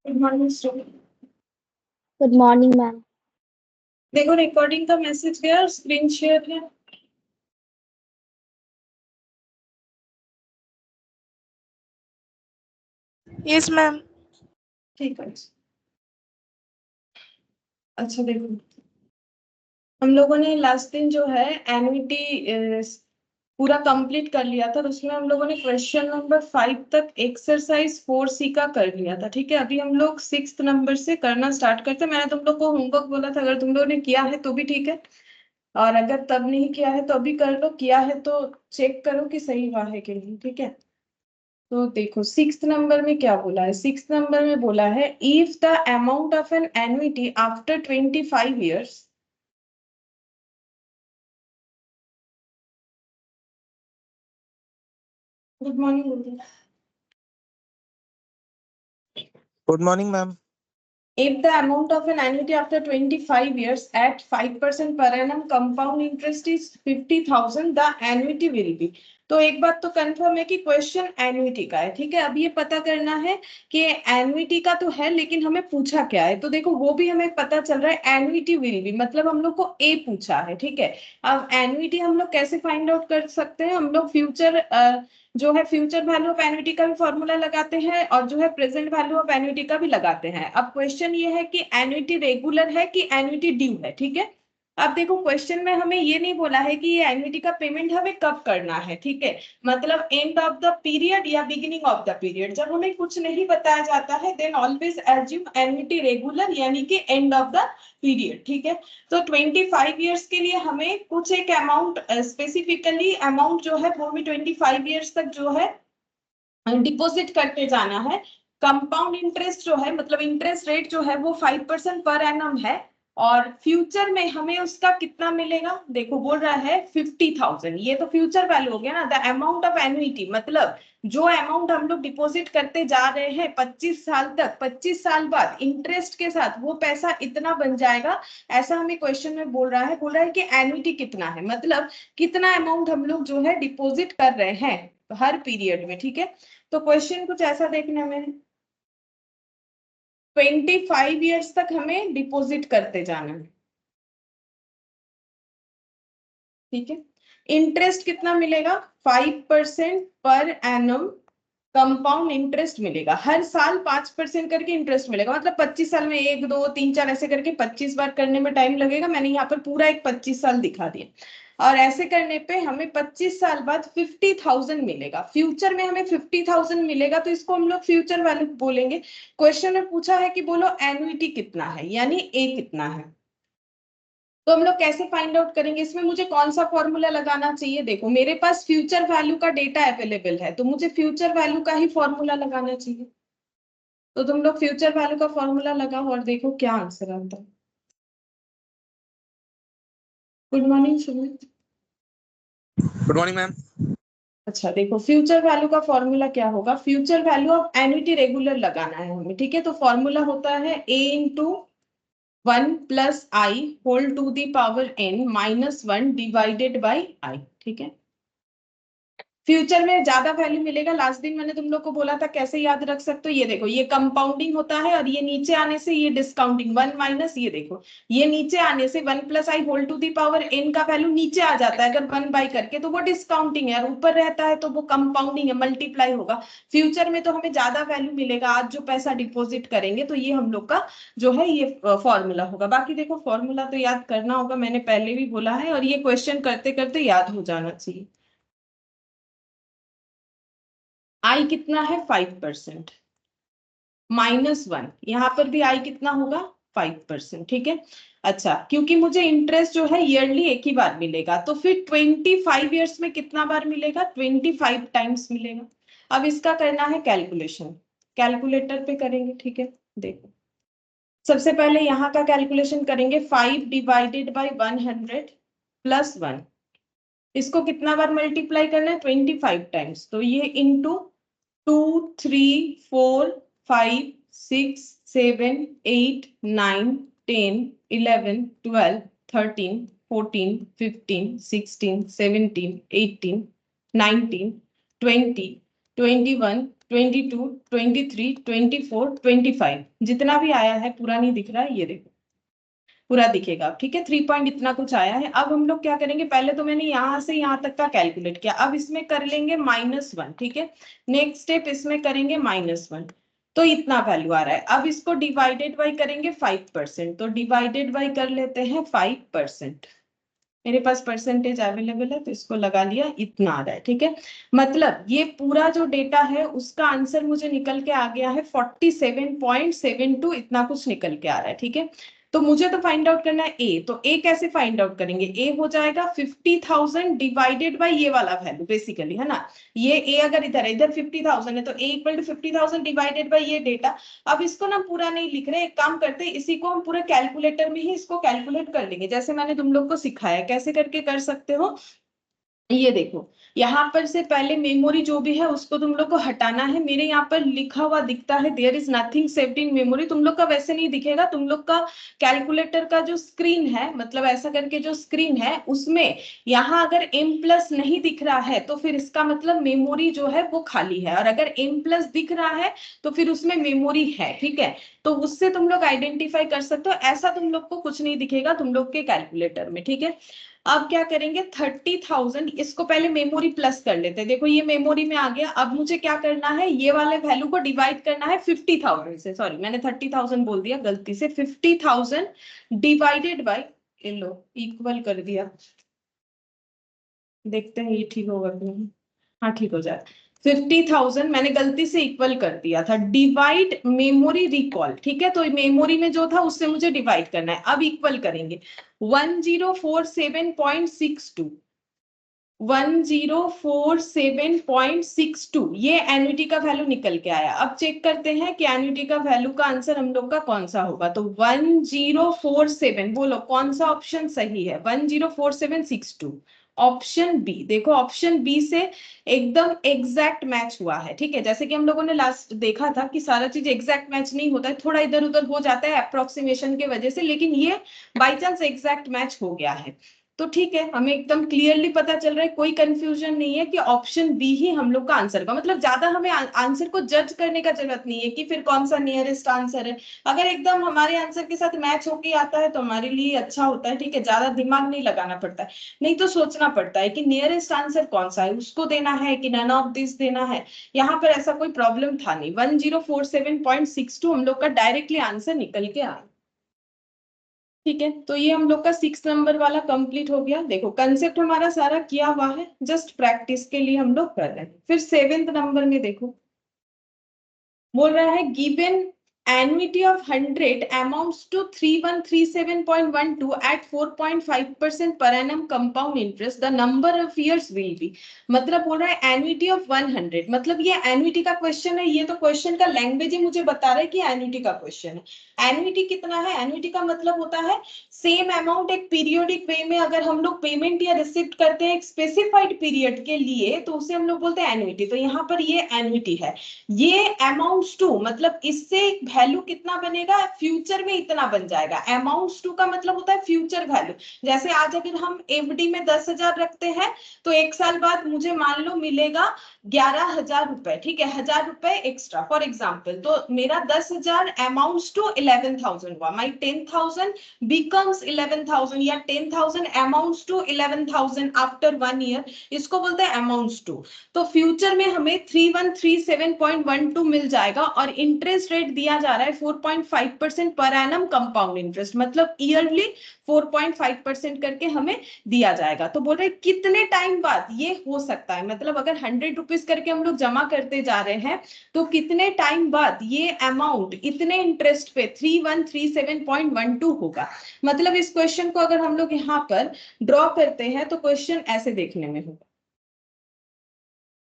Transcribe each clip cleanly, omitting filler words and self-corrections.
Good morning student. Good morning ma'am. देखो recording का message गया और स्क्रीन शेयर है। Yes ma'am. ठीक है। अच्छा देखो, हम लोगों ने लास्ट दिन जो है एनुइटी पूरा कंप्लीट कर लिया था, तो उसमें हम लोगों ने क्वेश्चन नंबर 5 तक एक्सरसाइज 4C का कर लिया था। ठीक है, अभी हम लोग 6th नंबर से करना स्टार्ट करते हैं। मैंने तुम लोग को होमवर्क बोला था, अगर तुम लोगों ने किया है तो भी ठीक है, और अगर तब नहीं किया है तो अभी कर लो, किया है तो चेक करो कि सही हुआ है कि नहीं। ठीक है, तो देखो 6th नंबर में क्या बोला है। 6th नंबर में बोला है if the amount of an annuity after 25 years, good morning, good morning ma'am. if the amount of an annuity after 25 years at 5% per annum compound interest is 50,000, the annuity will be। तो एक बात तो confirm है कि question annuity का है। ठीक है, अब ये पता करना है कि एन्युटी का तो है, लेकिन हमें पूछा क्या है। तो देखो वो भी हमें पता चल रहा है, एन्युटी विल बी मतलब हम लोग को ए पूछा है। ठीक है, अब एन्युटी हम लोग कैसे फाइंड आउट कर सकते हैं। हम लोग फ्यूचर जो है फ्यूचर वैल्यू ऑफ एन्युटी का भी फॉर्मूला लगाते हैं, और जो है प्रेजेंट वैल्यू ऑफ एन्युटी का भी लगाते हैं। अब क्वेश्चन ये है कि एन्युटी रेगुलर है कि एन्युटी ड्यू है। ठीक है, अब देखो क्वेश्चन में हमें ये नहीं बोला है कि ये एन्युटी का पेमेंट हमें कब करना है। ठीक है, मतलब एंड ऑफ द पीरियड या बिगिनिंग ऑफ द पीरियड। जब हमें कुछ नहीं बताया जाता है then always assume annuity regular यानी कि एंड ऑफ द पीरियड। ठीक है, तो 25 ईयर्स के लिए हमें कुछ एक अमाउंट स्पेसिफिकली अमाउंट जो है वो भी 25 ईयर्स तक जो है डिपॉजिट करते जाना है। कंपाउंड इंटरेस्ट जो है मतलब इंटरेस्ट रेट जो है वो 5% पर एनम है, और फ्यूचर में हमें उसका कितना मिलेगा। देखो बोल रहा है 50,000, ये तो फ्यूचर वैल्यू हो गया ना। द अमाउंट ऑफ एन्युटी मतलब जो अमाउंट हम लोग डिपॉजिट करते जा रहे हैं 25 साल तक, 25 साल बाद इंटरेस्ट के साथ वो पैसा इतना बन जाएगा। ऐसा हमें क्वेश्चन में बोल रहा है कि एन्युटी कितना है, मतलब कितना अमाउंट हम लोग जो है डिपॉजिट कर रहे हैं हर पीरियड में। ठीक है, तो क्वेश्चन कुछ ऐसा देखने में 25 ईयर्स तक हमें डिपॉजिट करते जाना है। ठीक है, इंटरेस्ट कितना मिलेगा 5% पर एनम कंपाउंड इंटरेस्ट मिलेगा। हर साल 5% करके इंटरेस्ट मिलेगा, मतलब 25 साल में 1 2 3 4 ऐसे करके 25 बार करने में टाइम लगेगा। मैंने यहाँ पर पूरा एक 25 साल दिखा दिया, और ऐसे करने पे हमें 25 साल बाद 50,000 मिलेगा। फ्यूचर में हमें 50,000 मिलेगा, तो इसको हम लोग फ्यूचर वैल्यू बोलेंगे। क्वेश्चन में पूछा है कि बोलो एन्युटी कितना है, यानी ए कितना है। तो हम लोग कैसे फाइंड आउट करेंगे, इसमें मुझे कौन सा फॉर्मूला लगाना चाहिए। देखो मेरे पास फ्यूचर वैल्यू का डेटा अवेलेबल है, तो मुझे फ्यूचर वैल्यू का ही फॉर्मूला लगाना चाहिए। तो तुम लोग फ्यूचर वैल्यू का फॉर्मूला लगाओ और देखो क्या आंसर आता है। Good morning Sumit. Good morning ma'am. अच्छा देखो, फ्यूचर वैल्यू का फॉर्मूला क्या होगा। Future value of annuity regular लगाना है हमें। ठीक है, तो फॉर्मूला होता है a into 1 plus I whole to the power n minus 1 divided by I. ठीक है, फ्यूचर में ज्यादा वैल्यू मिलेगा। लास्ट दिन मैंने तुम लोग को बोला था कैसे याद रख सकते हो। ये देखो ये कंपाउंडिंग होता है, और ये नीचे आने से ये डिस्काउंटिंग 1 माइनस, ये देखो ये नीचे आने से 1 plus I whole to the power n का वैल्यू नीचे आ जाता है अगर 1 बाई करके, तो वो डिस्काउंटिंग है, और ऊपर रहता है तो वो कंपाउंडिंग है, मल्टीप्लाई होगा। फ्यूचर में तो हमें ज्यादा वैल्यू मिलेगा आज जो पैसा डिपॉजिट करेंगे, तो ये हम लोग का जो है ये फॉर्मूला होगा। बाकी देखो फॉर्मूला तो याद करना होगा, मैंने पहले भी बोला है, और ये क्वेश्चन करते करते याद हो जाना चाहिए। आई कितना है 5% माइनस 1, यहाँ पर भी आई कितना होगा 5%। ठीक है, अच्छा क्योंकि मुझे इंटरेस्ट जो है ईयरली एक ही बार मिलेगा, तो फिर 25 ईयर्स में कितना बार मिलेगा 25 टाइम्स मिलेगा। अब इसका करना है कैलकुलेशन, कैलकुलेटर पे करेंगे। ठीक है, देखो सबसे पहले यहाँ का कैलकुलेशन करेंगे 5 डिवाइडेड बाई 100 प्लस 1, इसको कितना बार मल्टीप्लाई करना है 25 टाइम्स, तो ये इंटू 2 3 4 5 6 7 8 9 10 11 12 13 14 15 16 17 18 19 20 21 22, 23, 24, 25 जितना भी आया है पूरा नहीं दिख रहा है, ये देखो पूरा दिखेगा, ठीक है। 3 पॉइंट इतना कुछ आया है। अब हम लोग क्या करेंगे, पहले तो मैंने यहाँ से यहाँ तक का कैलकुलेट किया, अब इसमें कर लेंगे -1, ठीक है। नेक्स्ट स्टेप इसमें करेंगे -1, तो इतना वैल्यू आ रहा है। अब इसको डिवाइडेड बाई करेंगे 5%, तो डिवाइडेड बाई कर लेते हैं 5%। मेरे पास परसेंटेज अवेलेबल है तो इसको लगा लिया, इतना आ रहा है, ठीक है। मतलब ये पूरा जो डेटा है उसका आंसर मुझे निकल के आ गया है 47.72, इतना कुछ निकल के आ रहा है, ठीक है। तो मुझे तो फाइंड आउट करना है ए, तो ए कैसे फाइंड आउट करेंगे, ए हो जाएगा 50,000 डिवाइडेड बाय ये वाला वैल्यू बेसिकली, है ना। ये ए अगर इधर है, इधर 50,000 है, तो A equal to 50,000 divided by ये डेटा। अब इसको ना पूरा नहीं लिख रहे, एक काम करते हैं, इसी को हम पूरे कैलकुलेटर में ही इसको कैलकुलेट कर लेंगे, जैसे मैंने तुम लोग को सिखाया। कैसे करके कर सकते हो, ये देखो, यहाँ पर से पहले मेमोरी जो भी है उसको तुम लोग को हटाना है। मेरे यहाँ पर लिखा हुआ दिखता है there is nothing saved in memory, तुम लोग का वैसे नहीं दिखेगा। तुम लोग का कैलकुलेटर का जो स्क्रीन है, मतलब ऐसा करके जो स्क्रीन है उसमें यहाँ अगर M+ नहीं दिख रहा है तो फिर इसका मतलब मेमोरी जो है वो खाली है, और अगर M+ दिख रहा है तो फिर उसमें मेमोरी है, ठीक है। तो उससे तुम लोग आइडेंटिफाई कर सकते हो। ऐसा तुम लोग को कुछ नहीं दिखेगा तुम लोग के कैलकुलेटर में, ठीक है। अब क्या करेंगे, 30,000, इसको पहले मेमोरी प्लस कर लेते हैं। देखो ये मेमोरी में आ गया। अब मुझे क्या करना है, ये वाले वैल्यू को डिवाइड करना है 50,000 से, सॉरी मैंने 30,000 बोल दिया गलती से। 50,000 डिवाइडेड बाय, लो इक्वल कर दिया, देखते हैं ये ठीक होगा कि नहीं। हाँ ठीक हो जाए। 50,000 मैंने गलती से इक्वल कर दिया था, डिवाइड मेमोरी रिकॉल, ठीक है। तो मेमोरी में जो था उससे मुझे डिवाइड करना है। अब इक्वल करेंगे 1047.62, 1047.62, ये एन्युटी का वैल्यू निकल के आया। अब चेक करते हैं कि एन्युटी का वैल्यू का आंसर हम लोग का कौन सा होगा। तो 1047, बोलो कौन सा ऑप्शन सही है, 104762, ऑप्शन बी। देखो ऑप्शन बी से एकदम एग्जैक्ट मैच हुआ है, ठीक है। जैसे कि हम लोगों ने लास्ट देखा था कि सारा चीज एग्जैक्ट मैच नहीं होता है, थोड़ा इधर उधर हो जाता है अप्रोक्सीमेशन के वजह से, लेकिन ये बाई चांस एग्जैक्ट मैच हो गया है। तो ठीक है, हमें एकदम क्लियरली पता चल रहा है, कोई कंफ्यूजन नहीं है कि ऑप्शन बी ही हम लोग का आंसर का, मतलब ज्यादा हमें आंसर को जज करने का जरूरत नहीं है कि फिर कौन सा नियरेस्ट आंसर है। अगर एकदम हमारे आंसर के साथ मैच होके आता है तो हमारे लिए अच्छा होता है, ठीक है। ज्यादा दिमाग नहीं लगाना पड़ता है, नहीं तो सोचना पड़ता है कि नियरेस्ट आंसर कौन सा है, उसको देना है कि नन ऑफ दिस देना है। यहाँ पर ऐसा कोई प्रॉब्लम था नहीं, 1047.62 हम लोग का डायरेक्टली आंसर निकल के आया, ठीक है। तो ये हम लोग का 6 नंबर वाला कंप्लीट हो गया। देखो कंसेप्ट हमारा सारा किया हुआ है, जस्ट प्रैक्टिस के लिए हम लोग कर रहे हैं। फिर 7th नंबर में देखो, बोल रहा है given annuity of 100 amounts to 3137.12 at 4.5% per annum compound interest, the number of years will be। मतलब बोल रहा है annuity of 100, मतलब ये annuity का क्वेश्चन है। ये तो क्वेश्चन का लैंग्वेज ही मुझे बता रहा है कि annuity का क्वेश्चन है। annuity कितना है, annuity का मतलब होता है सेम अमाउंट एक पीरियोडिक वे में अगर हम लोग पेमेंट या रिसिप्ट करते हैं एक स्पेसिफाइड पीरियड के लिए, तो उसे हम लोग बोलते हैं एन्युटी। तो यहाँ पर ये एन्युटी है। ये अमाउंट्स टू मतलब इससे वैल्यू कितना बनेगा, फ्यूचर में इतना बन जाएगा। अमाउंट्स टू का मतलब होता है फ्यूचर वैल्यू। जैसे आज अगर हम एफडी में 10,000 रखते हैं तो एक साल बाद मुझे मान लो मिलेगा 11,000 रुपए, ठीक है, 1,000 रुपए एक्स्ट्रा फॉर एग्जाम्पल। तो मेरा 10,000 अमाउंट्स टू 11,000 हुआ, माई 10,000 becomes 11,000 या 10,000 amounts to 11,000 after 1 year, इसको बोलते हैं amounts to। तो फ्यूचर में हमें 3137.12 मिल जाएगा, और इंटरेस्ट रेट दिया जा रहा है 4.5% पर एनम कंपाउंड इंटरेस्ट, मतलब ईयरली 4.5% करके हमें दिया जाएगा। तो बोल रहे कितने टाइम बाद ये हो सकता है, मतलब अगर 100 रुपीज करके हम लोग जमा करते जा रहे हैं तो कितने टाइम बाद ये अमाउंट इतने इंटरेस्ट पे 3137.12 होगा। मतलब इस क्वेश्चन को अगर हम लोग यहाँ पर ड्रॉ करते हैं तो क्वेश्चन ऐसे देखने में होगा।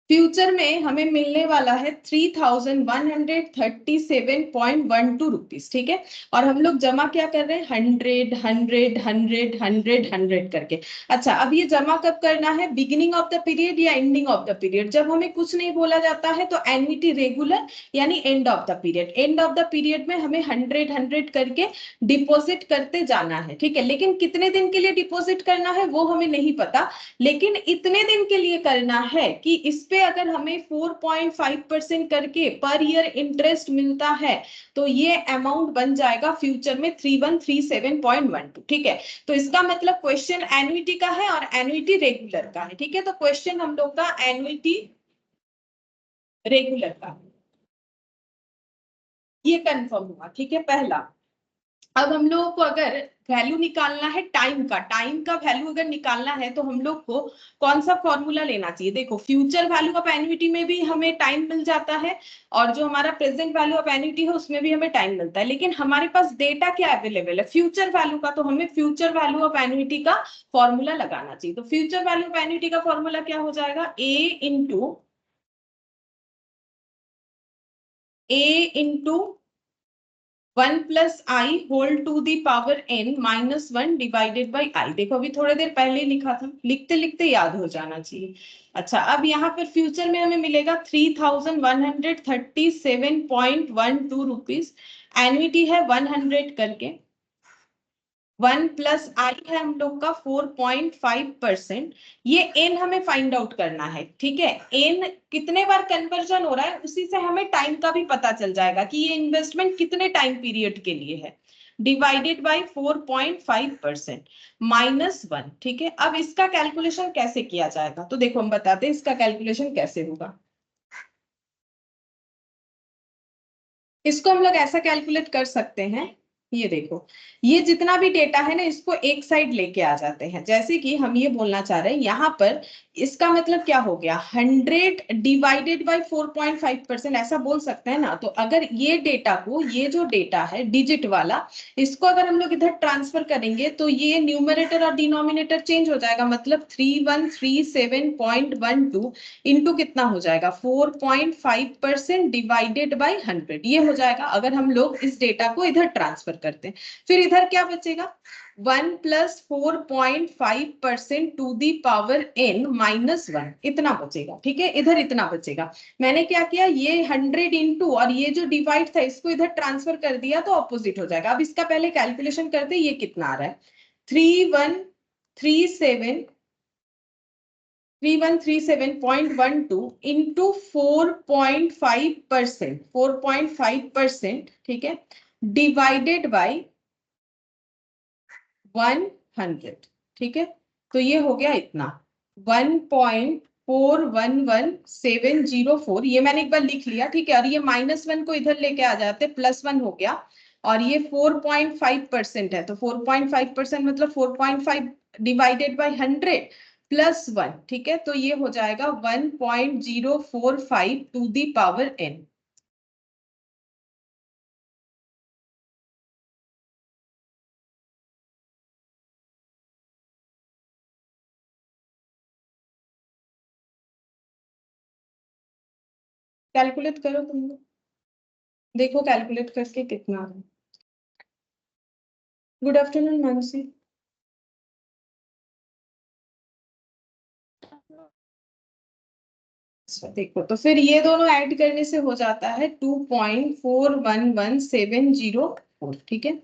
फ्यूचर में हमें मिलने वाला है 3,137.12 रुपीज, ठीक है। और हम लोग जमा क्या कर रहे हैं, 100 100 100 100 100 करके। अच्छा, अब ये जमा कब करना है, बिगिनिंग ऑफ द पीरियड या एंडिंग ऑफ द पीरियड। जब हमें कुछ नहीं बोला जाता है तो एन्युटी रेगुलर यानी and of the period. And of the period में हमें 100 100 करके डिपॉजिट करते जाना है, ठीक है। लेकिन कितने दिन के लिए डिपॉजिट करना है वो हमें नहीं पता, लेकिन इतने दिन के लिए करना है कि इस पे अगर हमें 4.5% करके पर ईयर इंटरेस्ट मिलता है तो ये अमाउंट बन जाएगा फ्यूचर में 3137.12। ठीक है, तो इसका मतलब क्वेश्चन एन्युटी का है और एन्युटी रेगुलर का है। ठीक है, तो क्वेश्चन हम लोग का एन्युटी रेगुलर का, ये कंफर्म हुआ। ठीक है, पहला। अब हम लोगों को अगर वैल्यू निकालना है टाइम का वैल्यू अगर निकालना है तो हम लोग को कौन सा फॉर्मूला लेना चाहिए? देखो, फ्यूचर वैल्यू ऑफ एन्युटी में भी हमें टाइम मिल जाता है और जो हमारा प्रेजेंट वैल्यू ऑफ एन्युटी है उसमें भी हमें टाइम मिलता है, लेकिन हमारे पास डेटा क्या अवेलेबल है? फ्यूचर वैल्यू का। तो हमें फ्यूचर वैल्यू ऑफ एन्युटी का फॉर्मूला लगाना चाहिए। तो फ्यूचर वैल्यू ऑफ एन्युटी का फॉर्मूला क्या हो जाएगा? A into 1 plus I whole to the power n minus 1 divided by i. देखो, अभी थोड़ी देर पहले ही लिखा था, लिखते लिखते याद हो जाना चाहिए। अच्छा, अब यहाँ पर फ्यूचर में हमें मिलेगा 3137.12 रुपीज। एन्युटी है 100 करके, 1 प्लस आई है हम लोग का 4.5%। ये एन हमें फाइंड आउट करना है। ठीक है, एन कितने बार कन्वर्जन हो रहा है उसी से हमें टाइम का भी पता चल जाएगा कि ये इन्वेस्टमेंट कितने टाइम पीरियड के लिए है, डिवाइडेड बाय 4.5% माइनस 1। ठीक है, अब इसका कैलकुलेशन कैसे किया जाएगा? तो देखो, हम बताते हैं इसका कैलकुलेशन कैसे होगा। इसको हम लोग ऐसा कैलकुलेट कर सकते हैं, ये देखो, ये जितना भी डेटा है ना इसको एक साइड लेके आ जाते हैं। जैसे कि हम ये बोलना चाह रहे हैं यहाँ पर, इसका मतलब क्या हो गया? 100 डिवाइडेड बाय 4.5%, ऐसा बोल सकते हैं ना। तो अगर ये डेटा को, ये जो डेटा है डिजिट वाला, इसको अगर हम लोग इधर ट्रांसफर करेंगे तो ये न्यूमरेटर और डिनोमिनेटर चेंज हो जाएगा। मतलब 3137.12 इंटू कितना हो जाएगा? 4.5% डिवाइडेड बाई 100, ये हो जाएगा अगर हम लोग इस डेटा को इधर ट्रांसफर करते हैं। फिर इधर क्या बचेगा? 1 plus 4.5% to the power n minus 1, इतना बचेगा। ठीक है, इधर इतना बचेगा। मैंने क्या किया, ये 100 इंटू और ये जो डिवाइड था इसको इधर ट्रांसफर कर दिया तो ऑपोजिट हो जाएगा। अब इसका पहले कैलकुलेशन करते, ये कितना आ रहा है? 3137.12 इंटू 4.5%, ठीक है, डिवाइडेड बाय 100। ठीक है, तो ये हो गया इतना 1.411704। ये मैंने एक बार लिख लिया। ठीक है, और ये माइनस 1 को इधर लेके आ जाते, प्लस 1 हो गया, और ये 4.5% है तो 4.5% मतलब 4.5 डिवाइडेड बाय 100 प्लस 1। ठीक है, तो ये हो जाएगा 1.045 to the power n। Calculate करो तुम लोग, देखो कैलकुलेट करके कितना आ रहा है। Good afternoon Mansi. देखो, तो फिर ये दोनों ऐड करने से हो जाता है 2.411704। ठीक है,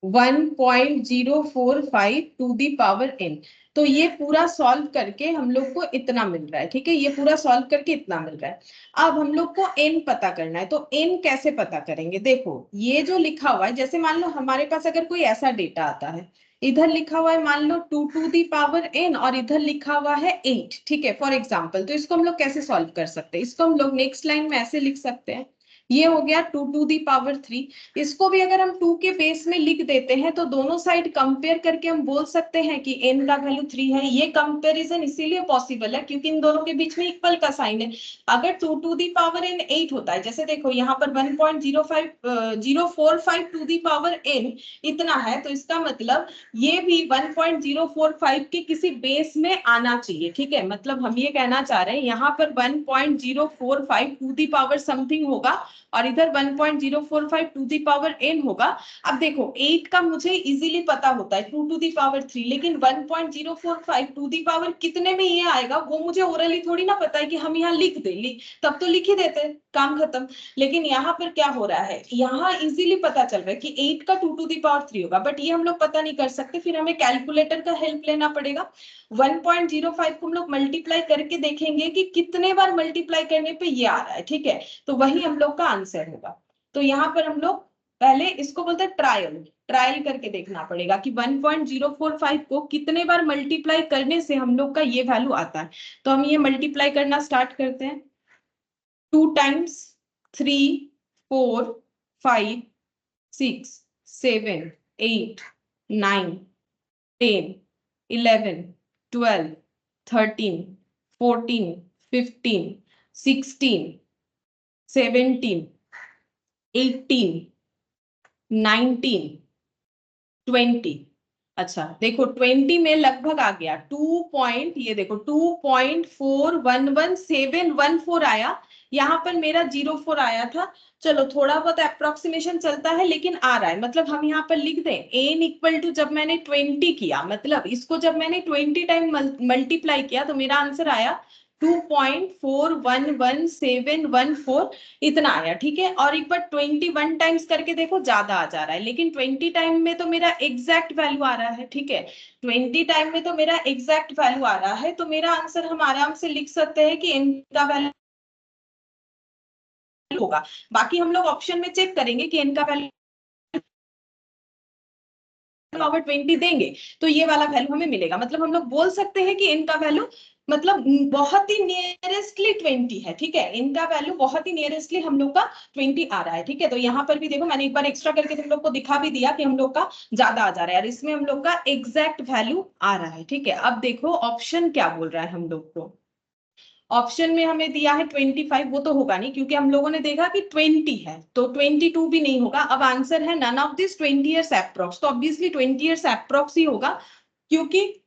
1.045 टू दी पावर n। तो ये पूरा सॉल्व करके हम लोग को इतना मिल रहा है। ठीक है, ये पूरा सॉल्व करके इतना मिल रहा है। अब हम लोग को n पता करना है, तो n कैसे पता करेंगे? देखो, ये जो लिखा हुआ है, जैसे मान लो हमारे पास अगर कोई ऐसा डेटा आता है, इधर लिखा हुआ है मान लो 2 टू दी पावर n और इधर लिखा हुआ है 8। ठीक है, फॉर एग्जाम्पल, तो इसको हम लोग कैसे सॉल्व कर सकते हैं? इसको हम लोग नेक्स्ट लाइन में ऐसे लिख सकते हैं, ये हो गया 2 टू दी पावर 3। इसको भी अगर हम 2 के बेस में लिख देते हैं तो दोनों साइड कंपेयर करके हम बोल सकते हैं कि n का वैल्यू 3 है। ये कंपैरिजन इसीलिए पॉसिबल है क्योंकि इन दोनों के बीच में इक्वल का साइन है। अगर 2 टू दी पावर n 8 होता है, जैसे देखो यहाँ पर 1.045 टू दी पावर n इतना है, तो इसका मतलब ये भी 1.045 के किसी बेस में आना चाहिए। ठीक है, मतलब हम ये कहना चाह रहे हैं यहाँ पर 1.045 टू दी पावर समथिंग होगा और इधर 1.045 टू दी पावर n होगा। अब देखो, 8 का मुझे इजीली पता होता है 2 टू दी पावर 3, लेकिन 1.045 टू दी पावर कितने में ये आएगा वो मुझे ओरली थोड़ी ना पता है कि हम यहाँ लिख दे, तब तो लिख ही देते, काम खत्म। लेकिन यहाँ पर क्या हो रहा है, यहाँ इजीली पता चल रहा है कि 8 का 2 टू द पावर 3 होगा, बट ये हम लोग पता नहीं कर सकते, फिर हमें कैलकुलेटर का हेल्प लेना पड़ेगा। 1.05 को हम लोग मल्टीप्लाई करके देखेंगे कि कितने बार मल्टीप्लाई करने पे ये आ रहा है, ठीक है, तो वही हम लोग का आंसर होगा। तो यहाँ पर हम लोग पहले इसको बोलते हैं ट्रायल, ट्रायल करके देखना पड़ेगा कि 1.045 को कितने बार मल्टीप्लाई करने से हम लोग का ये वैल्यू आता है। तो हम ये मल्टीप्लाई करना स्टार्ट करते हैं। 2 टाइम्स 3 4 5 6 7 8 9 10 11 12 13 14 15 16 17 18 19 20। अच्छा देखो 20 में लगभग आ गया 2 पॉइंट, ये देखो 2.411714 आया। यहाँ पर मेरा 04 आया था। चलो थोड़ा बहुत अप्रोक्सीमेशन चलता है लेकिन आ रहा है, मतलब हम यहाँ पर लिख दें n इक्वल टू, जब मैंने 20 किया, मतलब इसको जब मैंने 20 टाइम मल्टीप्लाई किया तो मेरा आंसर आया 2.411714, इतना आया, ठीक है। और एक बार 21 टाइम्स करके देखो, ज्यादा आ जा रहा है, लेकिन 20 टाइम में तो मेरा एग्जैक्ट वैल्यू आ रहा है, ठीक है, 20 टाइम में तो मेरा एग्जैक्ट वैल्यू आ रहा है, तो मेरा आंसर हम आराम से लिख सकते हैं कि इनका वैल्यू होगा। बाकी हम लोग ऑप्शन में चेक करेंगे कि इनका वैल्यू पावर 20 देंगे तो ये वाला वैल्यू हमें मिलेगा। मतलब हम लोग बोल सकते हैं कि इनका वैल्यू मतलब बहुत ही नियरेस्टली 20 है, ठीक है, इनका वैल्यू बहुत ही नियरेस्टली हम लोग का 20 आ रहा है, ठीक है। तो यहाँ पर भी देखो मैंने एक बार एक्स्ट्रा करके तुम लोग को दिखा भी दिया कि हम लोग का ज्यादा आ जा रहा है और इसमें हम लोग का एग्जैक्ट वैल्यू आ रहा है, ठीक है। अब देखो ऑप्शन क्या बोल रहा है हम लोग को। ऑप्शन में हमें दिया है 25, वो तो होगा नहीं क्योंकि हम लोगों ने देखा कि 20 है, तो 22 भी नहीं होगा। अब आंसर है none of this 20 years approx, तो ऑब्वियसली 20 इयर्स अप्रॉक्स ही होगा क्योंकि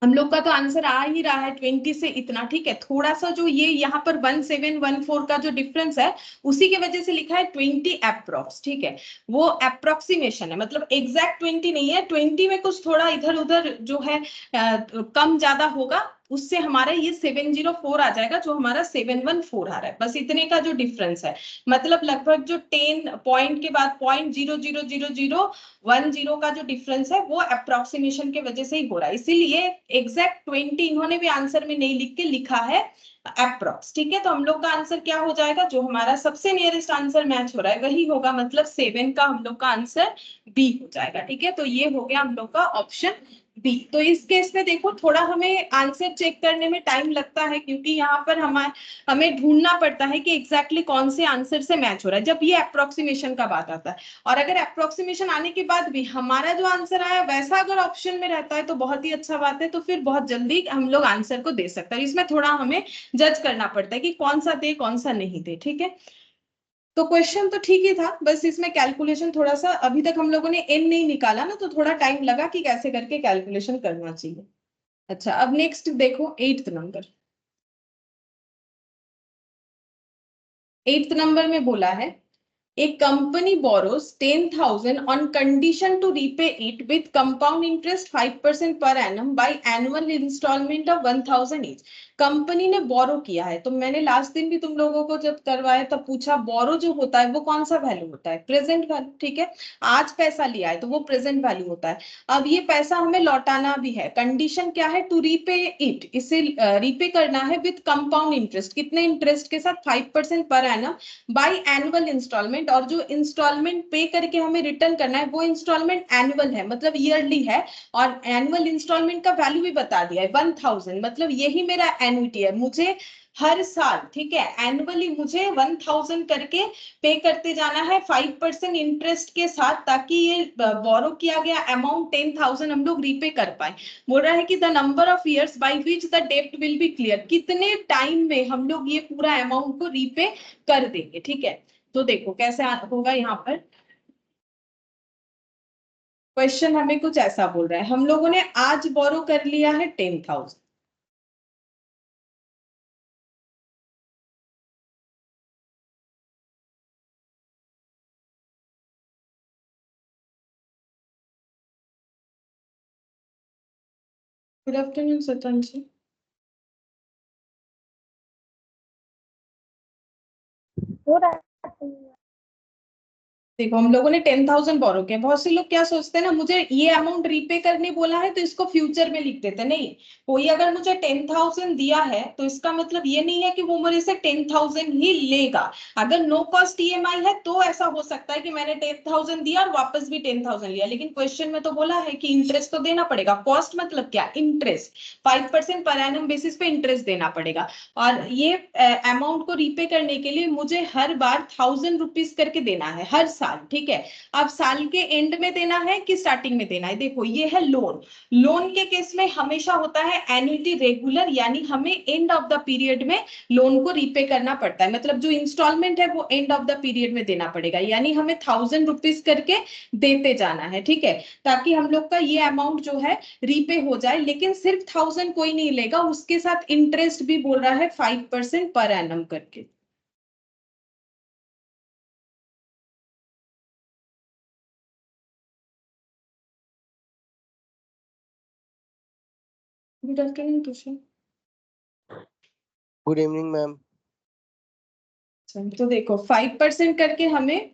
हम लोग का तो आंसर आ ही रहा है 20 से इतना, ठीक है। थोड़ा सा जो ये यहाँ पर 1714 का जो डिफरेंस है उसी की वजह से लिखा है 20 अप्रॉक्स, ठीक है, वो अप्रोक्सीमेशन है, मतलब एग्जैक्ट 20 नहीं है, 20 में कुछ थोड़ा इधर उधर जो है कम ज्यादा होगा, उससे हमारा ये 704 आ जाएगा, जो हमारा 714 आ रहा है, बस इतने का जो डिफरेंस है। मतलब लगभग जो 10 पॉइंट के बाद 0.00010 का जो डिफरेंस है वो अप्रोक्सीमेशन के वजह से ही हो रहा है, इसीलिए एग्जैक्ट 20 इन्होंने भी आंसर में नहीं लिख के लिखा है अप्रॉक्स, ठीक है। तो हम लोग का आंसर क्या हो जाएगा, जो हमारा सबसे नियरेस्ट आंसर मैच हो रहा है वही होगा, मतलब 7 का हम लोग का आंसर बी हो जाएगा, ठीक है। तो ये हो गया हम लोग का ऑप्शन बी। तो इस केस में देखो थोड़ा हमें आंसर चेक करने में टाइम लगता है क्योंकि यहाँ पर हमें ढूंढना पड़ता है कि एग्जैक्टली कौन से आंसर से मैच हो रहा है जब ये अप्रोक्सीमेशन का बात आता है। और अगर अप्रोक्सीमेशन आने के बाद भी हमारा जो आंसर आया वैसा अगर ऑप्शन में रहता है तो बहुत ही अच्छा बात है, तो फिर बहुत जल्दी हम लोग आंसर को दे सकते हैं। इसमें थोड़ा हमें जज करना पड़ता है कि कौन सा दे कौन सा नहीं दे, ठीक है। तो क्वेश्चन तो ठीक ही था, बस इसमें कैलकुलेशन थोड़ा सा, अभी तक हम लोगों ने एन नहीं निकाला ना, तो थोड़ा टाइम लगा कि कैसे करके कैलकुलेशन करना चाहिए। अच्छा अब नेक्स्ट देखो 8th नंबर। 8th नंबर में बोला है A company borrows 10,000 on condition to repay it with compound interest 5% per annum by annual installment of 1,000 each। Company ने बोरो किया है, तो मैंने लास्ट दिन भी तुम लोगों को जब करवाया तब पूछा बोरो जो होता है वो कौन सा वैल्यू होता है, प्रेजेंट वैल्यू, ठीक है। आज पैसा लिया है तो वो प्रेजेंट वैल्यू होता है। अब ये पैसा हमें लौटाना भी है, कंडीशन क्या है, टू रीपे इट, इसे रीपे करना है विद कंपाउंड इंटरेस्ट, कितने इंटरेस्ट के साथ, 5% per annum by annual instalment, और जो इंस्टॉलमेंट पे करके हमें रिटर्न करना है वो इंस्टॉलमेंट एनुअल है, मतलब ईयरली है। और एनुअल इंस्टॉलमेंट का वैल्यू भी बता दिया है 1000, मतलब यही मेरा एन्युटी है, मुझे हर साल, ठीक है, एनुअली मुझे 1000 करके पे करते जाना है 5% इंटरेस्ट के साथ, ताकि ये बोरो किया गया अमाउंट 10,000 हम लोग रीपे कर पाए। बोल रहा है कि the number of years by which the डेब्ट विल बी क्लियर, कितने टाइम में हम लोग ये पूरा अमाउंट को रीपे कर देंगे, ठीक है। तो देखो कैसे होगा, यहाँ पर क्वेश्चन हमें कुछ ऐसा बोल रहा है, हम लोगों ने आज बोरो कर लिया है 10,000, गुड आफ्टरनून सतन जी। Good afternoon. देखो हम लोगों ने 10,000 बोरो किया। बहुत से लोग क्या सोचते हैं ना, मुझे ये अमाउंट रीपे करने बोला है तो इसको फ्यूचर में लिख देते। नहीं, कोई अगर मुझे 10,000 दिया है तो इसका मतलब ये नहीं है कि वो मेरे से 10,000 ही लेगा। अगर नो कॉस्ट ईएमआई है तो ऐसा हो सकता है कि मैंने 10,000 दिया और वापस भी 10,000 लिया, लेकिन क्वेश्चन में तो बोला है कि इंटरेस्ट तो देना पड़ेगा। कॉस्ट मतलब क्या? इंटरेस्ट। 5% पर एनम बेसिस पे इंटरेस्ट देना पड़ेगा। और ये अमाउंट को रीपे करने के लिए मुझे हर बार 1,000 रुपीज करके देना है हर साल। ठीक है, अब साल के एंड में देना है कि स्टार्टिंग में देना है? देखो ये है लोन। लोन के केस में हमेशा होता है एन्युटी रेगुलर, यानी हमें एंड ऑफ द पीरियड में लोन को रीपे करना पड़ता है। मतलब जो इंस्टॉलमेंट है वो एंड ऑफ द पीरियड में देना पड़ेगा, यानी हमें 1,000 रुपीज करके देते जाना है। ठीक है, ताकि हम लोग का ये अमाउंट जो है रीपे हो जाए। लेकिन सिर्फ 1,000 कोई नहीं लेगा, उसके साथ इंटरेस्ट भी बोल रहा है 5% पर एनम करके। Good afternoon Tushar. Good evening, ma'am. तो देखो 5% करके हमें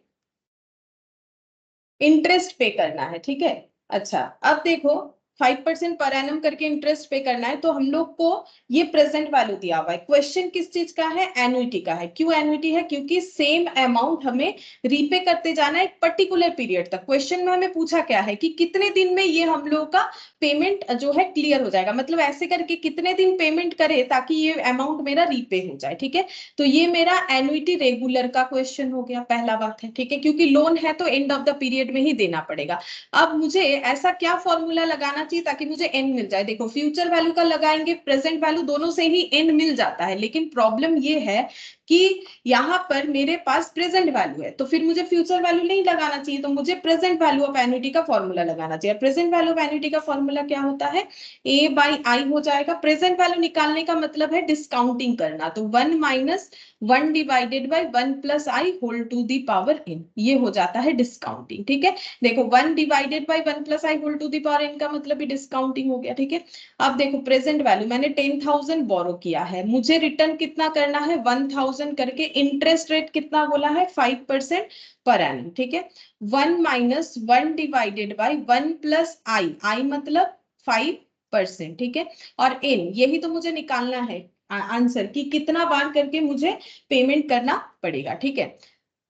इंटरेस्ट पे करना है। ठीक है, अच्छा अब देखो 5% पर एनम करके इंटरेस्ट पे करना है, तो हम लोग को ये प्रेजेंट वैल्यू दिया हुआ है। क्वेश्चन किस चीज का है? एन्युटी का है। क्यों एन्युटी है? क्योंकि सेम अमाउंट हमें रीपे करते जाना है एक पर्टिकुलर पीरियड तक। क्वेश्चन में हमें पूछा क्या है कि कितने दिन में ये हम लोग का पेमेंट जो है क्लियर हो जाएगा। मतलब ऐसे करके कितने दिन पेमेंट करे ताकि ये अमाउंट मेरा रीपे हो जाए। ठीक है, तो ये मेरा एन्युटी रेगुलर का क्वेश्चन हो गया, पहला बात है। ठीक है, क्योंकि लोन है तो एंड ऑफ द पीरियड में ही देना पड़ेगा। अब मुझे ऐसा क्या फॉर्मूला लगाना चाहिए ताकि मुझे एन मिल जाए? देखो फ्यूचर वैल्यू का लगाएंगे, प्रेजेंट वैल्यू, दोनों से ही एन मिल जाता है। लेकिन प्रॉब्लम ये है कि यहाँ पर मेरे पास प्रेजेंट वैल्यू है, तो फिर मुझे फ्यूचर वैल्यू नहीं लगाना चाहिए, तो मुझे प्रेजेंट वैल्यू ऑफ एन्युटी का फॉर्मूला लगाना चाहिए। प्रेजेंट वैल्यू ऑफ एन्युटी का फॉर्मूला क्या होता है? ए बाई आई हो जाएगा। प्रेजेंट वैल्यू निकालने का मतलब है डिस्काउंटिंग करना, तो 1 minus 1 divided by 1 plus I whole to the power N, ये हो जाता है डिस्काउंटिंग। ठीक है, देखो 1 divided by 1 plus I whole to the power N का मतलब भी डिस्काउंटिंग हो गया। ठीक है, अब देखो प्रेजेंट वैल्यू मैंने 10,000 बोरो किया है, मुझे रिटर्न कितना करना है? 1,000 करके। इंटरेस्ट रेट कितना बोला है? 5% पर एनम। ठीक है, 1 माइनस 1 डिवाइडेड बाई 1 प्लस आई, आई मतलब 5%। ठीक है, और एन यही तो मुझे निकालना है आंसर की कितना बार करके मुझे पेमेंट करना पड़ेगा। ठीक है,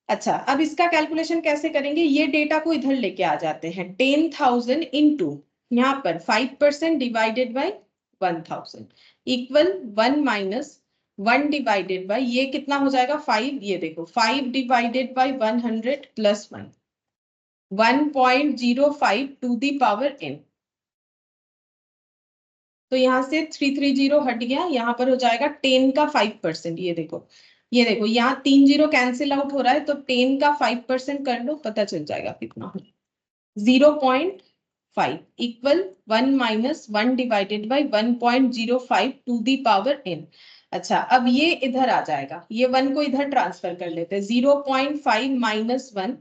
अच्छा अब इसका कैलकुलेशन कैसे करेंगे? ये डेटा को इधर लेके आ जाते हैं। 10,000 इंटू यहाँ पर 5% divided by 1,000 equal 1 minus 1 divided by ये कितना हो जाएगा? 5। ये देखो 5 divided by 100 plus 1, 1.05 to the power n. तो यहाँ से 330 हट गया, यहाँ पर हो जाएगा 10 का 5%। ये देखो यहाँ 3 जीरो कैंसिल आउट हो रहा है, तो 10 का 5% कर लो, पता चल जाएगा कितना हो। 0.5 equal 1 minus 1 divided by 1.05 to the power n. अच्छा अब ये इधर आ जाएगा, ये 1 को इधर ट्रांसफर कर लेते हैं। 0.5 minus 1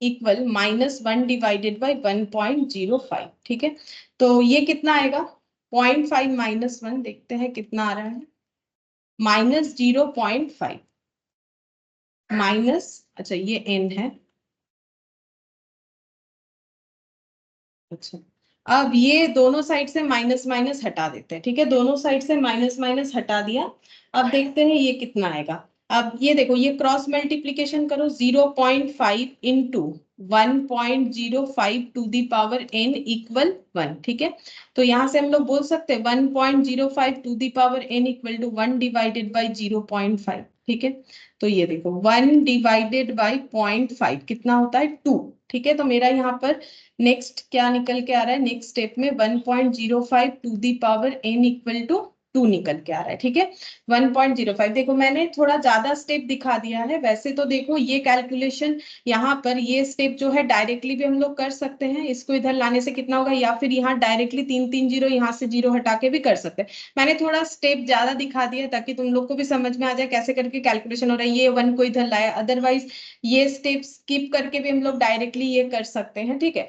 equal minus 1 divided by 1.05। ठीक है, तो ये कितना आएगा? 0.5 माइनस 1, देखते हैं कितना आ रहा है। माइनस 0.5 माइनस, अच्छा ये एन है। अच्छा अब ये दोनों साइड से माइनस माइनस हटा देते हैं। ठीक है, दोनों साइड से माइनस माइनस हटा दिया। अब देखते हैं ये कितना आएगा। अब ये देखो ये क्रॉस मल्टीप्लीकेशन करो, 0.5 into 1.05 to the power n equal 1। ठीक है, तो यहाँ से हम लोग बोल सकते हैं 1.05 to the power n equal to 1 divided by 0.5। ठीक है, तो ये देखो 1 डिवाइडेड बाई 0.5 कितना होता है? 2। ठीक है, तो मेरा यहाँ पर नेक्स्ट क्या निकल के आ रहा है? नेक्स्ट स्टेप में 1.05 to the power n equal to 2 निकल के आ रहा है। ठीक है, 1.05। देखो मैंने थोड़ा ज्यादा स्टेप दिखा दिया है। वैसे तो देखो ये कैलकुलेशन यहाँ पर ये स्टेप जो है डायरेक्टली भी हम लोग कर सकते हैं। इसको इधर लाने से कितना होगा, या फिर यहाँ डायरेक्टली 3 जीरो यहाँ से जीरो हटा के भी कर सकते हैं। मैंने थोड़ा स्टेप ज्यादा दिखा दिया ताकि तुम लोग को भी समझ में आ जाए कैसे करके कैलकुलेशन हो रहा है। ये 1 को इधर लाया, अदरवाइज ये स्टेप स्किप करके भी हम लोग डायरेक्टली ये कर सकते हैं। ठीक है,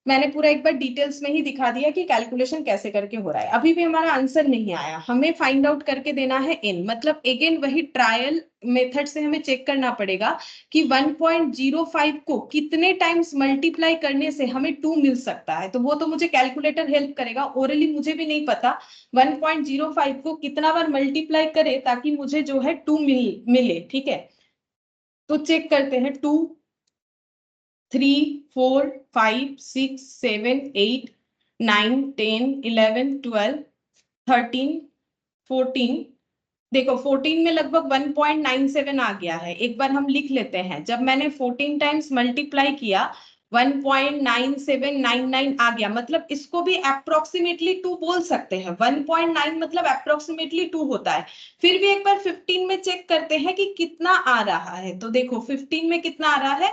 मैंने पूरा एक बार डिटेल्स में ही दिखा दिया कि कैलकुलेशन कैसे करके हो रहा है। अभी भी हमारा आंसर नहीं आया, हमें फाइंड आउट करके देना है n, मतलब अगेन वही ट्रायल मेथड से हमें चेक करना पड़ेगा कि 1.05 को कितने टाइम्स मल्टीप्लाई करने से हमें 2 मिल सकता है। तो वो तो मुझे कैलकुलेटर हेल्प करेगा, ओरली मुझे भी नहीं पता 1.05 को कितना बार मल्टीप्लाई करे ताकि मुझे जो है 2 मिले। ठीक है, तो चेक करते हैं। 2, 3, 4, 5, 6, 7, 8, 9, 10, 11, 12, 13, 14। देखो 14 में लगभग 1.97 आ गया है। एक बार हम लिख लेते हैं, जब मैंने 14 टाइम्स मल्टीप्लाई किया 1.9799 आ गया, मतलब इसको भी अप्रोक्सीमेटली 2 बोल सकते हैं। 1.9 मतलब अप्रोक्सीमेटली 2 होता है। फिर भी एक बार 15 में चेक करते हैं कि कितना आ रहा है। तो देखो 15 में कितना आ रहा है,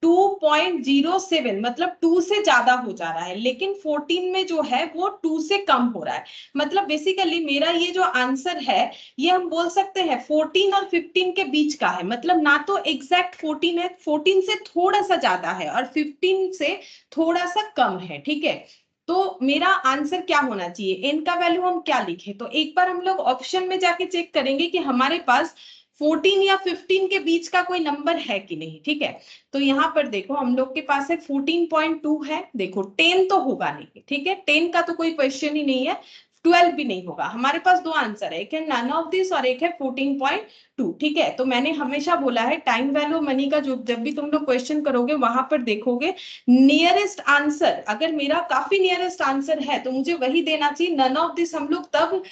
2.07, मतलब 2 से ज्यादा हो जा रहा है, लेकिन 14 में जो है वो 2 से कम हो रहा है। मतलब बेसिकली मेरा ये जो आंसर है ये हम बोल सकते हैं 14 और 15 के बीच का है। मतलब ना तो एग्जैक्ट 14 है, 14 से थोड़ा सा ज्यादा है और 15 से थोड़ा सा कम है। ठीक है, तो मेरा आंसर क्या होना चाहिए, n का वैल्यू हम क्या लिखे। तो एक बार हम लोग ऑप्शन में जाके चेक करेंगे कि हमारे पास 14 या 15 के बीच का कोई नंबर है कि नहीं। ठीक है, तो यहाँ पर देखो हम लोग के पास है 14.2 है। देखो 10 तो होगा नहीं, ठीक है, 10 का तो कोई क्वेश्चन ही नहीं है, 12 भी नहीं होगा। हमारे पास दो आंसर है, एक है नन ऑफ दिस और एक है 14.2। ठीक है, तो मैंने हमेशा बोला है टाइम वैल्यू मनी का जो जब भी तुम लोग क्वेश्चन करोगे वहां पर देखोगे नियरेस्ट आंसर, अगर मेरा काफी नियरेस्ट आंसर है तो मुझे वही देना चाहिए। नन ऑफ दिस हम लोग तब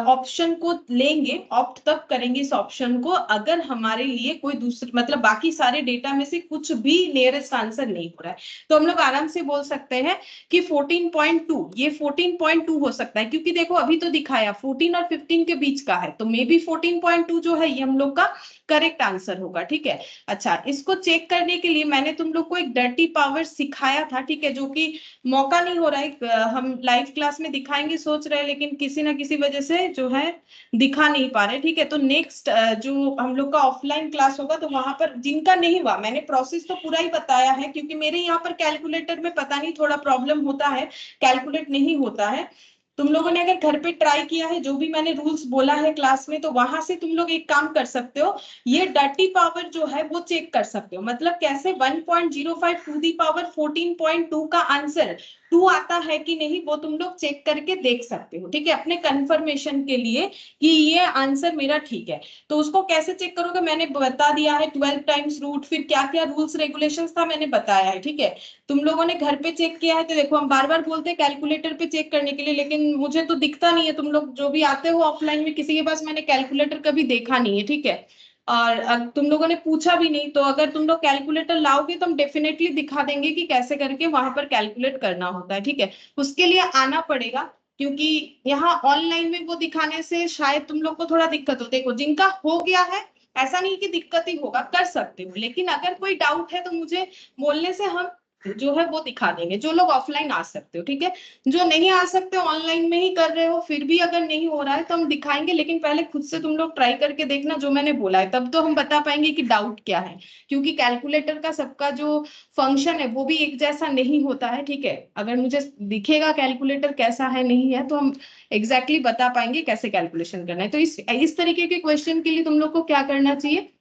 ऑप्शन को लेंगे, ऑप्ट तब करेंगे इस ऑप्शन को अगर हमारे लिए कोई दूसरे मतलब बाकी सारे डेटा में से कुछ भी नियरेस्ट आंसर नहीं हो रहा है। तो हम लोग आराम से बोल सकते हैं कि 14.2, ये 14.2 हो सकता है, क्योंकि देखो अभी तो दिखाया 14 और 15 के बीच का है, तो मे बी 14.2 जो है ये हम लोग का करेक्ट आंसर होगा। ठीक है, अच्छा इसको चेक करने के लिए मैंने तुम लोग को एक डर्टी पावर सिखाया था। ठीक है, जो कि मौका नहीं हो रहा है, हम लाइव क्लास में दिखाएंगे सोच रहे हैं, लेकिन किसी ना किसी वजह से जो है दिखा नहीं पा रहे। ठीक है, तो नेक्स्ट जो हम लोग का ऑफलाइन क्लास होगा तो वहां पर जिनका नहीं हुआ, मैंने प्रोसेस तो पूरा ही बताया है, क्योंकि मेरे यहाँ पर कैलकुलेटर में पता नहीं थोड़ा प्रॉब्लम होता है, कैलकुलेट नहीं होता है। तुम लोगों ने अगर घर पे ट्राई किया है, जो भी मैंने रूल्स बोला है क्लास में, तो वहां से तुम लोग एक काम कर सकते हो, ये डर्टी पावर जो है वो चेक कर सकते हो। मतलब कैसे 1.05 टू दी पावर 14.2 का आंसर 2 आता है कि नहीं वो तुम लोग चेक करके देख सकते हो। ठीक है, अपने कंफर्मेशन के लिए कि ये आंसर मेरा ठीक है। तो उसको कैसे चेक करोगे मैंने बता दिया है, 12 टाइम्स रूट, फिर क्या क्या रूल्स रेगुलेशंस था मैंने बताया है। ठीक है, तुम लोगों ने घर पे चेक किया है तो देखो हम बार बार बोलते हैं कैलकुलेटर पे चेक करने के लिए, लेकिन मुझे तो दिखता नहीं है। तुम लोग जो भी आते हो ऑफलाइन में किसी के पास मैंने कैलकुलेटर कभी देखा नहीं है। ठीक है, और तुम लोगों ने पूछा भी नहीं, तो अगर तुम लोग कैलकुलेटर लाओगे तो हम डेफिनेटली दिखा देंगे कि कैसे करके वहां पर कैलकुलेट करना होता है। ठीक है, उसके लिए आना पड़ेगा, क्योंकि यहाँ ऑनलाइन में वो दिखाने से शायद तुम लोग को थोड़ा दिक्कत हो। देखो जिनका हो गया है ऐसा नहीं कि दिक्कत ही होगा, कर सकते हो, लेकिन अगर कोई डाउट है तो मुझे बोलने से हम जो है वो दिखा देंगे, जो लोग ऑफलाइन आ सकते हो। ठीक है, जो नहीं आ सकते ऑनलाइन में ही कर रहे हो, फिर भी अगर नहीं हो रहा है तो हम दिखाएंगे, लेकिन पहले खुद से तुम लोग ट्राई करके देखना जो मैंने बोला है, तब तो हम बता पाएंगे कि डाउट क्या है। क्योंकि कैलकुलेटर का सबका जो फंक्शन है वो भी एक जैसा नहीं होता है। ठीक है, अगर मुझे दिखेगा कैलकुलेटर कैसा है नहीं है तो हम एग्जैक्टली बता पाएंगे कैसे कैलकुलेशन करना है। तो इस तरीके के क्वेश्चन के लिए तुम लोग को क्या करना चाहिए,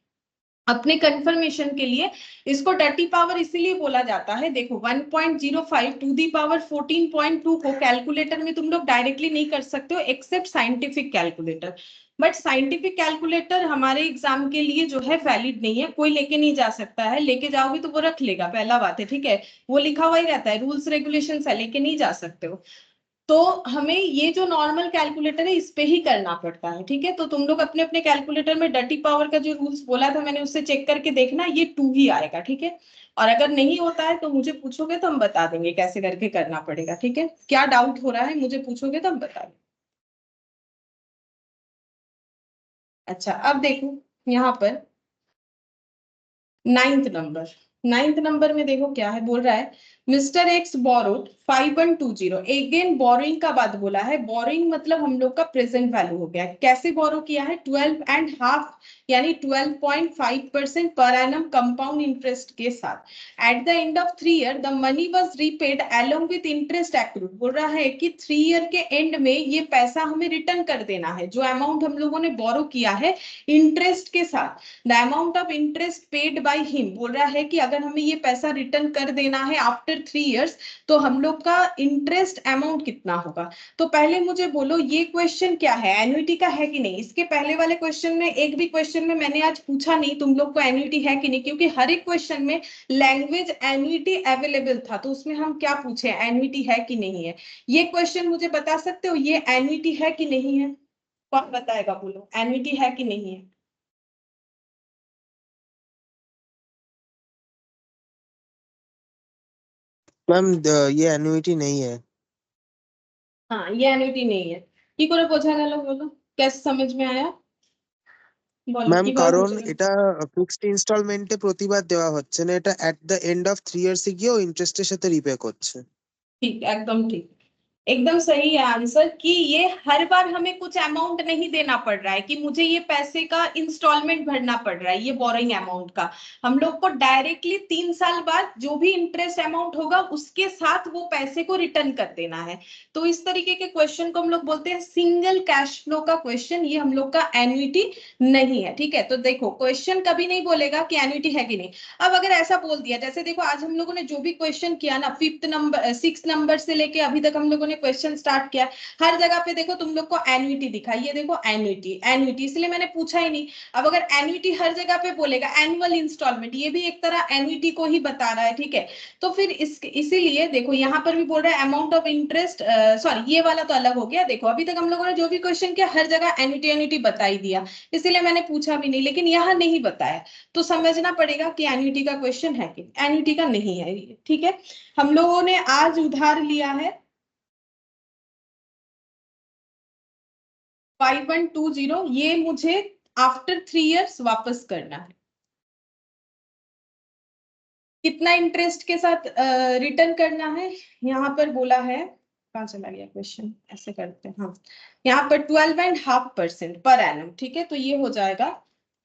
अपने कंफर्मेशन के लिए, इसको डर्टी पावर इसीलिए बोला जाता है। देखो 1.05 टू दी पावर 14.2 को कैलकुलेटर में तुम लोग डायरेक्टली नहीं कर सकते हो except scientific calculator. But scientific calculator हमारे एग्जाम के लिए जो है वैलिड नहीं है, कोई लेके नहीं जा सकता है, लेके जाओगे तो वो रख लेगा, पहला बात है। ठीक है, वो लिखा हुआ ही रहता है, रूल्स रेगुलेशन है, लेके नहीं जा सकते हो। तो हमें ये जो नॉर्मल कैलकुलेटर है इस पे ही करना पड़ता है। ठीक है, तो तुम लोग अपने अपने कैलकुलेटर में डर्टी पावर का जो रूल्स बोला था मैंने उससे चेक करके देखना, ये 2 ही आएगा। ठीक है, और अगर नहीं होता है तो मुझे पूछोगे तो हम बता देंगे कैसे करके करना पड़ेगा। ठीक है, क्या डाउट हो रहा है मुझे पूछोगे तो हम बता देंगे। अच्छा अब देखो यहाँ पर 9th नंबर, नाइन्थ नंबर में देखो क्या है, बोल रहा है mister x borrowed 5120। Again borrowing का बात बोला है। बोरोइंग मतलब हम लोग का प्रेजेंट वैल्यू हो गया। कैसे बोरो किया है? 12.5 यानी 12.5% पर एनम कंपाउंड इंटरेस्ट के साथ। At the end of 3 year the money was repaid along with interest accrued. बोल रहा है कि 3 ईयर के एंड में ये पैसा हमें रिटर्न कर देना है, जो अमाउंट हम लोगों ने बोरो किया है इंटरेस्ट के साथ। The amount of interest paid by him, बोल रहा है कि अगर हमें ये पैसा रिटर्न कर देना है आफ्टर 3 इयर्स तो हम लोग का इंटरेस्ट अमाउंट कितना होगा। तो पहले मुझे बोलो ये क्वेश्चन क्या है, एन्युटी का है कि नहीं। इसके पहले वाले क्वेश्चन में एक भी क्वेश्चन में मैंने आज पूछा नहीं तुम लोग को एन्युटी है कि नहीं, क्योंकि हर एक क्वेश्चन में लैंग्वेज एन्युटी अवेलेबल था। तो उसमें हम क्या पूछे, एन्युटी है कि नहीं है। ये क्वेश्चन मुझे बता सकते हो ये एन्युटी है कि नहीं है? कौन बताएगा, बोलो एन्युटी है कि नहीं है। मैम ये एन्युटी नहीं है। हाँ ये एन्युटी नहीं है। কি করে বোঝা গেল বলো, कैसे समझ में आया বলো ম্যাম কিভাবে কারণ বোঝা গেল। এটা ফিক্সড ইনস্টলমেন্টে প্রতিবার দেওয়া হচ্ছে না, এটা at the end of 3 years গিয়েও ইন্টারেস্টের সাথে রিপে করছে। ठीक, एकदम ठीक, एकदम सही है आंसर कि ये हर बार हमें कुछ अमाउंट नहीं देना पड़ रहा है कि मुझे ये पैसे का इंस्टॉलमेंट भरना पड़ रहा है, ये बोरिंग अमाउंट का। हम लोग को डायरेक्टली 3 साल बाद जो भी इंटरेस्ट अमाउंट होगा उसके साथ वो पैसे को रिटर्न कर देना है। तो इस तरीके के क्वेश्चन को हम लोग बोलते हैं सिंगल कैश फ्लो का क्वेश्चन। ये हम लोग का एन्युटी नहीं है, ठीक है। तो देखो क्वेश्चन कभी नहीं बोलेगा कि एन्युटी है कि नहीं। अब अगर ऐसा बोल दिया, जैसे देखो आज हम लोगों ने जो भी क्वेश्चन किया ना, 5th नंबर 6th नंबर से लेके अभी तक हम लोगों ने क्वेश्चन स्टार्ट किया, हर जगह पे देखो तुम लोग को एन्युटी दिखा, ये देखो एन्युटी एन्युटी, इसलिए मैंने पूछा ही नहीं। अब अगर एन्युटी हर जगह पे बोलेगा, एनुअल इंस्टॉलमेंट ये भी एक तरह एन्युटी को ही बता रहा है, ठीक है। तो फिर इसीलिए देखो यहाँ पर भी बोल रहा है अमाउंट ऑफ इंटरेस्ट, सॉरी ये वाला तो अलग हो गया। देखो अभी तक हम लोगों ने जो भी क्वेश्चन किया हर जगह एन्युटी एन्युटी बता ही दिया, इसीलिए मैंने पूछा भी नहीं, लेकिन यहाँ नहीं बताया। तो समझना पड़ेगा कि एन्युटी का क्वेश्चन है कि एन्युटी का नहीं है, ठीक है। हम लोगों ने आज उधार लिया है 5120, ये मुझे आफ्टर 3 इयर्स वापस करना है। कितना इंटरेस्ट के साथ रिटर्न करना है, यहाँ पर बोला है, कहाँ चला गया क्वेश्चन, ऐसे करते हैं हाँ, यहाँ पर 12.5% पर एनम, ठीक है। तो ये हो जाएगा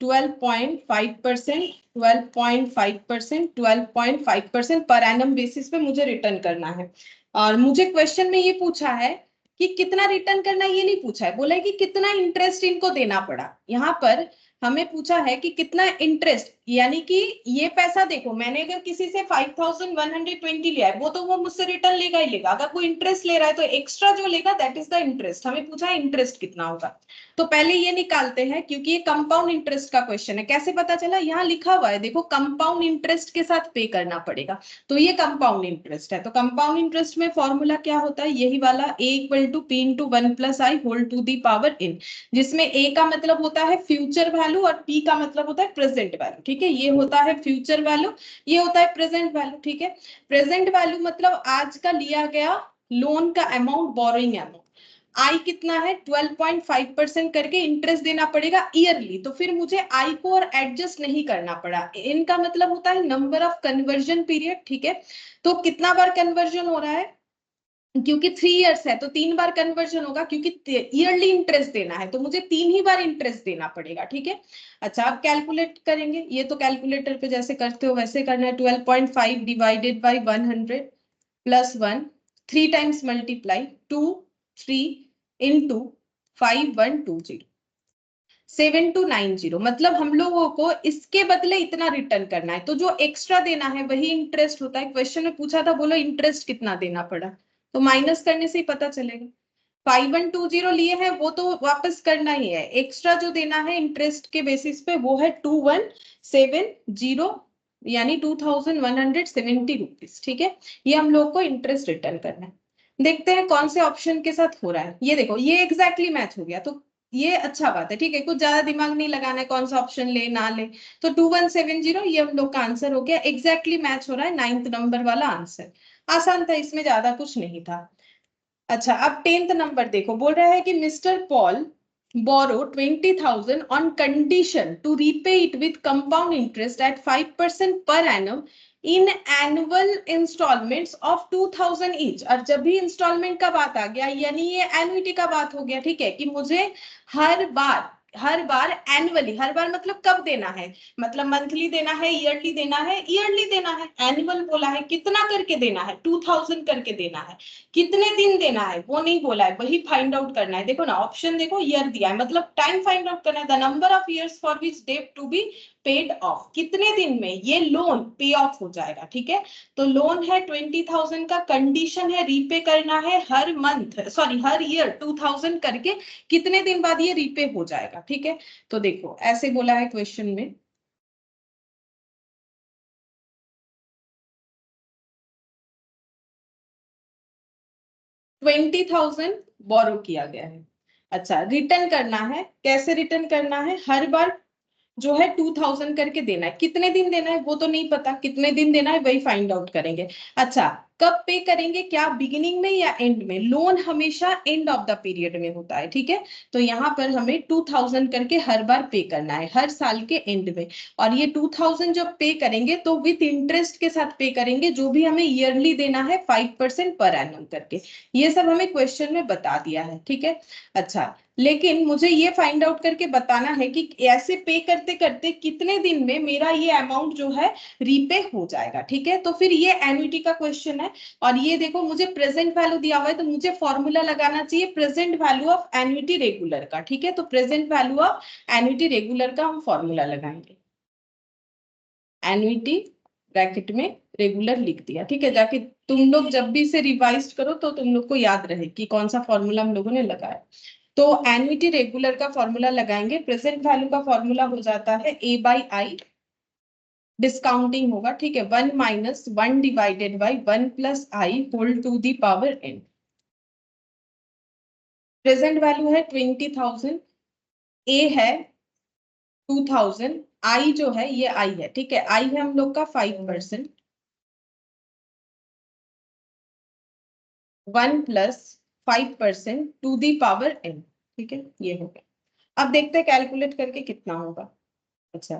12.5%, 12.5%, 12.5% पर एनम बेसिस पे मुझे रिटर्न करना है। और मुझे क्वेश्चन में ये पूछा है कि कितना रिटर्न करना है, ये नहीं पूछा है, बोला है कि कितना इंटरेस्ट इनको देना पड़ा। यहाँ पर हमें पूछा है कि कितना इंटरेस्ट, यानी कि ये पैसा देखो मैंने अगर किसी से 5120 लिया है वो तो वो मुझसे रिटर्न लेगा ही लेगा। अगर कोई इंटरेस्ट ले रहा है तो एक्स्ट्रा जो लेगा दैट इज द इंटरेस्ट। हमें पूछा है इंटरेस्ट कितना होगा, तो पहले ये निकालते हैं क्योंकि ये कंपाउंड इंटरेस्ट का क्वेश्चन है। कैसे पता चला, यहाँ लिखा हुआ है देखो कंपाउंड इंटरेस्ट के साथ पे करना पड़ेगा, तो ये कंपाउंड इंटरेस्ट है। तो कंपाउंड इंटरेस्ट में फॉर्मूला क्या होता है, यही वाला A = P × 1 + I whole to the power n, जिसमें A का मतलब होता है फ्यूचर वैल्यू और P का मतलब होता है प्रेजेंट वैल्यू, ठीक है। ये होता है फ्यूचर वैल्यू, ये होता है प्रेजेंट वैल्यू, ठीक है। प्रेजेंट वैल्यू मतलब आज का लिया गया लोन का अमाउंट, बोरोइंग अमाउंट। आई कितना है 12.5% करके इंटरेस्ट देना पड़ेगा ईयरली, तो फिर मुझे आई को और एडजस्ट नहीं करना पड़ा। इनका मतलब होता है नंबर ऑफ कन्वर्जन पीरियड, ठीक है। तो कितना बार कन्वर्जन हो रहा है, क्योंकि 3 इयर्स है तो 3 बार कन्वर्जन होगा, क्योंकि ईयरली इंटरेस्ट देना है तो मुझे 3 ही बार इंटरेस्ट देना पड़ेगा, ठीक है। अच्छा अब कैलकुलेट करेंगे, ये तो कैलकुलेटर पे जैसे करते हो वैसे करना है। 12.5 divided by 100 + 1, 3 times multiply 2 3 into 5120 7290, मतलब हम लोगों को इसके बदले इतना रिटर्न करना है। तो जो एक्स्ट्रा देना है वही इंटरेस्ट होता है। क्वेश्चन में पूछा था बोलो इंटरेस्ट कितना देना पड़ा, तो माइनस करने से ही पता चलेगा। 5120 लिए हैं वो तो वापस करना ही है, एक्स्ट्रा जो देना है इंटरेस्ट के बेसिस पे वो है 2170, यानी 2170 रुपीज, ठीक है। ये हम लोग को इंटरेस्ट रिटर्न करना है। देखते हैं कौन से ऑप्शन के साथ हो रहा है। ये देखो ये एग्जैक्टली मैच हो गया, तो ये अच्छा बात है, ठीक है। कुछ ज्यादा दिमाग नहीं लगाना है कौन सा ऑप्शन ले ना ले। तो 2170 ये हम लोग का आंसर हो गया, एग्जैक्टली मैच हो रहा है 9th नंबर वाला आंसर। आसान था, इसमें ज्यादा कुछ नहीं था। अच्छा अब 10th नंबर देखो, बोल रहा है कि mister Paul borrow 20,000 on condition to repay it with compound interest at 5% per annum in annual installments of 2000 each. और जब भी इंस्टॉलमेंट का बात आ गया यानी ये एनुइटी का बात हो गया, ठीक है, कि मुझे हर बार एनुअली, हर बार मतलब कब देना है, मतलब मंथली देना है, ईयरली देना है, ईयरली देना है। एनुअल बोला है, कितना करके देना है, 2000 करके देना है। कितने दिन देना है वो नहीं बोला है, वही फाइंड आउट करना है। देखो ना ऑप्शन देखो, ईयर दिया है, मतलब टाइम फाइंड आउट करना है। The number of years for which debt to be paid off, कितने दिन में ये लोन पे ऑफ हो जाएगा, ठीक है। तो लोन है 20,000 का, कंडीशन है रीपे करना है हर मंथ, सॉरी हर ईयर 2000 करके, कितने दिन बाद ये रीपे हो जाएगा, ठीक है। तो देखो ऐसे बोला है क्वेश्चन में, $20,000 बोरो किया गया है। अच्छा, रिटर्न करना है, कैसे रिटर्न करना है, हर बार जो है 2000 करके देना है। कितने दिन देना है वो तो नहीं पता, कितने दिन देना है वही फाइंड आउट करेंगे। अच्छा, कब पे करेंगे, क्या बिगिनिंग में या एंड में, लोन हमेशा एंड ऑफ द पीरियड में होता है, ठीक है। तो यहाँ पर हमें 2000 करके हर बार पे करना है, हर साल के एंड में। और ये 2000 जब पे करेंगे तो विथ इंटरेस्ट के साथ पे करेंगे, जो भी हमें ईयरली देना है 5% पर एनम करके। ये सब हमें क्वेश्चन में बता दिया है, ठीक है। अच्छा, लेकिन मुझे ये फाइंड आउट करके बताना है कि ऐसे पे करते करते कितने दिन में मेरा ये अमाउंट जो है रीपे हो जाएगा, ठीक है। तो फिर ये एन्युटी का क्वेश्चन है। और ये देखो मुझे प्रेजेंट वैल्यू दिया हुआ है, तो मुझे फॉर्मूला लगाना चाहिए present value of annuity regular का, ठीक है। तो present value of annuity regular का हम फॉर्मूला लगाएंगे। एन्युटी ब्रैकेट में रेगुलर लिख दिया, ठीक है। जाके तुम लोग जब भी इसे रिवाइज करो तो तुम लोग को याद रहे कि कौन सा फॉर्मूला हम लोगों ने लगाया। तो एन्युटी रेगुलर का फॉर्मूला लगाएंगे, प्रेजेंट वैल्यू का फॉर्मूला हो जाता है ए बाई आई, डिस्काउंटिंग होगा, ठीक है, 1 minus 1 divided by 1 plus I whole to the power n. Present value है 20,000, ए है 2000, आई जो है ये आई है, ठीक है। आई है हम लोग का 5%, 1 plus 5% to the power n, ठीक है, ये हो गया। अब देखते हैं कैलकुलेट करके कितना होगा। अच्छा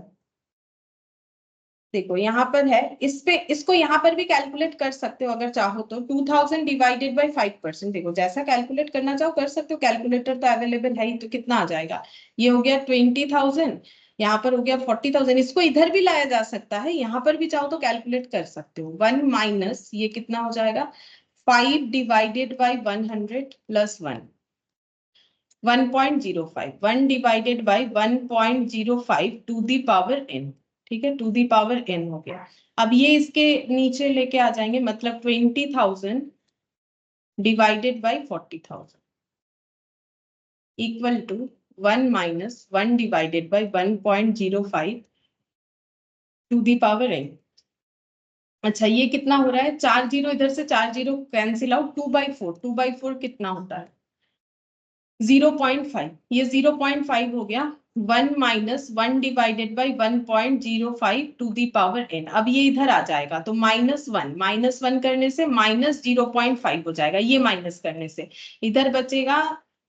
देखो यहाँ पर है, इस पे इसको यहाँ पर भी कैलकुलेट कर सकते हो अगर चाहो तो, 2000 डिवाइडेड बाई 5%। देखो जैसा कैलकुलेट करना चाहो कर सकते हो, कैलकुलेटर तो अवेलेबल है ही। तो कितना आ जाएगा, ये हो गया 20,000, यहाँ पर हो गया 40,000। इसको इधर भी लाया जा सकता है, यहाँ पर भी चाहो तो कैलकुलेट कर सकते हो। 1 माइनस ये कितना हो जाएगा, 5 divided by 100 plus 1, 1.05, 1 divided by 1.05 to the power n, ठीक है, टू दी पावर एन हो गया। अब ये इसके नीचे लेके आ जाएंगे, मतलब 20,000 divided by 40,000 equal to 1 minus 1 divided by 1.05 to the power n. अच्छा ये कितना हो रहा है, 4 जीरो इधर से 4 जीरो कैंसिल आउट, 2/4, 2/4 कितना होता है 0.5, ये 0.5 हो गया। 1 minus 1 divided by 1.05 to the power n. अब ये इधर आ जाएगा तो -1 करने से -0.5 हो जाएगा, ये माइनस करने से इधर बचेगा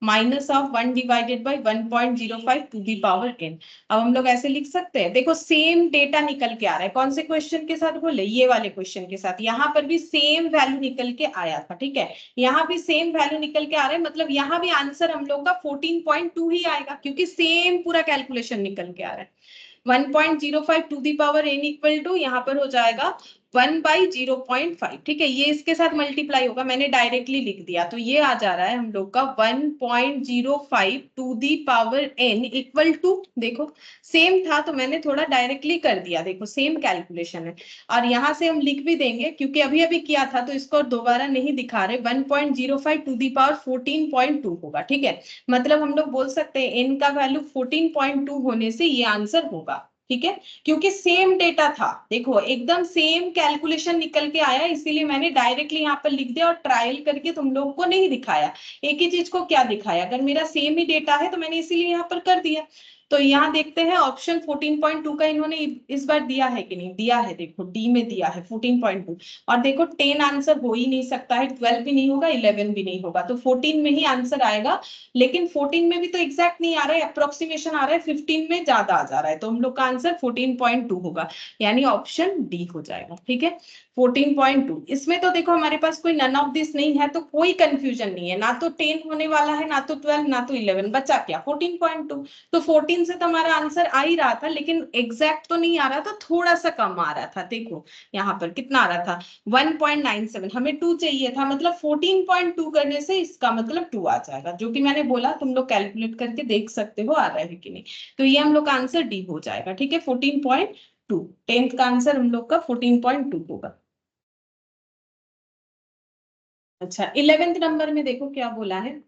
minus of 1 divided by 1.05 to the power n. अब हम लोग ऐसे लिख सकते हैं, देखो सेम डेटा निकल के आ रहा है, कौन से क्वेश्चन के साथ बोले, ये वाले क्वेश्चन के साथ। यहाँ पर भी सेम वैल्यू निकल के आया था, ठीक है, यहाँ भी सेम वैल्यू निकल के आ रहा है, मतलब यहाँ भी आंसर हम लोग का 14.2 ही आएगा, क्योंकि सेम पूरा कैलकुलेशन निकल के आ रहा है। 1.05 to the power n equal to यहाँ पर हो जाएगा 1/0.5, ठीक है, ये इसके साथ मल्टीप्लाई होगा, मैंने डायरेक्टली लिख दिया, तो ये आ जा रहा है हम लोग का 1.05 to the power n equal to, देखो सेम था तो मैंने थोड़ा डायरेक्टली कर दिया, देखो सेम कैलकुलेशन है। और यहाँ से हम लिख भी देंगे क्योंकि अभी अभी किया था, तो इसको दोबारा नहीं दिखा रहे, 1.05 टू दी पावर 14.2 होगा, ठीक है। मतलब हम लोग बोल सकते हैं एन का वैल्यू 14.2 होने से ये आंसर होगा, ठीक है, क्योंकि सेम डेटा था, देखो एकदम सेम कैलकुलेशन निकल के आया, इसीलिए मैंने डायरेक्टली यहाँ पर लिख दिया और ट्रायल करके तुम लोग को नहीं दिखाया। एक ही चीज को क्या दिखाया, अगर मेरा सेम ही डेटा है तो मैंने इसीलिए यहाँ पर कर दिया। तो यहाँ देखते हैं ऑप्शन 14.2 का इन्होंने इस बार दिया है कि नहीं दिया है, देखो डी में दिया है 14.2, और देखो 10 आंसर हो ही नहीं सकता है, 12 भी नहीं होगा, 11 भी नहीं होगा, तो 14 में ही आंसर आएगा। लेकिन 14 में भी तो एग्जैक्ट नहीं आ रहा है, अप्रोक्सीमेशन आ रहा है, 15 में ज्यादा आ जा रहा है, तो हम लोग का आंसर 14.2 होगा, यानी ऑप्शन डी हो जाएगा। ठीक है, 14.2। इसमें तो देखो हमारे पास कोई नन ऑफ दिस नहीं है, तो कोई कंफ्यूजन नहीं है, ना तो 10 होने वाला है, ना तो 12, ना तो 11, बचा क्या 14.2। तो 14 से तो हमारा आंसर आ ही रहा था, लेकिन एग्जैक्ट तो नहीं आ रहा था, थोड़ा सा कम आ रहा था। देखो यहाँ पर कितना आ रहा था 1.97, हमें 2 चाहिए था, मतलब 14.2 करने से इसका मतलब 2 आ जाएगा, जो कि मैंने बोला तुम लोग कैलकुलेट करके देख सकते हो आ रहा है कि नहीं। तो ये हम लोग का आंसर डी हो जाएगा। ठीक है, 14.2, 10th का आंसर हम लोग का 14.2 होगा। अच्छा, 11th नंबर में देखो क्या बोला है,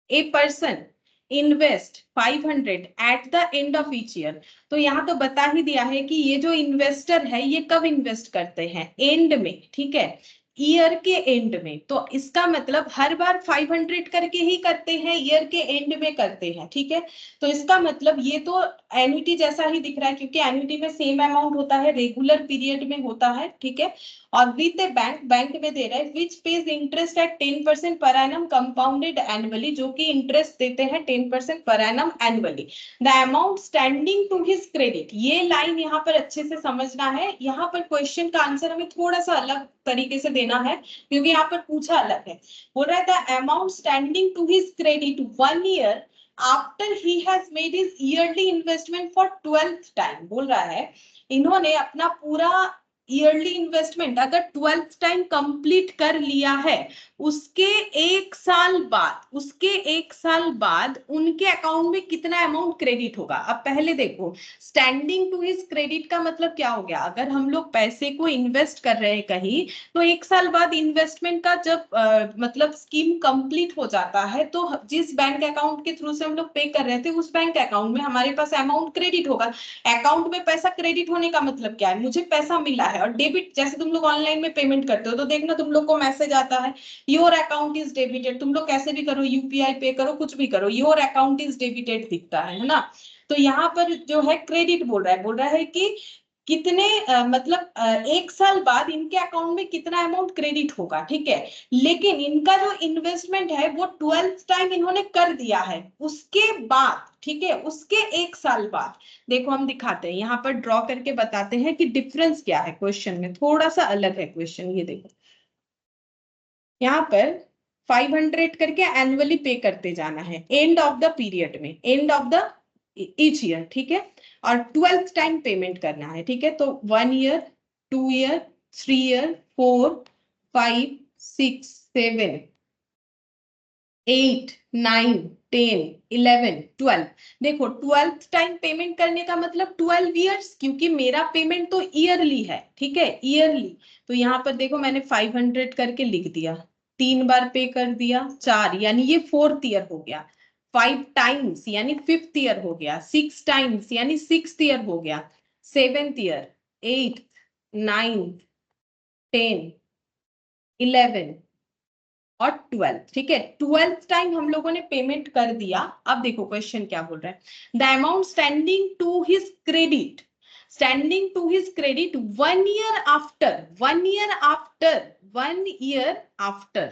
a person invest 500 at the end of each year. तो यहाँ तो बता ही दिया है कि ये जो इन्वेस्टर है ये कब इन्वेस्ट करते हैं, एंड में। ठीक है, ईयर के एंड में, तो इसका मतलब हर बार 500 करके ही करते हैं, ईयर के एंड में करते हैं। ठीक है, तो इसका मतलब ये तो एन्युटी जैसा ही दिख रहा है, क्योंकि एन्युटी में सेम अमाउंट होता है, रेगुलर पीरियड में होता है। ठीक है, और विद ए बैंक, बैंक में दे रहा है विच पेज इंटरेस्ट एट 10% पर एनम कंपाउंडेड एनुअली, जो कि इंटरेस्ट देते हैं 10% पर annum annually. The amount standing to his credit, ये लाइन यहाँ पर अच्छे से समझना है, यहाँ पर क्वेश्चन का आंसर हमें थोड़ा सा अलग तरीके से देना है, क्योंकि यहाँ पर पूछा अलग है। बोल रहा है the amount standing to his credit 1 year after he has made his yearly investment for 12th time। बोल रहा है इन्होंने अपना पूरा ईयरली इन्वेस्टमेंट अगर 12th टाइम कंप्लीट कर लिया है, उसके एक साल बाद उनके अकाउंट में कितना अमाउंट क्रेडिट होगा। अब पहले देखो, स्टैंडिंग टू हिज क्रेडिट का मतलब क्या हो गया, अगर हम लोग पैसे को इन्वेस्ट कर रहे हैं कहीं, तो एक साल बाद इन्वेस्टमेंट का जब मतलब स्कीम कंप्लीट हो जाता है, तो जिस बैंक अकाउंट के थ्रू से हम लोग पे कर रहे थे उस बैंक अकाउंट में हमारे पास अमाउंट क्रेडिट होगा। अकाउंट में पैसा क्रेडिट होने का मतलब क्या है, मुझे पैसा मिला है, और डेबिट जैसे तुम लोग ऑनलाइन में पेमेंट करते हो तो देखना तुम लोग को मैसेज आता है योर अकाउंट इज डेबिटेड, तुम लोग कैसे भी करो, यूपीआई पे करो, कुछ भी करो, योर अकाउंट इज डेबिटेड दिखता है ना। तो यहाँ पर जो है क्रेडिट बोल रहा है कि कितने मतलब एक साल बाद इनके अकाउंट में कितना अमाउंट क्रेडिट होगा। ठीक है, लेकिन इनका जो इन्वेस्टमेंट है वो 12th टाइम इन्होंने कर दिया है, उसके बाद, ठीक है, उसके एक साल बाद। देखो हम दिखाते हैं, यहाँ पर ड्रॉ करके बताते हैं कि डिफरेंस क्या है, क्वेश्चन में थोड़ा सा अलग है क्वेश्चन। ये देखो यहाँ पर 500 करके एनुअली पे करते जाना है एंड ऑफ द पीरियड में, and of the each year. ठीक है, और 12th टाइम पेमेंट करना है। ठीक है, तो 1 year, 2 year, 3 year, 4, 5, 6, 7, 8, 9, 10, 11, 12। देखो 12th टाइम पेमेंट करने का मतलब 12 इयर्स, क्योंकि मेरा पेमेंट तो ईयरली है। ठीक है, ईयरली। तो यहाँ पर देखो मैंने 500 करके लिख दिया, 3 बार पे कर दिया, 4 यानी ये 4th ईयर हो गया, 5 टाइम्स यानी 5th ईयर हो गया, 6 टाइम्स यानी 6th ईयर हो गया, 7th ईयर, 8th, 9th, 10, 11 और 12। ठीक है, 12th टाइम हम लोगों ने पेमेंट कर दिया। अब देखो क्वेश्चन क्या बोल रहा है, the amount standing to his credit, standing to his credit 1 year after, 1 year after, 1 year after,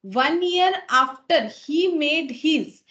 1 year after he made his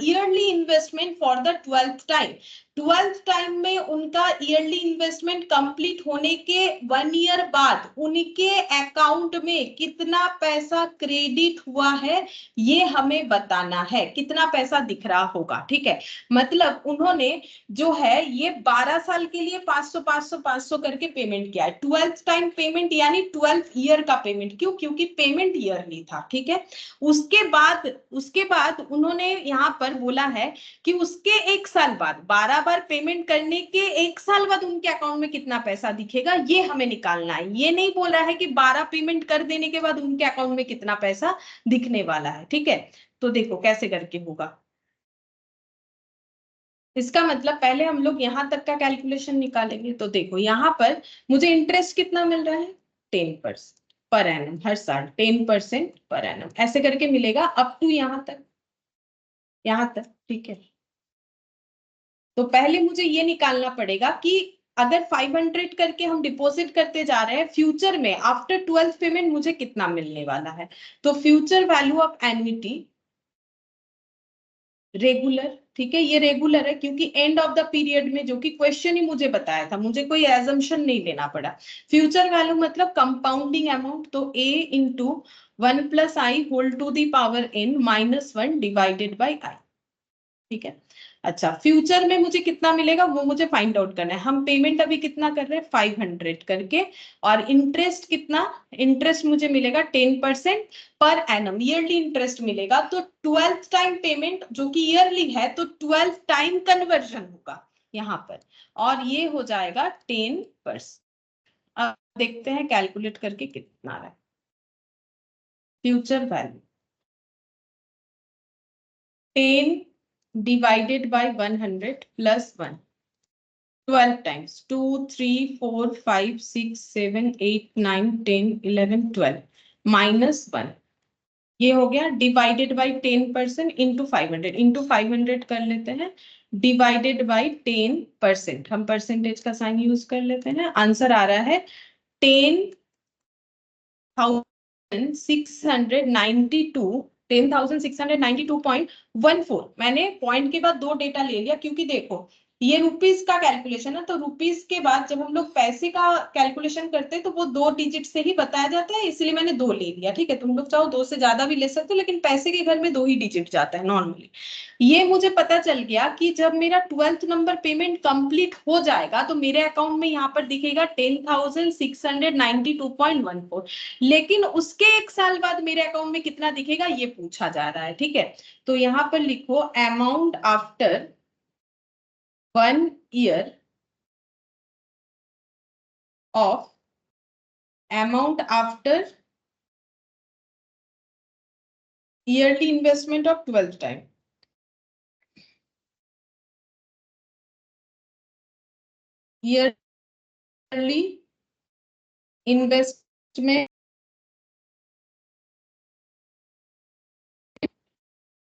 yearly investment for the 12th time। 12th time में उनका ईयरली इन्वेस्टमेंट कंप्लीट होने के 1 year बाद उनके account में कितना पैसा credit हुआ है, ये हमें बताना है, कितना पैसा दिख रहा होगा। ठीक है, मतलब उन्होंने जो है ये 12 साल के लिए 500 500 500 करके पेमेंट किया है, 12th टाइम पेमेंट यानी 12th ईयर का पेमेंट। क्यों, क्योंकि पेमेंट ईयरली था। ठीक है, उसके बाद उन्होंने यहाँ पर बोला है कि उसके एक साल बाद, 12 बार पेमेंट करने के एक साल बाद उनके अकाउंट में कितना पैसा दिखेगा, ये हमें निकालना है। ये नहीं बोल रहा है कि 12 पेमेंट कर देने के बाद उनके अकाउंट में कितना पैसा दिखने वाला है। ठीक है, तो देखो कैसे करके होगा, इसका मतलब पहले हम लोग यहां तक का कैलकुलेशन निकालेंगे। तो देखो यहाँ पर मुझे इंटरेस्ट कितना मिल रहा है, 10% पर एनम, हर साल 10% पर एनम ऐसे करके मिलेगा अप टू यहाँ तक, यहां तक ठीक है। तो पहले मुझे ये निकालना पड़ेगा कि अगर 500 करके हम डिपॉजिट करते जा रहे हैं, फ्यूचर में आफ्टर 12th पेमेंट मुझे कितना मिलने वाला है। तो future value of annuity regular, ठीक है, ये रेगुलर है क्योंकि एंड ऑफ द पीरियड में, जो कि क्वेश्चन ही मुझे बताया था, मुझे कोई एजम्पशन नहीं लेना पड़ा। फ्यूचर वैल्यू मतलब कंपाउंडिंग अमाउंट, तो a into 1 plus I whole to the power n minus 1 divided by I, ठीक है। अच्छा, फ्यूचर में मुझे कितना मिलेगा वो मुझे फाइंड आउट करना है। हम पेमेंट अभी कितना कर रहे हैं 500 करके, और इंटरेस्ट कितना, इंटरेस्ट मुझे मिलेगा 10% पर एनम, ईयरली इंटरेस्ट मिलेगा। तो 12th टाइम पेमेंट जो कि ईयरली है, तो 12th टाइम कन्वर्जन होगा यहाँ पर, और ये हो जाएगा 10%। अब देखते हैं कैलकुलेट करके कितना है future value. 10 divided by 100 plus 1, 12 times 2 3 4 5 6 7 8 9 10 11 12 minus 1, ये हो गया डिवाइडेड बाई 10% इंटू 500 कर लेते हैं, डिवाइडेड बाई 10%, हम परसेंटेज का साइन यूज कर लेते हैं। आंसर आ रहा है 10,692.14। मैंने पॉइंट के बाद दो डेटा ले लिया, क्योंकि देखो ये रुपीस का कैलकुलेशन है, तो रुपीस के बाद जब हम लोग पैसे का कैलकुलेशन करते हैं तो वो 2 डिजिट से ही बताया जाता है, इसलिए मैंने 2 ले लिया। ठीक है, तुम लोग चाहो 2 से ज्यादा भी ले सकते हो, लेकिन पैसे के घर में 2 ही डिजिट जाता है नॉर्मली। ये मुझे पता चल गया कि जब मेरा 12th नंबर पेमेंट कंप्लीट हो जाएगा तो मेरे अकाउंट में यहाँ पर दिखेगा 10,692.14, लेकिन उसके 1 साल बाद मेरे अकाउंट में कितना दिखेगा ये पूछा जा रहा है। ठीक है, तो यहाँ पर लिखो amount after 1 year of amount after yearly investment of 12th time. Yearly investment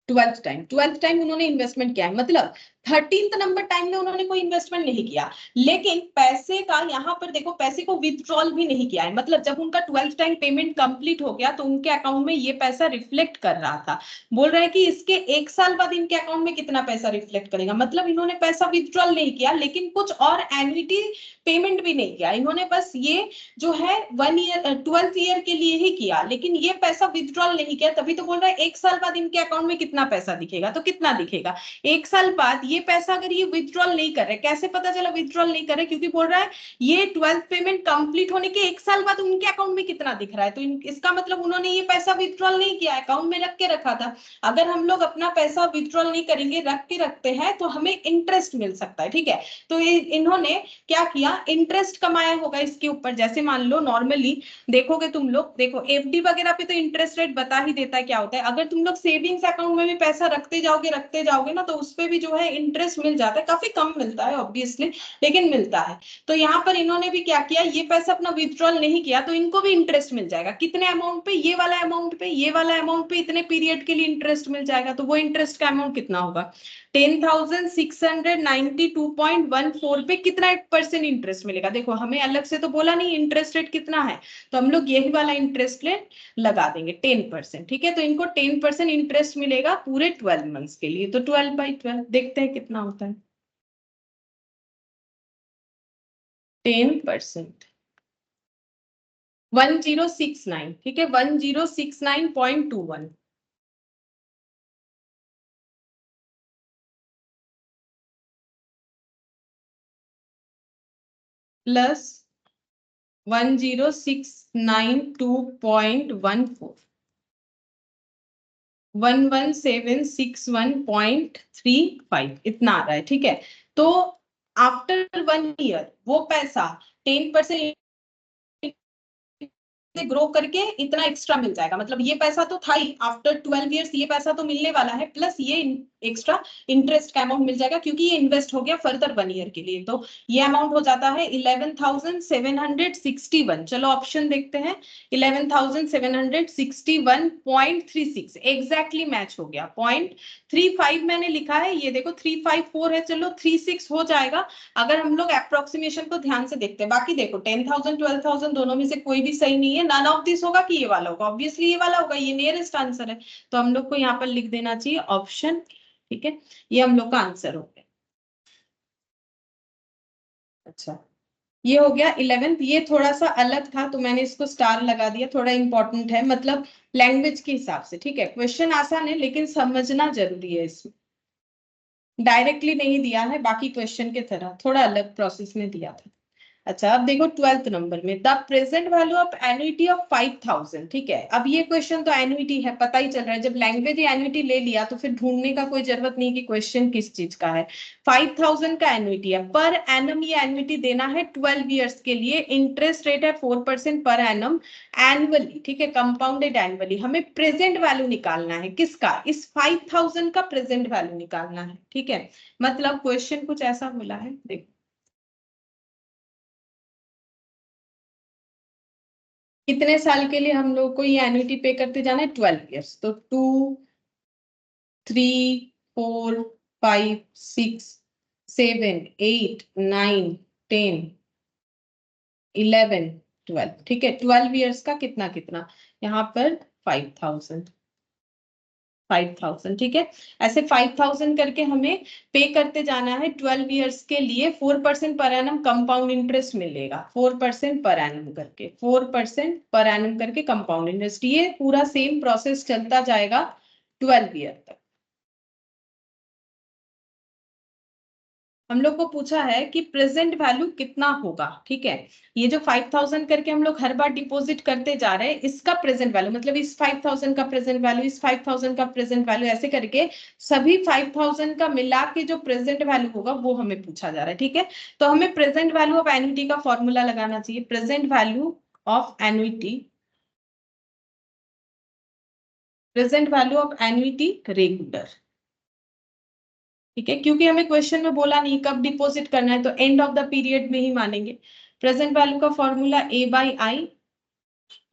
12th time उन्होंने इन्वेस्टमेंट किया है, मतलब 13th नंबर टाइम में उन्होंने कोई इन्वेस्टमेंट नहीं किया, लेकिन पैसे का यहाँ पर देखो पैसे को विथड्रॉल भी नहीं किया है। मतलब जब उनका 12th टाइम पेमेंट कंप्लीट हो गया तो उनके अकाउंट में ये पैसा रिफ्लेक्ट कर रहा था। बोल रहा है कि इसके 1 साल बाद इनके अकाउंट में कितना पैसा रिफ्लेक्ट करेगा, मतलब इन्होंने पैसा विथड्रॉल नहीं किया, लेकिन कुछ और एन्युटी पेमेंट भी नहीं किया इन्होंने, बस ये जो है 1 ईयर 12th ईयर के लिए ही किया, लेकिन ये पैसा विथड्रॉल नहीं किया। तभी तो बोल रहा है 1 साल बाद इनके अकाउंट में कितना पैसा दिखेगा, तो कितना दिखेगा 1 साल बाद ये पैसा, अगर ये विथड्रॉल नहीं कर रहे, कैसे पता चला विथड्रॉल नहीं कर रहे, क्योंकि बोल रहा है ये 12th पेमेंट कंप्लीट होने के 1 साल बाद उनके अकाउंट में कितना दिख रहा है, तो इसका मतलब उन्होंने ये पैसा विथड्रॉल नहीं किया, अकाउंट में रख के रखा था। अगर हम लोग अपना पैसा विथड्रॉल नहीं करेंगे, रख के रखते हैं, तो हमें इंटरेस्ट मिल सकता है। ठीक है, तो इन्होंने क्या किया, इंटरेस्ट कमाया होगा इसके ऊपर। जैसे मान लो नॉर्मली देखोगे तुम लोग, देखो एफडी वगैरह पे तो इंटरेस्ट रेट बता ही देता है क्या होता है। अगर तुम लोग सेविंग्स अकाउंट में भी पैसा रखते जाओगे ना, तो उस पे भी जो है इंटरेस्ट मिल जाता है, काफी कम मिलता है ऑब्वियसली, लेकिन मिलता है। तो यहाँ पर इन्होंने भी क्या किया, ये पैसा अपना विथड्रॉल नहीं किया, तो इनको भी इंटरेस्ट मिल जाएगा। कितने अमाउंट पे, ये वाला अमाउंट पे, ये वाला अमाउंट पे इतने पीरियड के लिए इंटरेस्ट मिल जाएगा। तो वो इंटरेस्ट का अमाउंट कितना होगा, 10,692.14 पे कितना 8% इंटरेस्ट मिलेगा। देखो हमें अलग से तो बोला नहीं इंटरेस्ट रेट कितना है, तो हम लोग यही वाला इंटरेस्ट रेट लगा देंगे 10%। ठीक है, तो इनको 10% इंटरेस्ट मिलेगा पूरे 12 मंथ्स के लिए। तो 12/12 देखते हैं कितना होता है, 10% 1069, ठीक है, 1069.21 प्लस 10,692.14 11,761.35 इतना आ रहा है। ठीक है, तो आफ्टर 1 ईयर वो पैसा 10% से ग्रो करके इतना एक्स्ट्रा मिल जाएगा, मतलब ये पैसा तो था ही, आफ्टर 12 इयर्स ये पैसा तो मिलने वाला है, प्लस ये एक्स्ट्रा इंटरेस्ट का अमाउंट मिल जाएगा क्योंकि ये इन्वेस्ट हो गया फर्दर 1 ईयर के लिए। तो ये अमाउंट हो जाता है 11,761। चलो ऑप्शन देखते हैं, 11,761.36 एग्जैक्टली मैच हो गया। 0.35 मैंने लिखा है, ये देखो 354 है, चलो 36 हो जाएगा अगर हम लोग अप्रोक्सीमेशन को ध्यान से देखते हैं। बाकी देखो 10,000 12,000 दोनों में से कोई भी सही नहीं है, नन ऑफ दिस होगा कि ये वाला होगा, ऑब्वियसली ये वाला होगा, ये नियरेस्ट आंसर है। तो हम लोग को यहाँ पर लिख देना चाहिए ऑप्शन, ठीक है, ये हम लोग का आंसर हो गया। अच्छा, ये हो गया 11th, ये थोड़ा सा अलग था तो मैंने इसको स्टार लगा दिया, थोड़ा इंपॉर्टेंट है मतलब लैंग्वेज के हिसाब से, ठीक है। क्वेश्चन आसान है लेकिन समझना जरूरी है, इसमें डायरेक्टली नहीं दिया है, बाकी क्वेश्चन के तरह थोड़ा अलग प्रोसेस में दिया था। अच्छा, अब देखो 12th नंबर में, the present value of annuity of 5,000, ठीक है। अब ये क्वेश्चन तो एन्युटी है, पता ही चल रहा है, जब लैंग्वेज ही एन्युटी ले लिया तो फिर ढूंढने का कोई जरूरत नहीं कि क्वेश्चन किस चीज का है। 5,000 का एन्युटी है, पर एनम ये एन्युटी देना है 12 ईयर्स के लिए, इंटरेस्ट रेट है 4% पर एनम एनुअली, ठीक है, कंपाउंडेड एनुअली। हमें प्रेजेंट वैल्यू निकालना है, किसका, इस 5,000 का प्रेजेंट वैल्यू निकालना है, ठीक है। मतलब क्वेश्चन कुछ ऐसा बोला है, देखो कितने साल के लिए हम लोग को ये एन्युटी पे करते जाना है, 12 ईयर्स। तो 2 3 4 5 6 7 8 9 10 11 12, ठीक है। 12 ईयर्स का कितना कितना, यहाँ पर 5,000 5,000, ठीक है। ऐसे 5,000 करके हमें पे करते जाना है 12 ईयर्स के लिए। 4% पर एनम कंपाउंड इंटरेस्ट मिलेगा, 4% पर एनम करके, 4% पर एनम करके कंपाउंड इंटरेस्ट, ये पूरा सेम प्रोसेस चलता जाएगा 12 ईयर तक। हम लोग को पूछा है कि प्रेजेंट वैल्यू कितना होगा, ठीक है। ये जो 5,000 करके हम लोग हर बार डिपॉजिट करते जा रहे हैं, इसका प्रेजेंट वैल्यू मतलब इस 5,000 का प्रेजेंट वैल्यू, इस 5,000 का प्रेजेंट वैल्यू, ऐसे करके सभी 5,000 का मिला के जो प्रेजेंट वैल्यू होगा वो हमें पूछा जा रहा है, ठीक है। तो हमें प्रेजेंट वैल्यू ऑफ एन्युटी का फॉर्मूला लगाना चाहिए, present value of annuity, present value of annuity regular, ठीक है। क्योंकि हमें क्वेश्चन में बोला नहीं कब डिपॉजिट करना है, तो एंड ऑफ द पीरियड में ही मानेंगे। प्रेजेंट वैल्यू का फॉर्मूला A/I,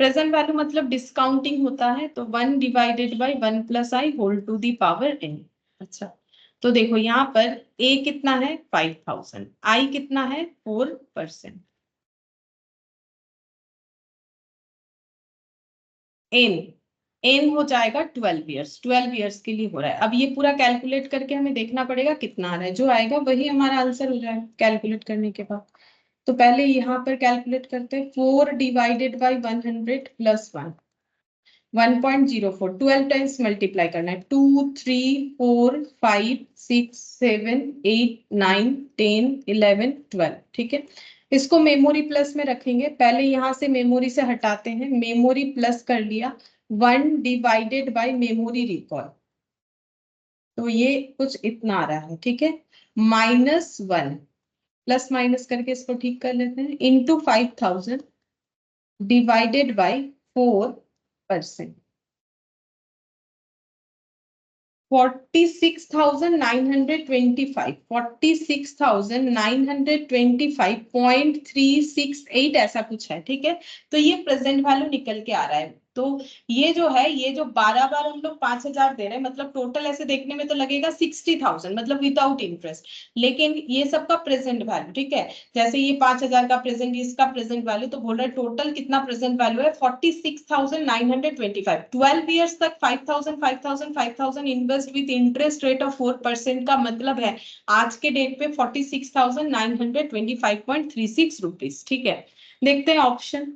प्रेजेंट वैल्यू मतलब डिस्काउंटिंग होता है, तो 1/1 + I whole to the power n। अच्छा, तो देखो यहाँ पर A कितना है 5,000, I कितना है 4%, n हो जाएगा 12 ईयर्स, 12 ईयर्स के लिए हो रहा है। अब ये पूरा कैलकुलेट करके हमें देखना पड़ेगा कितना आ रहा है, जो आएगा वही हमारा आंसर हो जाएगा कैलकुलेट करने के बाद। तो पहले यहाँ पर कैलकुलेट करते हैं, 4/100 + 1, 1.04, 12 टाइम्स मल्टीप्लाई करना है, 2 3 4 5 6 7 8 9 10 11 12, ठीक है। इसको मेमोरी प्लस में रखेंगे, पहले यहाँ से मेमोरी से हटाते हैं, मेमोरी प्लस कर लिया, 1/, मेमोरी रिकॉल, तो ये कुछ इतना आ रहा है, ठीक है। -1, प्लस माइनस करके इसको ठीक कर लेते हैं, इंटू 5,000 डिवाइडेड बाई 4%, 46,925, 46,925.368 ऐसा कुछ है, ठीक है। तो ये प्रेजेंट वैल्यू निकल के आ रहा है। तो ये जो है, ये जो 12 बार हम लोग 5,000 दे रहे हैं, मतलब टोटल ऐसे देखने में तो लगेगा 60,000, मतलब विदाउट इंटरेस्ट, लेकिन ये सबका प्रेजेंट वैल्यू, ठीक है। जैसे ये 5,000 का प्रेजेंट, इसका प्रेजेंट वैल्यू, तो बोल रहा है टोटल कितना प्रेजेंट वैल्यू है 46,925। 12 ईयर्स तक 5,000 invest with interest rate of 4% का मतलब है आज के डेट पे 46,925.36 रुपीज, ठीक है। देखते हैं ऑप्शन,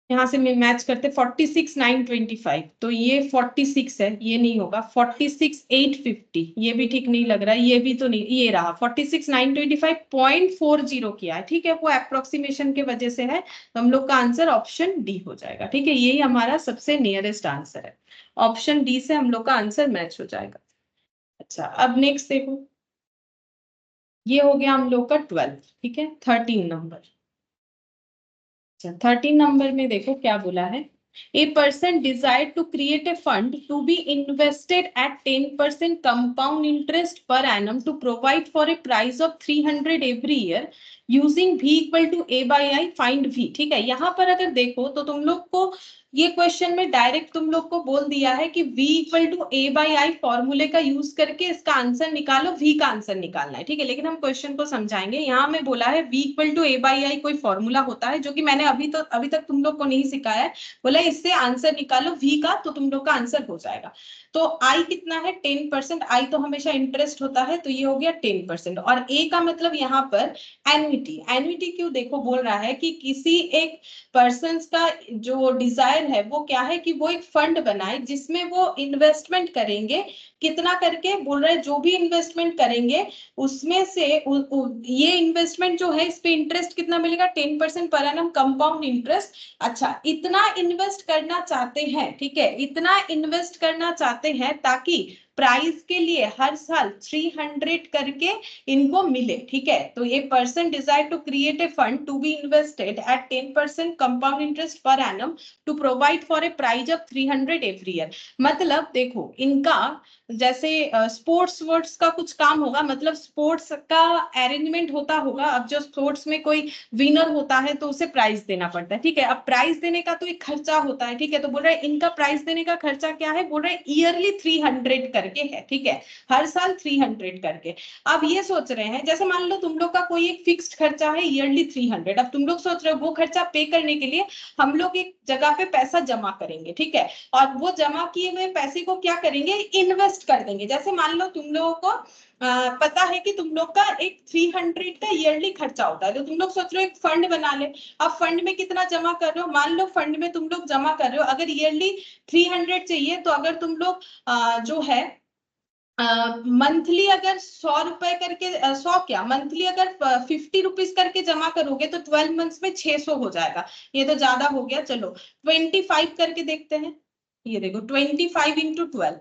यहाँ से मैं मैच करते 46,925, तो ये 46 है, ये नहीं होगा। 46,850, ये भी ठीक नहीं लग रहा है, ये भी तो नहीं, ये रहा 46,925.40 किया है, ठीक है। वो अप्रोक्सीमेशन के वजह से है, तो हम लोग का आंसर ऑप्शन डी हो जाएगा, ठीक है। यही हमारा सबसे नियरेस्ट आंसर है, ऑप्शन डी से हम लोग का आंसर मैच हो जाएगा। अच्छा, अब नेक्स्ट देखो, ये हो गया हम लोग का 12, ठीक है। 13 नंबर, 13 नंबर में देखो क्या बोला है, a person desire to create a fund to be invested at 10% compound interest per annum to provide for a price of 300 every year using v equal to a by I, find v। ठीक है, यहाँ पर अगर देखो तो तुम लोग को ये क्वेश्चन में डायरेक्ट तुम लोग को बोल दिया है कि v equal to a by I फॉर्मूले का यूज करके इसका आंसर निकालो, v का आंसर निकालना है। ठीक है, लेकिन हम क्वेश्चन को समझाएंगे। यहाँ में बोला है v equal to a by I कोई फॉर्मूला होता है जो कि मैंने अभी तक तुम लोग को नहीं सिखाया है। बोला इससे आंसर निकालो v का, तो तुम लोग का आंसर हो जाएगा। तो i कितना है 10%, i तो हमेशा इंटरेस्ट होता है, तो ये हो गया 10%। और a का मतलब यहाँ पर एन्युटी। एन्युटी क्यों, देखो बोल रहा है कि किसी एक पर्सन का जो डिजायर है वो क्या है कि वो एक फंड बनाए जिसमें वो इन्वेस्टमेंट करेंगे। कितना करके बोल रहे हैं, जो भी इन्वेस्टमेंट करेंगे उसमें से ये इन्वेस्टमेंट जो है इस पे इंटरेस्ट कितना मिलेगा, 10% पर एनम कंपाउंड इंटरेस्ट। अच्छा, इतना इन्वेस्ट करना चाहते हैं, ठीक है, इतना इन्वेस्ट करना चाहते हैं ताकि प्राइस के लिए हर साल 300 करके इनको मिले। ठीक है, तो ये person desire to create a fund to be invested at 10% compound interest per annum to provide for a prize of 300 every year. मतलब देखो इनका जैसे स्पोर्ट्स वर्ड्स का कुछ काम होगा, मतलब स्पोर्ट्स का अरेंजमेंट होता होगा। अब जो स्पोर्ट्स में कोई विनर होता है तो उसे प्राइज देना पड़ता है। ठीक है, अब प्राइज देने का तो एक खर्चा होता है। ठीक है, तो बोल रहे हैं इनका प्राइज देने का खर्चा क्या है, बोल रहे हैं ईयरली 300 करके है। ठीक है, हर साल 300 करके। अब ये सोच रहे हैं जैसे मान लो तुम लोग का कोई एक फिक्स्ड खर्चा है ईयरली 300। अब तुम लोग सोच रहे हो वो खर्चा पे करने के लिए हम लोग एक जगह पे पैसा जमा करेंगे। ठीक है, और वो जमा किए हुए पैसे को क्या करेंगे, इन्वेस्ट कर देंगे। जैसे मान लो तुम लोगों को पता है कि तुम लोग का एक 300 का ईयरली खर्चा होता है, तो तुम लोग सोच रहे हो एक फंड बना ले। अब फंड में कितना जमा कर रहे हो, मान लो फंड में तुम लोग जमा कर रहे हो, अगर ईयरली 300 चाहिए तो अगर तुम लोग जो है मंथली अगर 100 रुपए करके 100 क्या मंथली अगर 50 रुपीज करके जमा करोगे तो 12 मंथ्स में 600 हो जाएगा। ये तो ज्यादा हो गया, चलो 25 करके देखते हैं। ये देखो 25 इंटू 12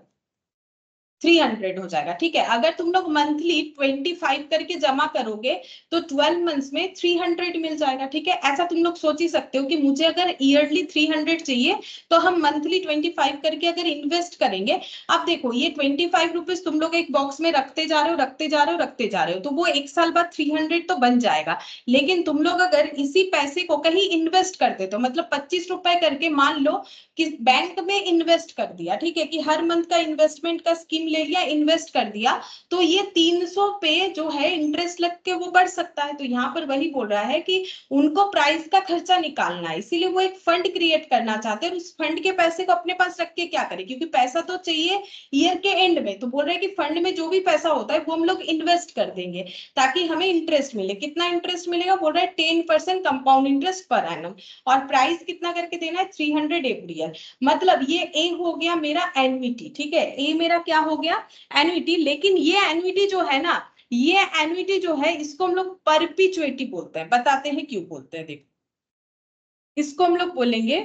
300 हो जाएगा। ठीक है, अगर तुम लोग मंथली 25 करके जमा करोगे तो 12 मंथ्स में 300 मिल जाएगा। ठीक है, ऐसा तुम लोग सोच ही सकते हो कि मुझे अगर ईयरली 300 चाहिए तो हम मंथली 25 करके अगर इन्वेस्ट करेंगे। अब देखो ये 25 रुपीज तुम लोग एक बॉक्स में रखते जा रहे हो, रखते जा रहे हो, रखते जा रहे हो, तो वो एक साल बाद 300 तो बन जाएगा। लेकिन तुम लोग अगर इसी पैसे को कहीं इन्वेस्ट करते तो मतलब 25 रुपए करके मान लो कि बैंक में इन्वेस्ट कर दिया। ठीक है, कि हर मंथ का इन्वेस्टमेंट का स्कीम ले लिया, इन्वेस्ट कर दिया, तो ये 300 पे जो है इंटरेस्ट लग के वो बढ़ सकता है। तो यहाँ पर वही बोल रहा है कि उनको प्राइस का खर्चा निकालना है, इसीलिए वो एक फंड क्रिएट करना चाहते हैं। उस फंड के पैसे को अपने पास रख के क्या करें, क्योंकि पैसा तो चाहिए ईयर के एंड में। तो बोल रहे हैं कि फंड में जो भी पैसा होता है वो हम लोग इन्वेस्ट कर देंगे ताकि हमें इंटरेस्ट मिले। कितना इंटरेस्ट मिलेगा, बोल रहे हैं 10% कंपाउंड इंटरेस्ट पर एनम, और प्राइस कितना करके देना है, 300 एवरी ईयर। मतलब ये ए हो गया मेरा एन्युटी। ठीक है, ए मेरा क्या हो गया, एन्युटी। लेकिन ये एन्युटी जो है ना, ये एन्युटी जो है इसको हम लोग परपिचुएटी बोलते हैं। बताते हैं क्यों बोलते हैं, देखो इसको हम लोग बोलेंगे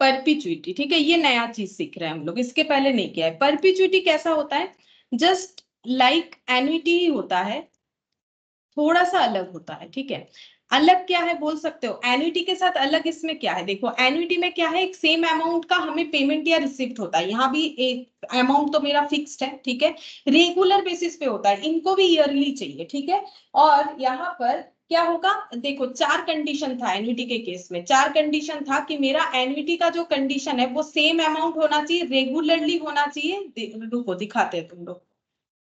परपिचुइटी। ठीक है, ये नया चीज सीख रहे हैं हम लोग, इसके पहले नहीं किया है। परपिचुइटी कैसा होता है, जस्ट लाइक एन्युटी ही होता है, थोड़ा सा अलग होता है। ठीक है, अलग क्या है बोल सकते हो, एन्युटी के साथ अलग इसमें क्या है, देखो एन्युटी में क्या है, एक सेम अमाउंट का हमें पेमेंट या रिसिप्ट होता है। यहाँ भी एक अमाउंट तो मेरा फिक्स्ड है। ठीक है, रेगुलर बेसिस पे होता है, इनको भी ईयरली चाहिए। ठीक है, और यहाँ पर क्या होगा, देखो 4 कंडीशन था एन्युटी के केस में। 4 कंडीशन था कि मेरा एन्युटी का जो कंडीशन है वो सेम अमाउंट होना चाहिए, रेगुलरली होना चाहिए। रुको दिखाते हैं तुम लोग,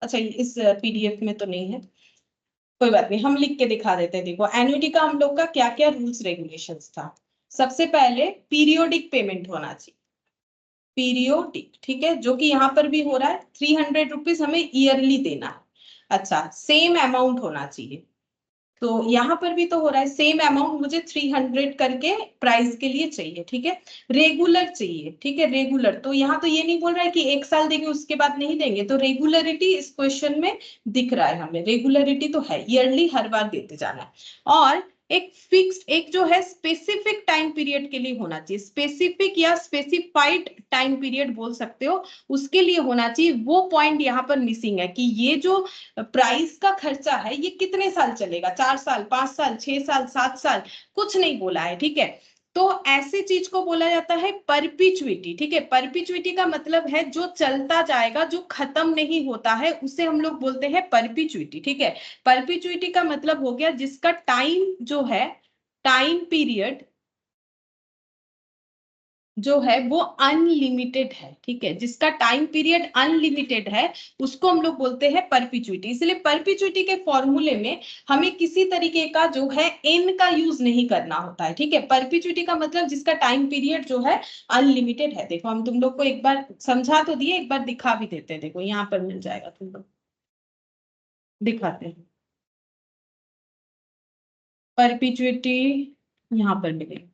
अच्छा इस पीडीएफ में तो नहीं है, कोई बात नहीं, हम लिख के दिखा देते हैं। देखो एन्युटी का हम लोग का क्या क्या रूल्स रेगुलेशंस था। सबसे पहले पीरियोडिक पेमेंट होना चाहिए, पीरियोडिक। ठीक है, जो कि यहाँ पर भी हो रहा है, 300 रुपीज हमें ईयरली देना है। अच्छा, सेम अमाउंट होना चाहिए, तो यहाँ पर भी तो हो रहा है सेम अमाउंट मुझे 300 करके प्राइस के लिए चाहिए। ठीक है, रेगुलर चाहिए। ठीक है, रेगुलर, तो यहाँ तो ये नहीं बोल रहा है कि एक साल देंगे उसके बाद नहीं देंगे, तो रेगुलरिटी इस क्वेश्चन में दिख रहा है हमें, रेगुलरिटी तो है, ईयरली हर बार देते जाना है। और एक फिक्स्ड, एक जो है स्पेसिफिक टाइम पीरियड के लिए होना चाहिए, स्पेसिफिक या स्पेसिफाइड टाइम पीरियड बोल सकते हो, उसके लिए होना चाहिए। वो पॉइंट यहाँ पर मिसिंग है कि ये जो प्राइस का खर्चा है ये कितने साल चलेगा, 4 साल, 5 साल, 6 साल, 7 साल, कुछ नहीं बोला है, ठीक है। तो ऐसी चीज को बोला जाता है परपिचुइटी, ठीक है। परपिचुइटी का मतलब है जो चलता जाएगा, जो खत्म नहीं होता है, उसे हम लोग बोलते हैं परपिचुइटी, ठीक है। परपिचुइटी का मतलब हो गया जिसका टाइम जो है, टाइम पीरियड जो है वो अनलिमिटेड है, ठीक है। जिसका टाइम पीरियड अनलिमिटेड है उसको हम लोग बोलते हैं परपिचुइटी। इसलिए परपिचुइटी के फॉर्मूले में हमें किसी तरीके का जो है एन का यूज नहीं करना होता है, ठीक है। परपिचुइटी का मतलब जिसका टाइम पीरियड जो है अनलिमिटेड है। देखो हम तुम लोग को एक बार समझा तो दिए, एक बार दिखा भी देते हैं। देखो यहाँ पर मिल जाएगा, तुम लोग दिखाते हैं। परपिचुइटी यहाँ पर मिलेगी।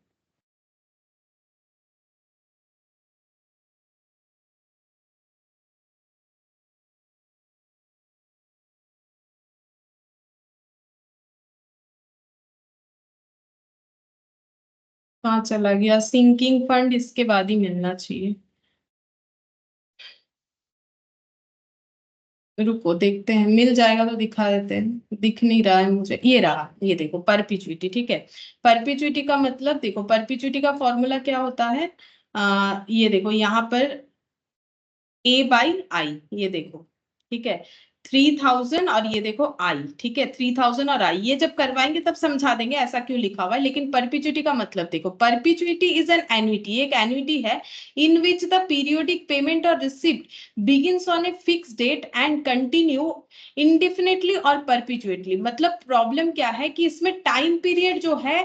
कहाँ चला गया सिंकिंग फंड, इसके बाद ही मिलना चाहिए। रुको देखते हैं, मिल जाएगा तो दिखा देते हैं। दिख नहीं रहा है मुझे, ये रहा, ये देखो परपिचुइटी, ठीक है। परपिचुइटी का मतलब देखो, परपिचुइटी का फॉर्मूला क्या होता है, ये देखो यहाँ पर A/I, ये देखो, ठीक है। 3000 और ये देखो आई, ठीक है। 3000 और आई, ये जब करवाएंगे तब समझा देंगे ऐसा क्यों लिखा हुआ है। लेकिन परपिचुइटी का मतलब देखो, परपिचुइटी इज एन एन्युटी, एक एन्युटी है in which the periodic payment और receipt begins on a fix date and continue indefinitely और परपिचुएटली। मतलब प्रॉब्लम क्या है कि इसमें टाइम पीरियड जो है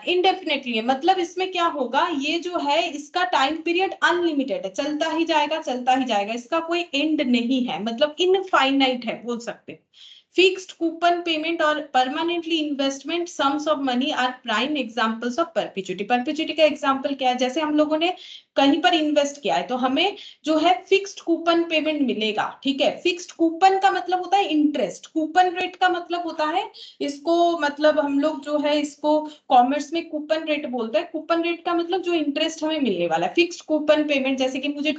इंडेफिनेटली है। मतलब इसमें क्या होगा, ये जो है इसका टाइम पीरियड अनलिमिटेड है, चलता ही जाएगा, चलता ही जाएगा, इसका कोई एंड नहीं है, मतलब इनफाइनाइट है बोल सकते हैं। फिक्स्ड कूपन पेमेंट और permanently investment sums of money are prime examples of perpetuity. Perpetuity का एग्जांपल क्या है, जैसे हम लोगों ने कहीं पर इन्वेस्ट किया है तो हमें जो है फिक्स्ड कूपन पेमेंट मिलेगा, ठीक है। फिक्स्ड कूपन का मतलब होता है इंटरेस्ट, कूपन रेट का मतलब होता है, इसको मतलब हम लोग जो है इसको कॉमर्स में कूपन रेट बोलते हैं। कूपन रेट का मतलब जो इंटरेस्ट हमें मिलने वाला है। फिक्स्ड कूपन पेमेंट, जैसे कि मुझे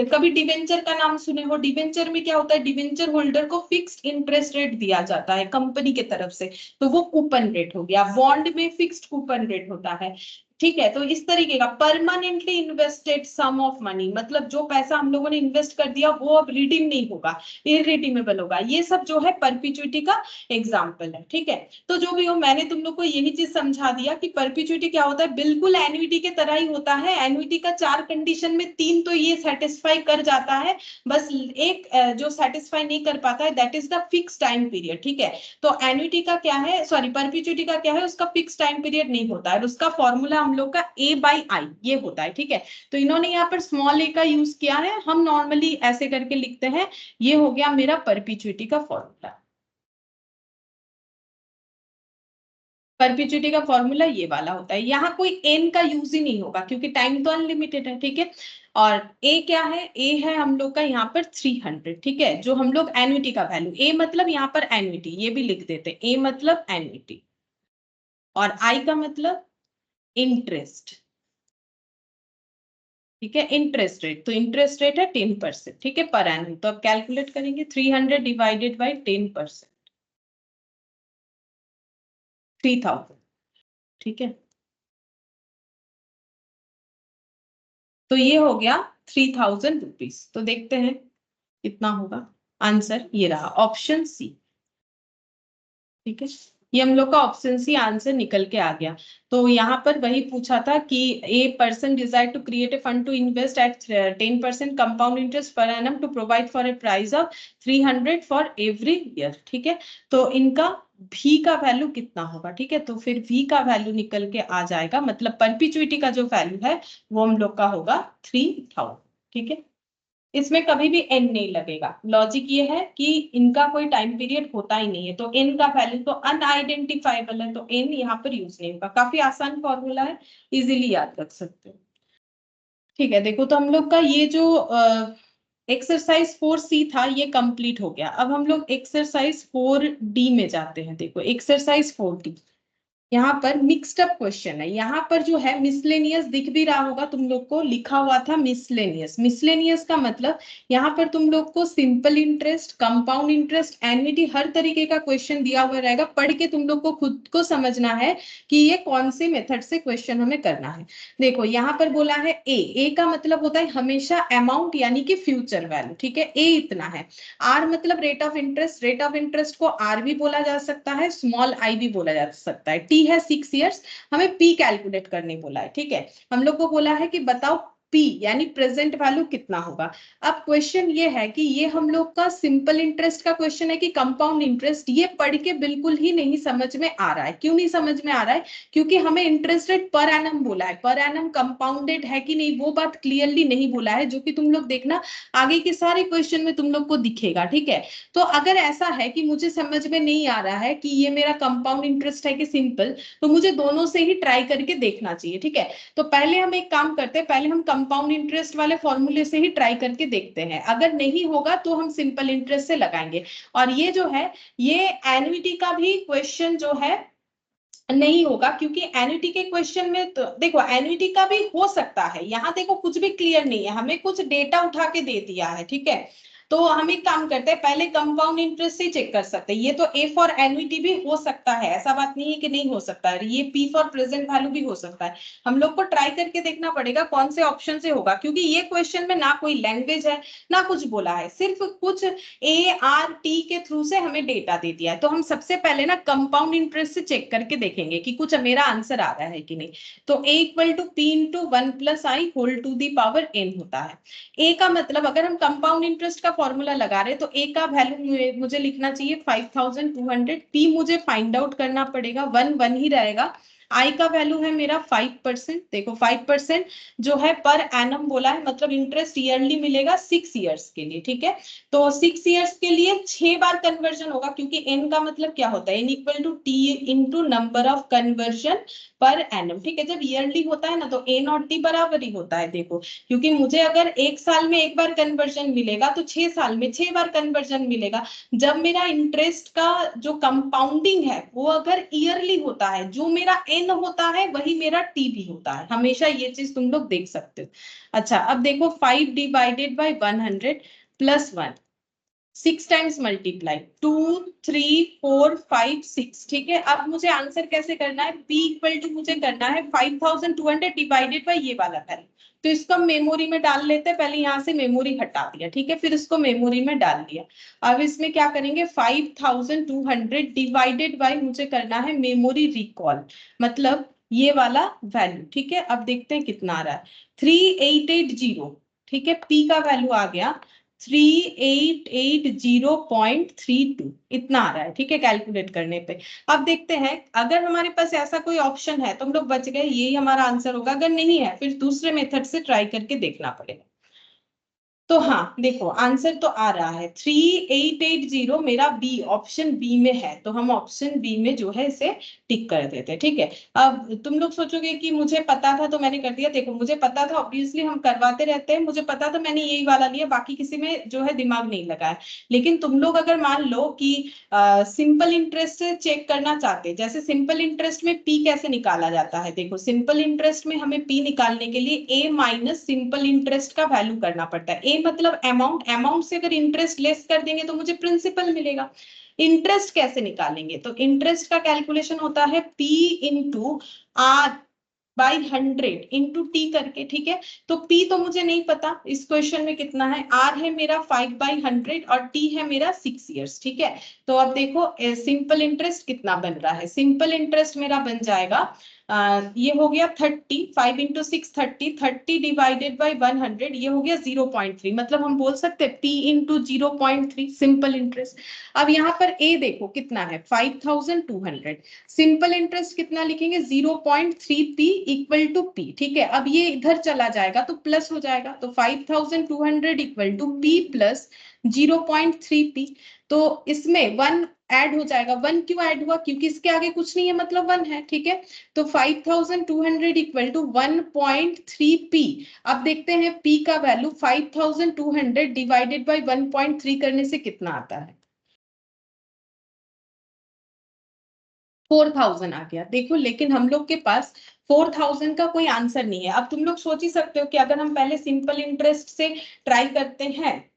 कभी डिवेंचर का नाम सुने हो, डिवेंचर में क्या होता है, डिवेंचर होल्डर को फिक्स्ड इंटरेस्ट रेट दिया जाता है कंपनी के तरफ से, तो वो कूपन रेट हो गया। बॉन्ड में फिक्स्ड कूपन रेट होता है, ठीक है। तो इस तरीके का permanently invested sum of money, मतलब जो पैसा हम लोगों ने इन्वेस्ट कर दिया वो अब रिडीम नहीं होगा, इररिडीमेबल होगा। ये सब जो है परपिचुइटी का एग्जाम्पल है, ठीक है। तो जो भी हो, मैंने तुम लोग को यही चीज समझा दिया कि परपिचुइटी क्या होता है, बिल्कुल एन्युइटी के तरह ही होता है। एन्युइटी का 4 कंडीशन में 3 तो ये सेटिस्फाई कर जाता है, बस एक जो सेटिस्फाई नहीं कर पाता है, that is the fix time period, ठीक है। तो एन्युइटी का क्या है, सॉरी परपिचुइटी का क्या है, उसका फिक्स टाइम पीरियड नहीं होता है, उसका फॉर्मूला हम लोग का A/I ये होता है, ठीक है। तो इन्होंने यहाँ पर स्मॉल a का यूज किया है, हम नॉर्मली ऐसे करके लिखते हैं। ये हो गया मेरा परपिचुइटी का फॉर्मूला। परपिचुइटी का फॉर्मूला ये वाला होता है, यहाँ कोई एन का यूज ही नहीं होगा क्योंकि टाइम तो अनलिमिटेड है, ठीक है। और ए क्या है, ए है हम लोग का यहाँ पर 300, ठीक है, जो हम लोग एन्युटी का वैल्यू, ए मतलब यहाँ पर एन्युटी, ये भी लिख देते हैं, ए मतलब एन्युटी, और आई का मतलब इंटरेस्ट, ठीक है। इंटरेस्ट रेट, तो इंटरेस्ट रेट है 10%, ठीक है, पर एनम। तो अब कैलकुलेट करेंगे, 300 डिवाइडेड बाई 10%, 3000, ठीक है। तो ये हो गया 3000 रुपीज। तो देखते हैं कितना होगा। आंसर ये रहा, ऑप्शन सी, ठीक है। ये हम लोग का ऑप्शन सी आंसर निकल के आ गया। तो यहाँ पर वही पूछा था कि a person desire to create a fund to invest at 10% compound interest per annum to provide for a price of 300 for every year, ठीक है। तो इनका भी का वैल्यू कितना होगा, ठीक है। तो फिर भी का वैल्यू निकल के आ जाएगा, मतलब परपिचुइटी का जो वैल्यू है वो हम लोग का होगा 3000, ठीक है। इसमें कभी भी एन नहीं लगेगा। लॉजिक ये है कि इनका कोई टाइम पीरियड होता ही नहीं है, तो एन का वैल्यू तो अनआइडेंटिफाइबल है, तो एन यहाँ पर यूज नहीं होगा। काफी आसान फॉर्मूला है, इजीली याद रख सकते हो, ठीक है। देखो तो हम लोग का ये जो एक्सरसाइज 4C था ये कंप्लीट हो गया। अब हम लोग एक्सरसाइज 4D में जाते हैं। देखो एक्सरसाइज 4D, यहाँ पर मिक्स्ड अप क्वेश्चन है। यहाँ पर जो है मिसलेनियस दिख भी रहा होगा तुम लोग को, लिखा हुआ था मिसलेनियस। मिसलेनियस का मतलब यहाँ पर तुम लोग को simple interest, compound interest, annuity, हर तरीके का क्वेश्चन दिया हुआ रहेगा। पढ़ के तुम लोग को खुद को समझना है कि ये कौन से मेथड से क्वेश्चन हमें करना है। देखो यहाँ पर बोला है ए का मतलब होता है हमेशा अमाउंट यानी कि फ्यूचर वैल्यू, ठीक है। ए इतना है। आर मतलब rate of interest, rate of interest को आर भी बोला जा सकता है, स्मॉल आई भी बोला जा सकता है। टी है 6 इयर्स, हमें पी कैलकुलेट करने बोला है, ठीक है। हम लोग को बोला है कि बताओ पी यानी प्रेजेंट वैल्यू कितना होगा। अब क्वेश्चन ये है कि ये हम लोग का सिंपल इंटरेस्ट का क्वेश्चन है कि कंपाउंड इंटरेस्ट, ये पढ़ के बिल्कुल ही नहीं समझ में आ रहा है। क्यों नहीं समझ में आ रहा है? क्योंकि हमें इंटरेस्ट रेट पर एनम बोला है, पर एनम कंपाउंडेड है कि नहीं वो बात क्लियरली नहीं बोला है, जो कि तुम लोग देखना आगे के सारे क्वेश्चन में तुम लोग को दिखेगा, ठीक है। तो अगर ऐसा है कि मुझे समझ में नहीं आ रहा है कि ये मेरा कंपाउंड इंटरेस्ट है कि सिंपल, तो मुझे दोनों से ही ट्राई करके देखना चाहिए, ठीक है। तो पहले हम एक काम करते हैं, पहले हम कंपाउंड इंटरेस्ट वाले फॉर्मूले से ही ट्राई करके देखते हैं। अगर नहीं होगा तो हम सिंपल इंटरेस्ट से लगाएंगे। और ये जो है ये एन्युटी का भी क्वेश्चन जो है नहीं होगा, क्योंकि एन्युटी के क्वेश्चन में तो देखो एन्युटी का भी हो सकता है। यहाँ देखो कुछ भी क्लियर नहीं है, हमें कुछ डेटा उठा के दे दिया है, ठीक है। तो हम एक काम करते हैं, पहले कंपाउंड इंटरेस्ट से चेक कर सकते हैं। ये तो ए फॉर एन्युटी भी हो सकता है, ऐसा बात नहीं है कि नहीं हो सकता है। ये पी फॉर प्रेजेंट वैल्यू भी हो सकता है। हम लोग को ट्राई करके देखना पड़ेगा कौन से ऑप्शन से होगा, क्योंकि ये क्वेश्चन में ना कोई लैंग्वेज है ना कुछ बोला है, सिर्फ कुछ ए आर टी के थ्रू से हमें डेटा दे दिया है। तो हम सबसे पहले ना कंपाउंड इंटरेस्ट से चेक करके देखेंगे कि कुछ मेरा आंसर आ रहा है कि नहीं। तो A equal to P into 1 plus I whole to the power n होता है। ए का मतलब अगर हम कंपाउंड इंटरेस्ट का फॉर्मूला लगा रहे हैं तो ए का वैल्यू मुझे लिखना चाहिए 5200, पी मुझे फाइंड आउट करना पड़ेगा, 1 ही रहेगा। आई का वैल्यू है मेरा 5%। देखो 5% जो है पर एनम बोला है, मतलब इंटरेस्ट ईयरली मिलेगा 6 इयर्स के लिए, ठीक है। तो 6 इयर्स के लिए 6 बार कन्वर्जन होगा, क्योंकि एन का मतलब क्या होता है, n equal to t into number of conversion per annum, ठीक है। जब ईयरली होता है ना तो एन और टी बराबर ही होता है। देखो क्योंकि मुझे अगर एक साल में एक बार कन्वर्जन मिलेगा तो 6 साल में 6 बार कन्वर्जन मिलेगा। जब मेरा इंटरेस्ट का जो कंपाउंडिंग है वो अगर ईयरली होता है, जो मेरा एन होता है वही मेरा टी भी होता है, हमेशा ये चीज तुम लोग देख सकते हो। अच्छा अब देखो 5 divided by 100 plus 1, 6 times multiply 2 3 4 5 6, ठीक है। अब मुझे आंसर कैसे करना है, p इक्वल टू मुझे करना है 5200 डिवाइडेड बाय ये वाला वैल्यू। तो इसको हम मेमोरी में डाल लेते हैं, पहले यहाँ से मेमोरी हटा दिया, ठीक है, फिर इसको मेमोरी में डाल दिया। अब इसमें क्या करेंगे 5200 डिवाइडेड बाय मुझे करना है मेमोरी रिकॉल, मतलब ये वाला वैल्यू, ठीक है। अब देखते हैं कितना आ रहा है 3880, ठीक है। p का वैल्यू आ गया 3880.32 इतना आ रहा है, ठीक है, कैलकुलेट करने पे। अब देखते हैं अगर हमारे पास ऐसा कोई ऑप्शन है तो हम लोग बच गए, यही हमारा आंसर होगा। अगर नहीं है फिर दूसरे मेथड से ट्राई करके देखना पड़ेगा। तो हाँ देखो आंसर तो आ रहा है 3880, मेरा बी ऑप्शन बी में है, तो हम ऑप्शन बी में जो है इसे टिक कर देते हैं, ठीक है। अब तुम लोग सोचोगे कि मुझे पता था तो मैंने कर दिया। देखो मुझे पता था, ऑब्वियसली हम करवाते रहते हैं, मुझे पता था मैंने यही वाला लिया, बाकी किसी में जो है दिमाग नहीं लगाया। लेकिन तुम लोग अगर मान लो कि सिंपल इंटरेस्ट से चेक करना चाहते हैं, जैसे सिंपल इंटरेस्ट में पी कैसे निकाला जाता है, देखो सिंपल इंटरेस्ट में हमें पी निकालने के लिए ए माइनस सिंपल इंटरेस्ट का वैल्यू करना पड़ता है। ए मतलब अमाउंट, अमाउंट से अगर इंटरेस्ट लेस कर देंगे तो मुझे प्रिंसिपल मिलेगा। इंटरेस्ट कैसे निकालेंगे, तो इंटरेस्ट का कैलकुलेशन होता है P into R by 100 into T करके, ठीक है। तो P तो मुझे नहीं पता इस क्वेश्चन में कितना है, R है मेरा 5/100 और T है मेरा 6 इयर्स, ठीक है। तो अब देखो सिंपल इंटरेस्ट कितना बन रहा है, सिंपल इंटरेस्ट मेरा बन जाएगा ये हो गया 30, 5 इंटू 6 30 डिवाइडेड बाई 100, ये हो गया 0.3, मतलब हम बोल सकते हैं P इंटू 0.3 सिंपल इंटरेस्ट। अब यहाँ पर A देखो कितना है 5200, सिंपल इंटरेस्ट कितना लिखेंगे 0.3p इक्वल टू p, ठीक है। अब ये इधर चला जाएगा तो प्लस हो जाएगा, तो 5200 equal to p plus 0.3p। तो इसमें 1 ऐड हो जाएगा। 1 क्यों ऐड हुआ, क्योंकि इसके आगे कुछ नहीं है मतलब 1 है, ठीक है। तो 5200 इक्वल टू 1.3p। अब देखते हैं p का वैल्यू 5200 डिवाइडेड बाई 1.3 करने से कितना आता है। 4000 आ गया। देखो लेकिन हम लोग के पास 4000 का कोई आंसर नहीं है। अब तुम लोग सोच ही सकते हो कि अगर हम पहले सिंपल इंटरेस्ट से ट्राई करते हैं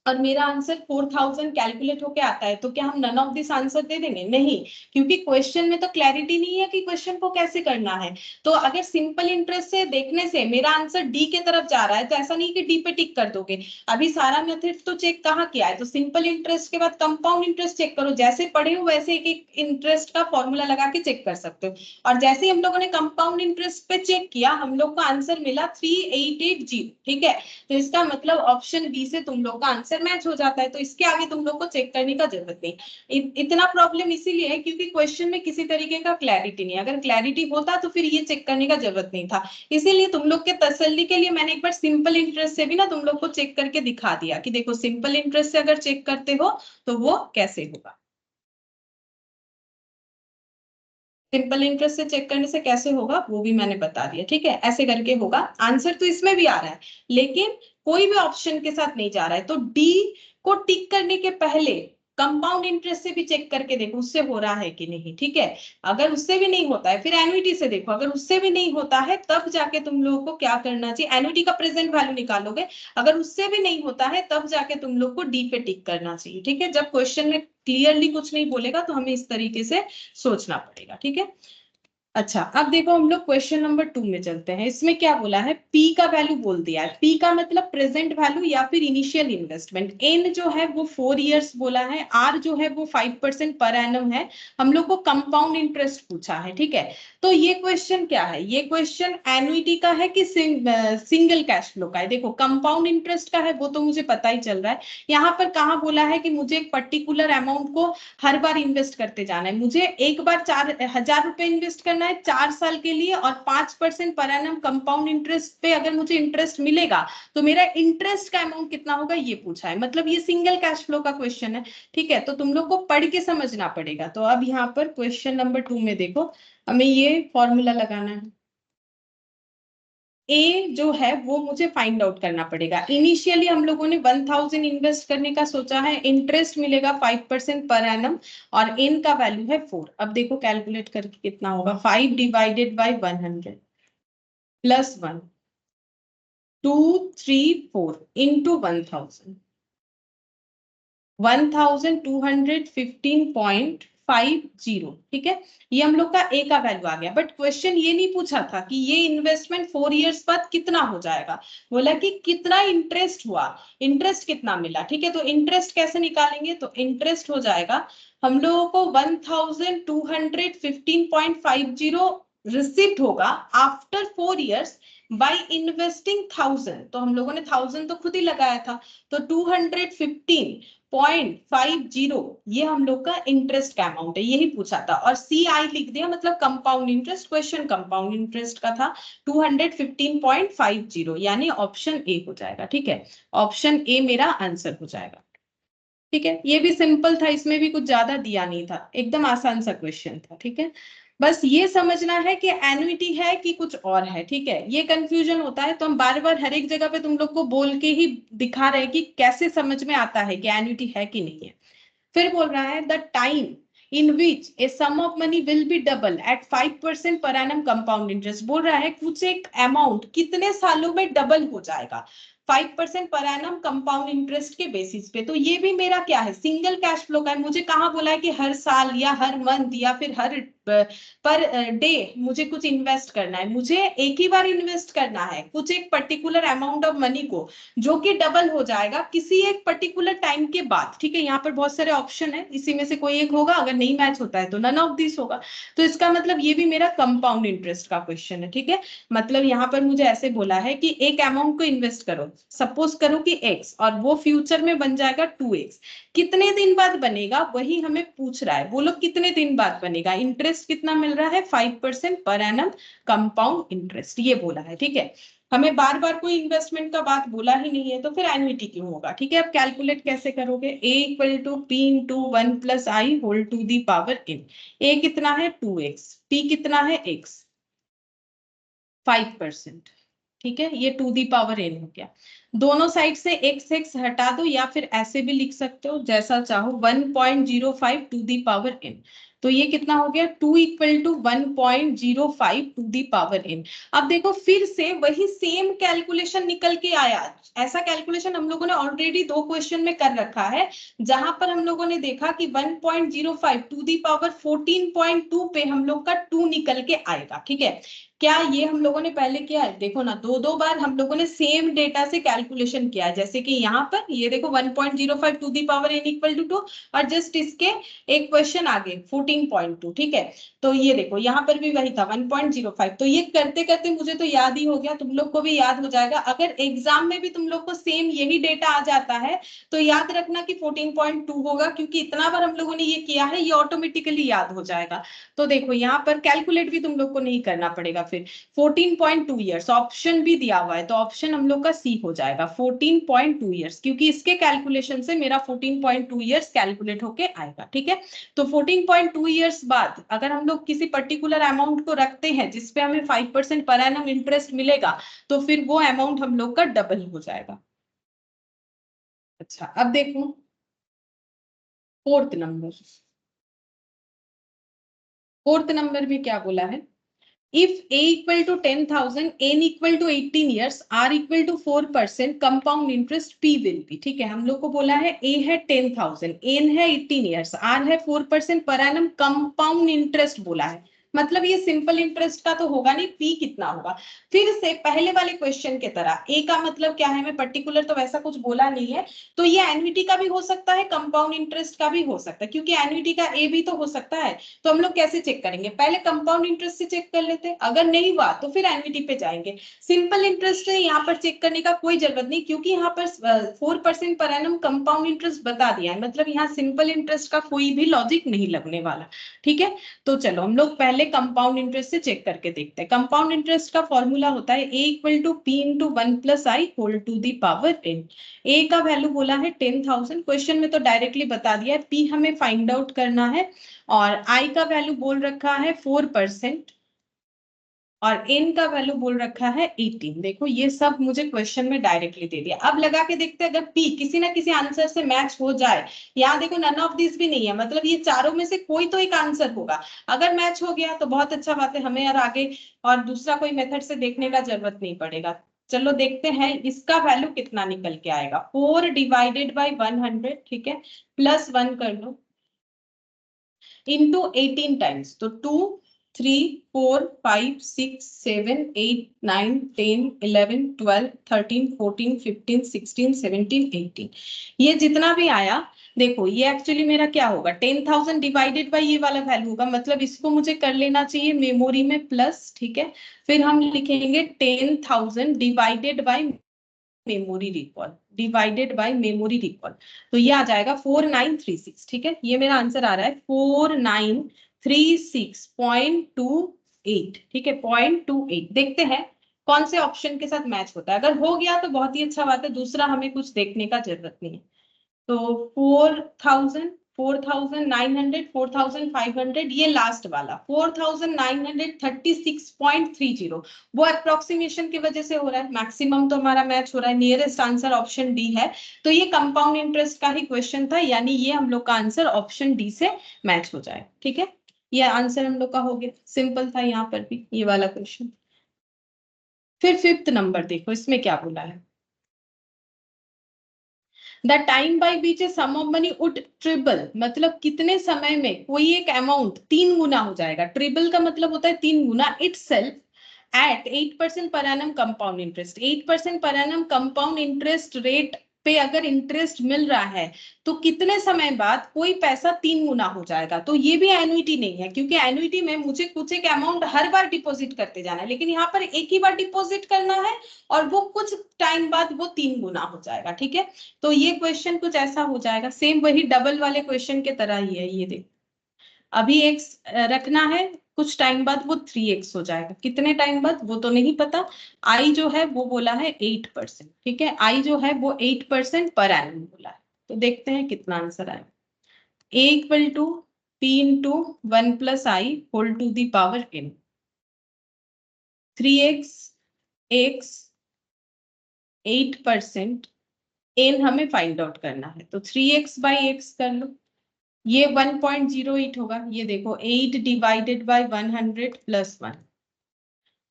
और मेरा आंसर 4000 कैलकुलेट होके आता है तो क्या हम नन ऑफ दिस आंसर दे देंगे? नहीं, क्योंकि क्वेश्चन में तो क्लैरिटी नहीं है कि क्वेश्चन को कैसे करना है। तो अगर सिंपल इंटरेस्ट से देखने से मेरा आंसर डी के तरफ जा रहा है तो ऐसा नहीं कि डी पे टिक कर दोगे। अभी सारा मेथड तो चेक कहाँ किया है, तो सिंपल इंटरेस्ट के बाद कंपाउंड इंटरेस्ट चेक करो, जैसे पढ़े हो वैसे एक एक इंटरेस्ट का फॉर्मूला लगा के चेक कर सकते हो। और जैसे ही हम लोगों ने कंपाउंड इंटरेस्ट पे चेक किया हम लोग को आंसर मिला 3880। ठीक है, तो इसका मतलब ऑप्शन बी से तुम लोग का आंसर मैच हो जाता है। तो इसके आगे तुम लोग को चेक करने का जरूरत नहीं। इतना प्रॉब्लम इसीलिए है क्योंकि क्वेश्चन में किसी तरीके का क्लैरिटी नहीं है। अगर क्लैरिटी होता तो फिर ये चेक करने का जरूरत नहीं था। इसीलिए तुम लोग के तसल्ली के लिए मैंने एक बार सिंपल इंटरेस्ट से भी ना तुम लोग को चेक करके दिखा दिया कि देखो सिंपल इंटरेस्ट से अगर चेक करते हो तो वो कैसे होगा। सिंपल इंटरेस्ट से चेक करने से कैसे होगा वो भी मैंने बता दिया। ठीक है, ऐसे करके होगा। आंसर तो इसमें भी आ रहा है लेकिन कोई भी ऑप्शन के साथ नहीं जा रहा है, तो डी को टिक करने के पहले कंपाउंड इंटरेस्ट से भी चेक करके देखो उससे हो रहा है कि नहीं। ठीक है, अगर उससे भी नहीं होता है फिर एन्युटी से देखो, अगर उससे भी नहीं होता है तब जाके तुम लोगों को क्या करना चाहिए, एन्युटी का प्रेजेंट वैल्यू निकालोगे। अगर उससे भी नहीं होता है तब जाके तुम लोग को डी पे टिक करना चाहिए। ठीक है, जब क्वेश्चन में क्लियरली कुछ नहीं बोलेगा तो हमें इस तरीके से सोचना पड़ेगा। ठीक है, अच्छा अब देखो हम लोग क्वेश्चन नंबर 2 में चलते हैं। इसमें क्या बोला है, पी का वैल्यू बोल दिया है। पी का मतलब प्रेजेंट वैल्यू या फिर इनिशियल इन्वेस्टमेंट। एन जो है वो 4 इयर्स बोला है, आर जो है वो 5% पर एनम है। हम लोग को कंपाउंड इंटरेस्ट पूछा है। ठीक है, तो ये क्वेश्चन क्या है, ये क्वेश्चन एन्युटी का है कि सिंगल कैश फ्लो का है। देखो कंपाउंड इंटरेस्ट का है वो तो मुझे पता ही चल रहा है। यहाँ पर कहाँ बोला है कि मुझे एक पर्टिकुलर अमाउंट को हर बार इन्वेस्ट करते जाना है। मुझे एक बार 4000 रुपए इन्वेस्ट करना है 4 साल के लिए और 5% पर एनम कंपाउंड इंटरेस्ट पे अगर मुझे इंटरेस्ट मिलेगा तो मेरा इंटरेस्ट का अमाउंट कितना होगा ये पूछा है। मतलब ये सिंगल कैश फ्लो का क्वेश्चन है। ठीक है, तो तुम लोग को पढ़ के समझना पड़ेगा। तो अब यहाँ पर क्वेश्चन नंबर 2 में देखो हमें ये फॉर्मूला लगाना है। ए जो है वो मुझे फाइंड आउट करना पड़ेगा। इनिशियली हम लोगों ने 1000 इन्वेस्ट करने का सोचा है, इंटरेस्ट मिलेगा 5% पर एनम और एन का वैल्यू है 4। अब देखो कैलकुलेट करके कितना होगा, 5 डिवाइडेड बाय 100 प्लस 1 2 3 4 इंटू 1000 1215.50। ठीक है, ये हम लोग का ए का वैल्यू आ गया। बट क्वेश्चन ये नहीं पूछा था कि ये इन्वेस्टमेंट 4 इयर्स बाद कितना हो जाएगा, बोला कि कितना इंटरेस्ट हुआ, इंटरेस्ट कितना मिला। ठीक है, तो इंटरेस्ट कैसे निकालेंगे, तो इंटरेस्ट हो जाएगा हम लोगों को 1215.50 रिसिप्ट होगा आफ्टर 4 इयर्स बाय इन्वेस्टिंग 1000। तो हम लोगों ने 1000 तो खुद ही लगाया था, तो 215.50 ये हम लोग का इंटरेस्ट का अमाउंट है, यही पूछा था। और सी आई लिख दिया, मतलब compound interest, question compound interest का था। 215.50 यानी ऑप्शन ए हो जाएगा। ठीक है, ऑप्शन ए मेरा आंसर हो जाएगा। ठीक है, ये भी सिंपल था, इसमें भी कुछ ज्यादा दिया नहीं था, एकदम आसान सा क्वेश्चन था। ठीक है, बस ये समझना है कि एन्युटी है कि कुछ और है। ठीक है, ये कंफ्यूजन होता है तो हम बार बार हर एक जगह पे तुम लोग को बोल के ही दिखा रहे हैं कि कैसे समझ में आता है कि एन्युटी है कि नहीं है। फिर बोल रहा है the time in which a sum of money will be double at 5% per annum compound interest. बोल रहा है कुछ एक अमाउंट कितने सालों में डबल हो जाएगा 5% पर एनम कंपाउंड इंटरेस्ट के बेसिस पे। तो ये भी मेरा क्या है, सिंगल कैश फ्लो का है। मुझे कहाँ बोला है कि हर साल या हर मंथ या फिर हर पर डे मुझे कुछ इन्वेस्ट करना है, मुझे एक ही बार इन्वेस्ट करना है कुछ एक पर्टिकुलर अमाउंट ऑफ मनी को जो कि डबल हो जाएगा किसी एक पर्टिकुलर टाइम के बाद। ठीक है, यहाँ पर बहुत सारे ऑप्शन है, इसी में से कोई एक होगा, अगर नहीं मैच होता है तो नन ऑफ दिस होगा। तो इसका मतलब ये भी मेरा कंपाउंड इंटरेस्ट का क्वेश्चन है। ठीक है, मतलब यहाँ पर मुझे ऐसे बोला है कि एक अमाउंट को इन्वेस्ट करो, सपोज करो कि x और वो फ्यूचर में बन जाएगा 2x, कितने दिन बाद बनेगा वही हमें पूछ रहा है। बोलो कितने दिन बाद बनेगा, इंटरेस्ट कितना मिल रहा है 5% पर एनम कंपाउंड इंटरेस्ट, ये बोला है। ठीक है, हमें बार बार कोई इन्वेस्टमेंट का बात बोला ही नहीं है तो फिर एन्युटी क्यों होगा। ठीक है, अब कैलकुलेट कैसे करोगे, a equal to p into 1 plus I whole to the power n। a कितना है 2x, p कितना है x 5%। ठीक है, ये टू दी पावर n हो गया। दोनों साइड से x x हटा दो या फिर ऐसे भी लिख सकते हो जैसा चाहो, 1.05 टू दी पावर n। तो ये कितना हो गया 2 equal to 1.05 to the power n। अब देखो फिर से वही सेम कैलकुलेशन निकल के आया। ऐसा कैलकुलेशन हम लोगों ने ऑलरेडी 2 क्वेश्चन में कर रखा है, जहां पर हम लोगों ने देखा कि 1.05 टू दी पावर 14.2 पे हम लोग का 2 निकल के आएगा। ठीक है, क्या ये हम लोगों ने पहले किया है? देखो ना, दो बार हम लोगों ने सेम डेटा से कैलकुलेशन किया है। जैसे कि यहाँ पर ये देखो 1.05 to the power n equal to 2, और जस्ट इसके एक क्वेश्चन आगे 14.2। ठीक है, तो ये देखो यहाँ पर भी वही था 1.05। तो ये करते करते मुझे तो याद ही हो गया, तुम लोग को भी याद हो जाएगा। अगर एग्जाम में भी तुम लोग को सेम यही डेटा आ जाता है तो याद रखना कि 14.2 होगा, क्योंकि इतना बार हम लोगों ने ये किया है, ये ऑटोमेटिकली याद हो जाएगा। तो देखो यहाँ पर कैलकुलेट भी तुम लोग को नहीं करना पड़ेगा। फिर 14.2 ईयर्स ऑप्शन भी दिया हुआ है, तो ऑप्शन हम लोग का सी हो जाएगा 14.2 ईयर्स, क्योंकि इसके कैलकुलेशन से मेरा 14.2 ईयर्स कैलकुलेट होके आएगा। ठीक है, तो 14.2 ईयर्स बाद अगर हम लोग किसी पर्टिकुलर अमाउंट को रखते हैं जिसपे हमें 5% पर एनम इंटरेस्ट मिलेगा, तो फिर वो अमाउंट हम लोग का डबल हो जाएगा। अच्छा, अब देखो फोर्थ नंबर में क्या बोला है? If A equal to 10,000, N equal to 18 years, R equal to 4%, compound interest P will be। ठीक है, हम लोग को बोला है A है 10,000, N है 18 years, R है 4% पर एनम कंपाउंड इंटरेस्ट बोला है। मतलब ये सिंपल इंटरेस्ट का तो होगा नहीं, P कितना होगा। फिर से पहले वाले क्वेश्चन की तरह A का मतलब क्या है, मैं पर्टिकुलर तो वैसा कुछ बोला नहीं है, तो ये एन्युटी का भी हो सकता है, कंपाउंड इंटरेस्ट का भी हो सकता है, क्योंकि एन्युटी का A भी तो हो सकता है। तो हम लोग कैसे चेक करेंगे? पहले कंपाउंड इंटरेस्ट से चेक कर लेते हैं, अगर नहीं हुआ तो फिर एन्युटी पे जाएंगे। सिंपल इंटरेस्ट है, यहाँ पर चेक करने का कोई जरूरत नहीं, क्योंकि यहाँ पर 4% पर एनम कंपाउंड इंटरेस्ट बता दिया है, मतलब यहाँ सिंपल इंटरेस्ट का कोई भी लॉजिक नहीं लगने वाला। ठीक है, तो चलो हम लोग पहले कंपाउंड इंटरेस्ट से चेक करके देखते हैं। कंपाउंड इंटरेस्ट का फॉर्मूला होता है A equal to P into 1 plus I whole to the power n। A का वैल्यू बोला है 10,000, क्वेश्चन में तो डायरेक्टली बता दिया है, P हमें फाइंड आउट करना है, और I का वैल्यू बोल रखा है 4%, और n का वैल्यू बोल रखा है 18। देखो ये सब मुझे क्वेश्चन में डायरेक्टली दे दिया। अब लगा के देखते हैं अगर P किसी ना किसी आंसर से मैच हो जाए। यहाँ देखो नन ऑफ दिस भी नहीं है, मतलब ये चारों में से कोई तो एक आंसर होगा। अगर मैच हो गया तो बहुत अच्छा बात है, हमें और आगे और दूसरा कोई मेथड से देखने का जरूरत नहीं पड़ेगा। चलो देखते हैं इसका वैल्यू कितना निकल के आएगा। 4 डिवाइडेड बाई 100, ठीक है, प्लस 1 कर लो, इंटू 18 टाइम्स, तो 2 3 4 5 6 7 8 9 10 11 12 13 14 15 16 17 18, ये जितना भी आया देखो ये एक्चुअली मेरा क्या होगा 10,000 डिवाइडेड बाय ये वाला वैल्यू होगा, मतलब इसको मुझे कर लेना चाहिए मेमोरी में प्लस। ठीक है, फिर हम लिखेंगे 10,000 divided by memory recall, divided by memory recall, तो ये आ जाएगा 4936। ठीक है, ये मेरा आंसर आ रहा है 4936.28। ठीक है, 0.28। देखते हैं कौन से ऑप्शन के साथ मैच होता है। अगर हो गया तो बहुत ही अच्छा बात है, दूसरा हमें कुछ देखने का जरूरत नहीं है। तो 4,000 4,900 4,500, ये लास्ट वाला 4,936.30, वो अप्रोक्सीमेशन की वजह से हो रहा है, मैक्सिमम तो हमारा मैच हो रहा है, नियरेस्ट आंसर ऑप्शन डी है। तो ये कंपाउंड इंटरेस्ट का ही क्वेश्चन था, यानी ये हम लोग का आंसर ऑप्शन डी से मैच हो जाए। ठीक है, ये आंसर हम लोग का हो गया, सिंपल था यहाँ पर भी ये वाला क्वेश्चन। फिर फिफ्थ नंबर देखो, इसमें क्या बोला है? The time by which a sum of money would triple, मतलब कितने समय में कोई एक अमाउंट 3 गुना हो जाएगा। ट्रिपल का मतलब होता है 3 गुना, itself eight 8% per annum compound interest. 8% per annum compound interest rate पे अगर इंटरेस्ट मिल रहा है तो कितने समय बाद कोई पैसा 3 गुना हो जाएगा। तो ये भी एन्युटी नहीं है, क्योंकि एन्युटी में मुझे कुछ एक अमाउंट हर बार डिपॉजिट करते जाना है, लेकिन यहाँ पर एक ही बार डिपॉजिट करना है और वो कुछ टाइम बाद वो 3 गुना हो जाएगा। ठीक है, तो ये क्वेश्चन कुछ ऐसा हो जाएगा, सेम वही डबल वाले क्वेश्चन के तरह ही है। ये देख, अभी x रखना है, कुछ टाइम बाद वो 3x हो जाएगा, कितने टाइम बाद वो तो नहीं पता। i जो है वो बोला है 8%। ठीक है, i जो है वो 8% पर एनम बोला है, तो देखते हैं कितना आंसर आएगा। a equal to p into 1 plus I whole to the power n, 3x x 8%, n हमें फाइंड आउट करना है, तो 3x बाई x कर लो, ये 1.08 होगा, ये देखो 8 divided by 100 plus 1,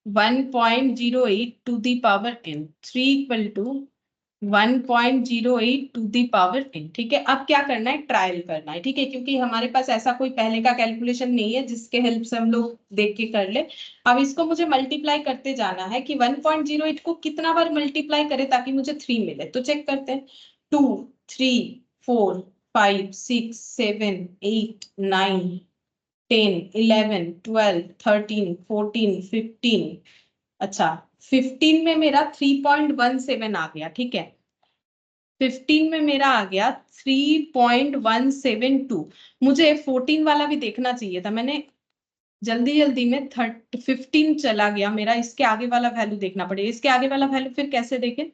1.08 to the power n, 3 equal to 1.08 to the power n। ठीक है, अब क्या करना है, ट्रायल करना है। ठीक है, क्योंकि हमारे पास ऐसा कोई पहले का कैलकुलेशन नहीं है जिसके हेल्प से हम लोग देख के कर ले। अब इसको मुझे मल्टीप्लाई करते जाना है कि 1.08 को कितना बार मल्टीप्लाई करे ताकि मुझे 3 मिले। तो चेक करते हैं, 2 3 4 5 6 7 8 9 10 11 12 13 14 15। अच्छा, 15 में मेरा 3.17 आ गया। ठीक है, 15 में मेरा आ गया 3.172। मुझे 14 वाला भी देखना चाहिए था, मैंने जल्दी जल्दी में 15 चला गया मेरा। इसके आगे वाला वैल्यू देखना पड़ेगा, इसके आगे वाला वैल्यू फिर कैसे देखें।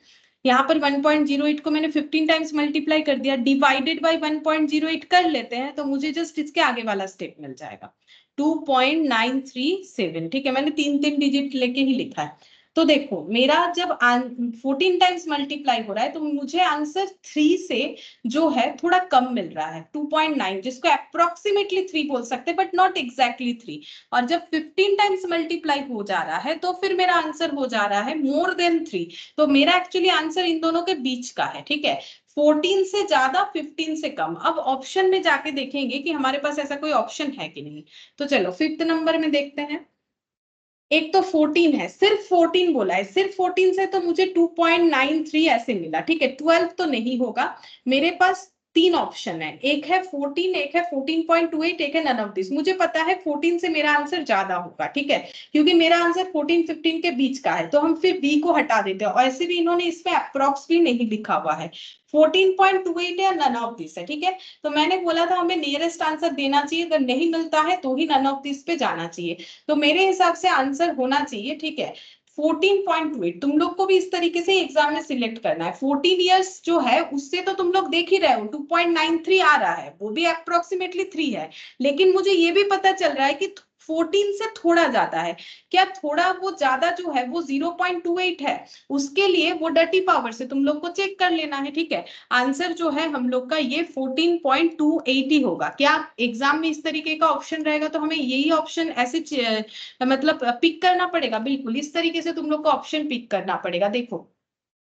यहाँ पर 1.08 को मैंने 15 टाइम्स मल्टीप्लाई कर दिया, डिवाइडेड बाय 1.08 कर लेते हैं तो मुझे जस्ट इसके आगे वाला स्टेप मिल जाएगा, 2.937। ठीक है, मैंने 3 डिजिट लेके ही लिखा है। तो देखो मेरा जब 14 टाइम्स मल्टीप्लाई हो रहा है तो मुझे आंसर 3 से जो है थोड़ा कम मिल रहा है, 2.9, जिसको अप्रोक्सीमेटली 3 बोल सकते हैं बट नॉट एग्जैक्टली 3। और जब 15 टाइम्स मल्टीप्लाई हो जा रहा है तो फिर मेरा आंसर हो जा रहा है मोर देन 3। तो मेरा एक्चुअली आंसर इन दोनों के बीच का है। ठीक है, 14 से ज्यादा, 15 से कम। अब ऑप्शन में जाके देखेंगे कि हमारे पास ऐसा कोई ऑप्शन है कि नहीं। तो चलो 5th नंबर में देखते हैं। एक तो 14 है, सिर्फ 14 बोला है, सिर्फ 14 से तो मुझे 2.93 ऐसे मिला। ठीक है, 12 तो नहीं होगा। मेरे पास 3 ऑप्शन है, एक है 14, एक है 14.28, एक है नन ऑफ दिस। मुझे पता है 14 से मेरा आंसर ज्यादा होगा। ठीक है, क्योंकि मेरा आंसर 14-15 के बीच का है, तो हम फिर बी को हटा देते हैं। और ऐसे भी इन्होंने इसमें अप्रोक्स भी नहीं लिखा हुआ है, 14.28 या नन ऑफ दिस है। ठीक है, तो मैंने बोला था हमें नियरेस्ट आंसर देना चाहिए, अगर नहीं मिलता है तो ही नन ऑफ दिस पे जाना चाहिए। तो मेरे हिसाब से आंसर होना चाहिए, ठीक है, 14.28। तुम लोग को भी इस तरीके से एग्जाम में सिलेक्ट करना है। 14 इयर्स जो है उससे तो तुम लोग देख ही रहे हो 2.93 आ रहा है, वो भी अप्रोक्सीमेटली 3 है। लेकिन मुझे ये भी पता चल रहा है कि 14 से थोड़ा ज्यादा है। क्या थोड़ा वो ज्यादा जो है वो 0.28 है, उसके लिए वो डर्टी पावर से तुम लोग को चेक कर लेना है। ठीक है, आंसर जो है हम लोग का ये 14.28 ही होगा। क्या एग्जाम में इस तरीके का ऑप्शन रहेगा तो हमें यही ऑप्शन ऐसे मतलब पिक करना पड़ेगा? बिल्कुल इस तरीके से तुम लोग को ऑप्शन पिक करना पड़ेगा। देखो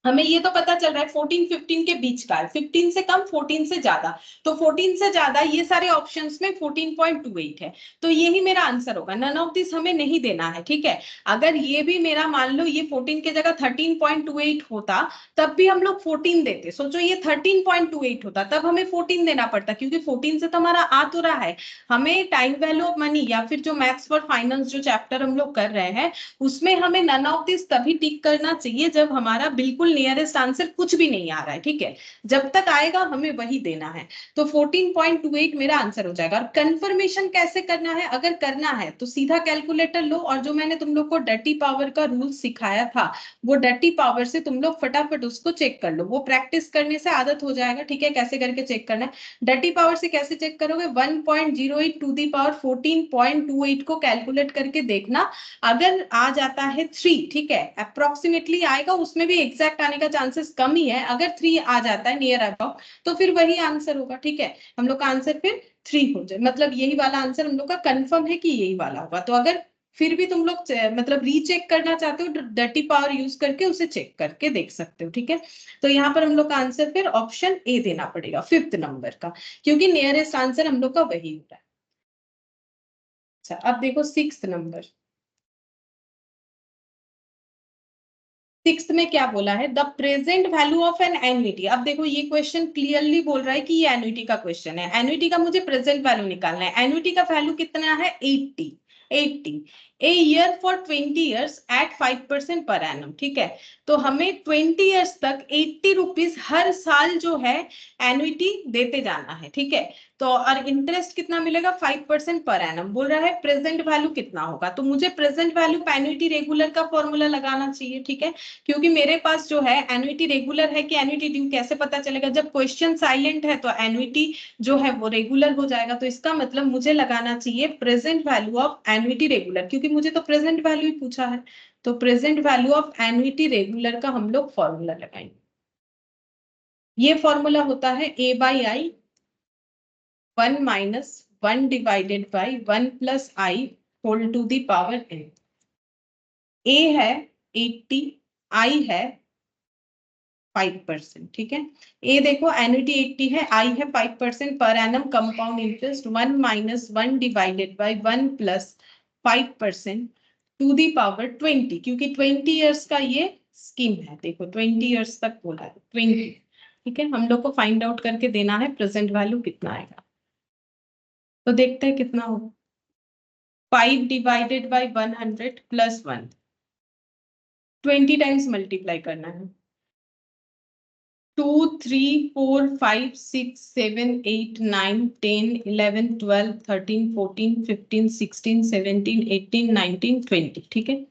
हमें ये तो पता चल रहा है 14-15 के बीच का है, 15 से कम 14 से ज्यादा। तो 14 से ज्यादा ये सारे ऑप्शंस में 14.28 है, तो यही मेरा आंसर होगा। नन ऑफ दिस हमें नहीं देना है। ठीक है, अगर ये भी मेरा मान लो ये 14 के जगह 13.28 होता तब भी हम लोग 14 देते। सोचो ये 13.28 होता तब हमें 14 देना पड़ता, क्योंकि 14 से तो हमारा आ तो रहा है। हमें टाइम वैल्यू ऑफ मनी या फिर जो मैथ्स फॉर फाइनेंस जो चैप्टर हम लोग कर रहे हैं उसमें हमें नन ऑफ दिस तभी टिक करना चाहिए जब हमारा बिल्कुल नियरेस्ट आंसर कुछ भी नहीं आ रहा है। ठीक है, जब तक आएगा हमें वही देना है। तो 14.28 मेरा आंसर हो जाएगा। और कंफर्मेशन कैसे करना है, अगर करना है तो सीधा कैलकुलेटर लो, और जो मैंने तुम लोग को डर्टी पावर का रूल सिखाया था वो डर्टी पावर से तुम लोग फटाफट उसको चेक कर लो, वो प्रैक्टिस करने से आदत हो जाएगा। ठीक है, कैसे करके चेक करना है, डर्टी पावर से कैसे चेक करोगे, 1.08 टू दी पावर 14.28 को कैलकुलेट करके देखना। अगर आ जाता है 3, ठीक है, अप्रोक्सीमेटली आएगा, उसमें भी एग्जैक्ट आने का चांसेस कम ही है। अगर 3 आ जाता है नियर अबाउट तो फिर वही आंसर होगा। ठीक है, हम लोग का आंसर फिर 3 हो जाए, मतलब यही वाला आंसर हम लोग का कंफर्म है कि यही वाला होगा। तो अगर फिर भी तुम लोग मतलब रीचेक करना चाहते हो डर्टी पावर यूज करके उसे चेक करके देख सकते हो। ठीक है, तो यहाँ पर हम लोग का आंसर फिर ऑप्शन ए देना पड़ेगा 5th नंबर का, क्योंकि नियरेस्ट आंसर हम लोग का वही हो रहा है। अच्छा, अब देखो 6th नंबर। 6th में क्या बोला है, the present value of an annuity. अब देखो ये क्वेश्चन क्लियरली बोल रहा है कि ये एन्युटी का क्वेश्चन है, एन्युटी का मुझे प्रेजेंट वैल्यू निकालना है। एन्युटी का वैल्यू कितना है, 80 a year for 20 years at 5% per annum. ठीक है, तो हमें 20 ईयर्स तक 80 रुपीज हर साल जो है एन्युटी देते जाना है। ठीक है, तो और इंटरेस्ट कितना मिलेगा, 5% पर एनम। बोल रहा है प्रेजेंट वैल्यू कितना होगा, तो मुझे प्रेजेंट वैल्यू एन्युटी रेगुलर का फॉर्मूला लगाना चाहिए। ठीक है, क्योंकि मेरे पास जो है एन्युटी रेगुलर है कि एन्युटी ड्यू कैसे पता चलेगा, जब क्वेश्चन साइलेंट है तो एन्युटी जो है वो रेगुलर हो जाएगा। तो इसका मतलब मुझे लगाना चाहिए present value of annuity regular, क्योंकि मुझे तो प्रेजेंट वैल्यू ही पूछा है। तो present value of annuity regular का हम लोग फॉर्मूला लगाएंगे। ये फॉर्मूला होता है A/I 1 minus 1 divided by 1 plus I whole to the power n. A है 80, I है 5%, ठीक है। ए देखो एन्युटी 80 है, आई है 5% per annum compound interest 1 minus 1 divided by 1 plus 5% to the power 20, क्योंकि 20 इयर्स का ये स्कीम है। देखो 20 इयर्स तक बोला है 20, ठीक है। हम लोग को फाइंड आउट करके देना है प्रेजेंट वैल्यू कितना आएगा, तो देखते हैं कितना होगा। 5 divided by 100 plus 1, 20 times multiply करना है। 2, 3, 4, 5, 6, 7, 8, 9, 10, 11, 12, 13, 14, 15, 16, 17, 18, 19, 20, ठीक है।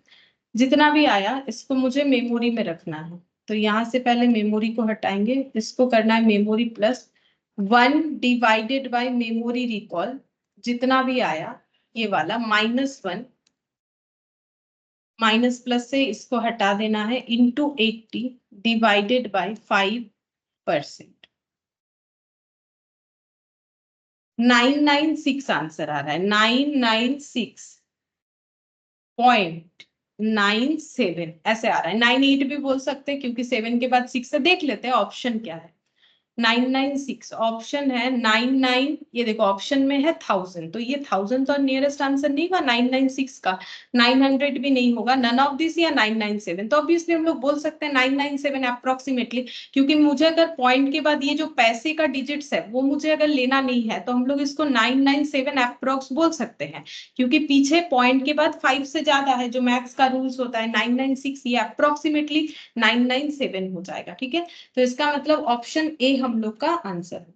जितना भी आया इसको मुझे मेमोरी में रखना है, तो यहाँ से पहले मेमोरी को हटाएंगे, इसको करना है memory plus 1 divided by memory recall, जितना भी आया ये वाला -1, माइनस प्लस से इसको हटा देना है, इंटू 80 डिवाइडेड बाय 5%। 996 आंसर आ रहा है, 996.97 ऐसे आ रहा है। 98 भी बोल सकते हैं क्योंकि 7 के बाद 6 से। देख लेते हैं ऑप्शन क्या है। 996 ऑप्शन है, 99 ये देखो ऑप्शन में है 1000, तो ये 1000 तो नियरेस्ट आंसर नहीं होगा 996 का। 900 भी नहीं होगा, नन ऑफ दिस, या 997। तो ऑब्वियसली हम लोग बोल सकते हैं 997 अप्रोक्सीमेटली, क्योंकि मुझे अगर पॉइंट के बाद ये जो पैसे का डिजिट्स है वो मुझे अगर लेना नहीं है तो हम लोग इसको 997 अप्रोक्स बोल सकते हैं, क्योंकि पीछे पॉइंट के बाद 5 से ज्यादा है जो मैथ्स का रूल्स होता है। 996 ये अप्रोक्सीमेटली 997 हो जाएगा, ठीक है। तो इसका मतलब ऑप्शन ए हम लोग का आंसर है।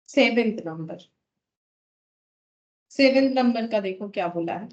सेवेंथ नंबर, सेवेंथ नंबर का देखो क्या बोला है।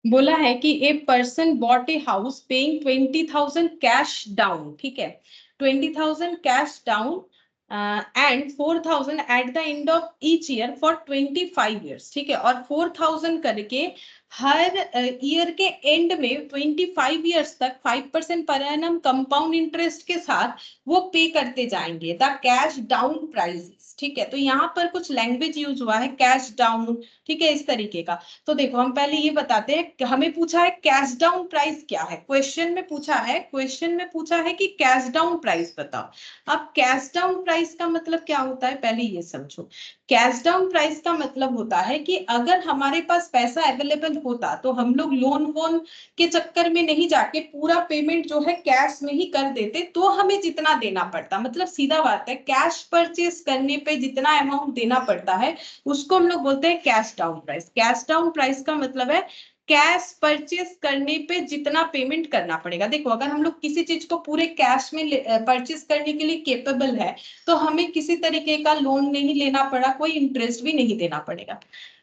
बोला है कि a person bot a house paying 20,000 cash down, ठीक है। 20,000 cash down and 4,000 at the end of each year for 25 years, ठीक है। और 4,000 करके हर ईयर के एंड में 25 ईयर्स तक 5% पर एनम कंपाउंड इंटरेस्ट के साथ वो पे करते जाएंगे। द कैश डाउन प्राइस, ठीक है। तो यहाँ पर कुछ लैंग्वेज यूज हुआ है, कैश डाउन, ठीक है, इस तरीके का। तो देखो हम पहले ये बताते हैं, हमें पूछा है कैश डाउन प्राइस क्या है, क्वेश्चन में पूछा है, क्वेश्चन में पूछा है कि कैश डाउन प्राइस बताओ। अब कैश डाउन प्राइस का मतलब क्या होता है, पहले ये समझो। कैश डाउन प्राइस का मतलब होता है कि अगर हमारे पास पैसा अवेलेबल होता तो हम लोग लोन वोन के चक्कर में नहीं जाके पूरा पेमेंट जो है कैश में ही कर देते, तो हमें जितना देना पड़ता, मतलब सीधा बात है, कैश परचेस करने पे जितना अमाउंट देना पड़ता है उसको हम लोग बोलते हैं cash down price. Cash down price का मतलब है कैश परचेस करने पे जितना पेमेंट करना पड़ेगा। देखो अगर हम लोग किसी चीज को पूरे कैश में परचेस करने के लिए केपेबल है तो हमें किसी तरीके का लोन नहीं लेना पड़ा, कोई इंटरेस्ट भी नहीं देना पड़ेगा।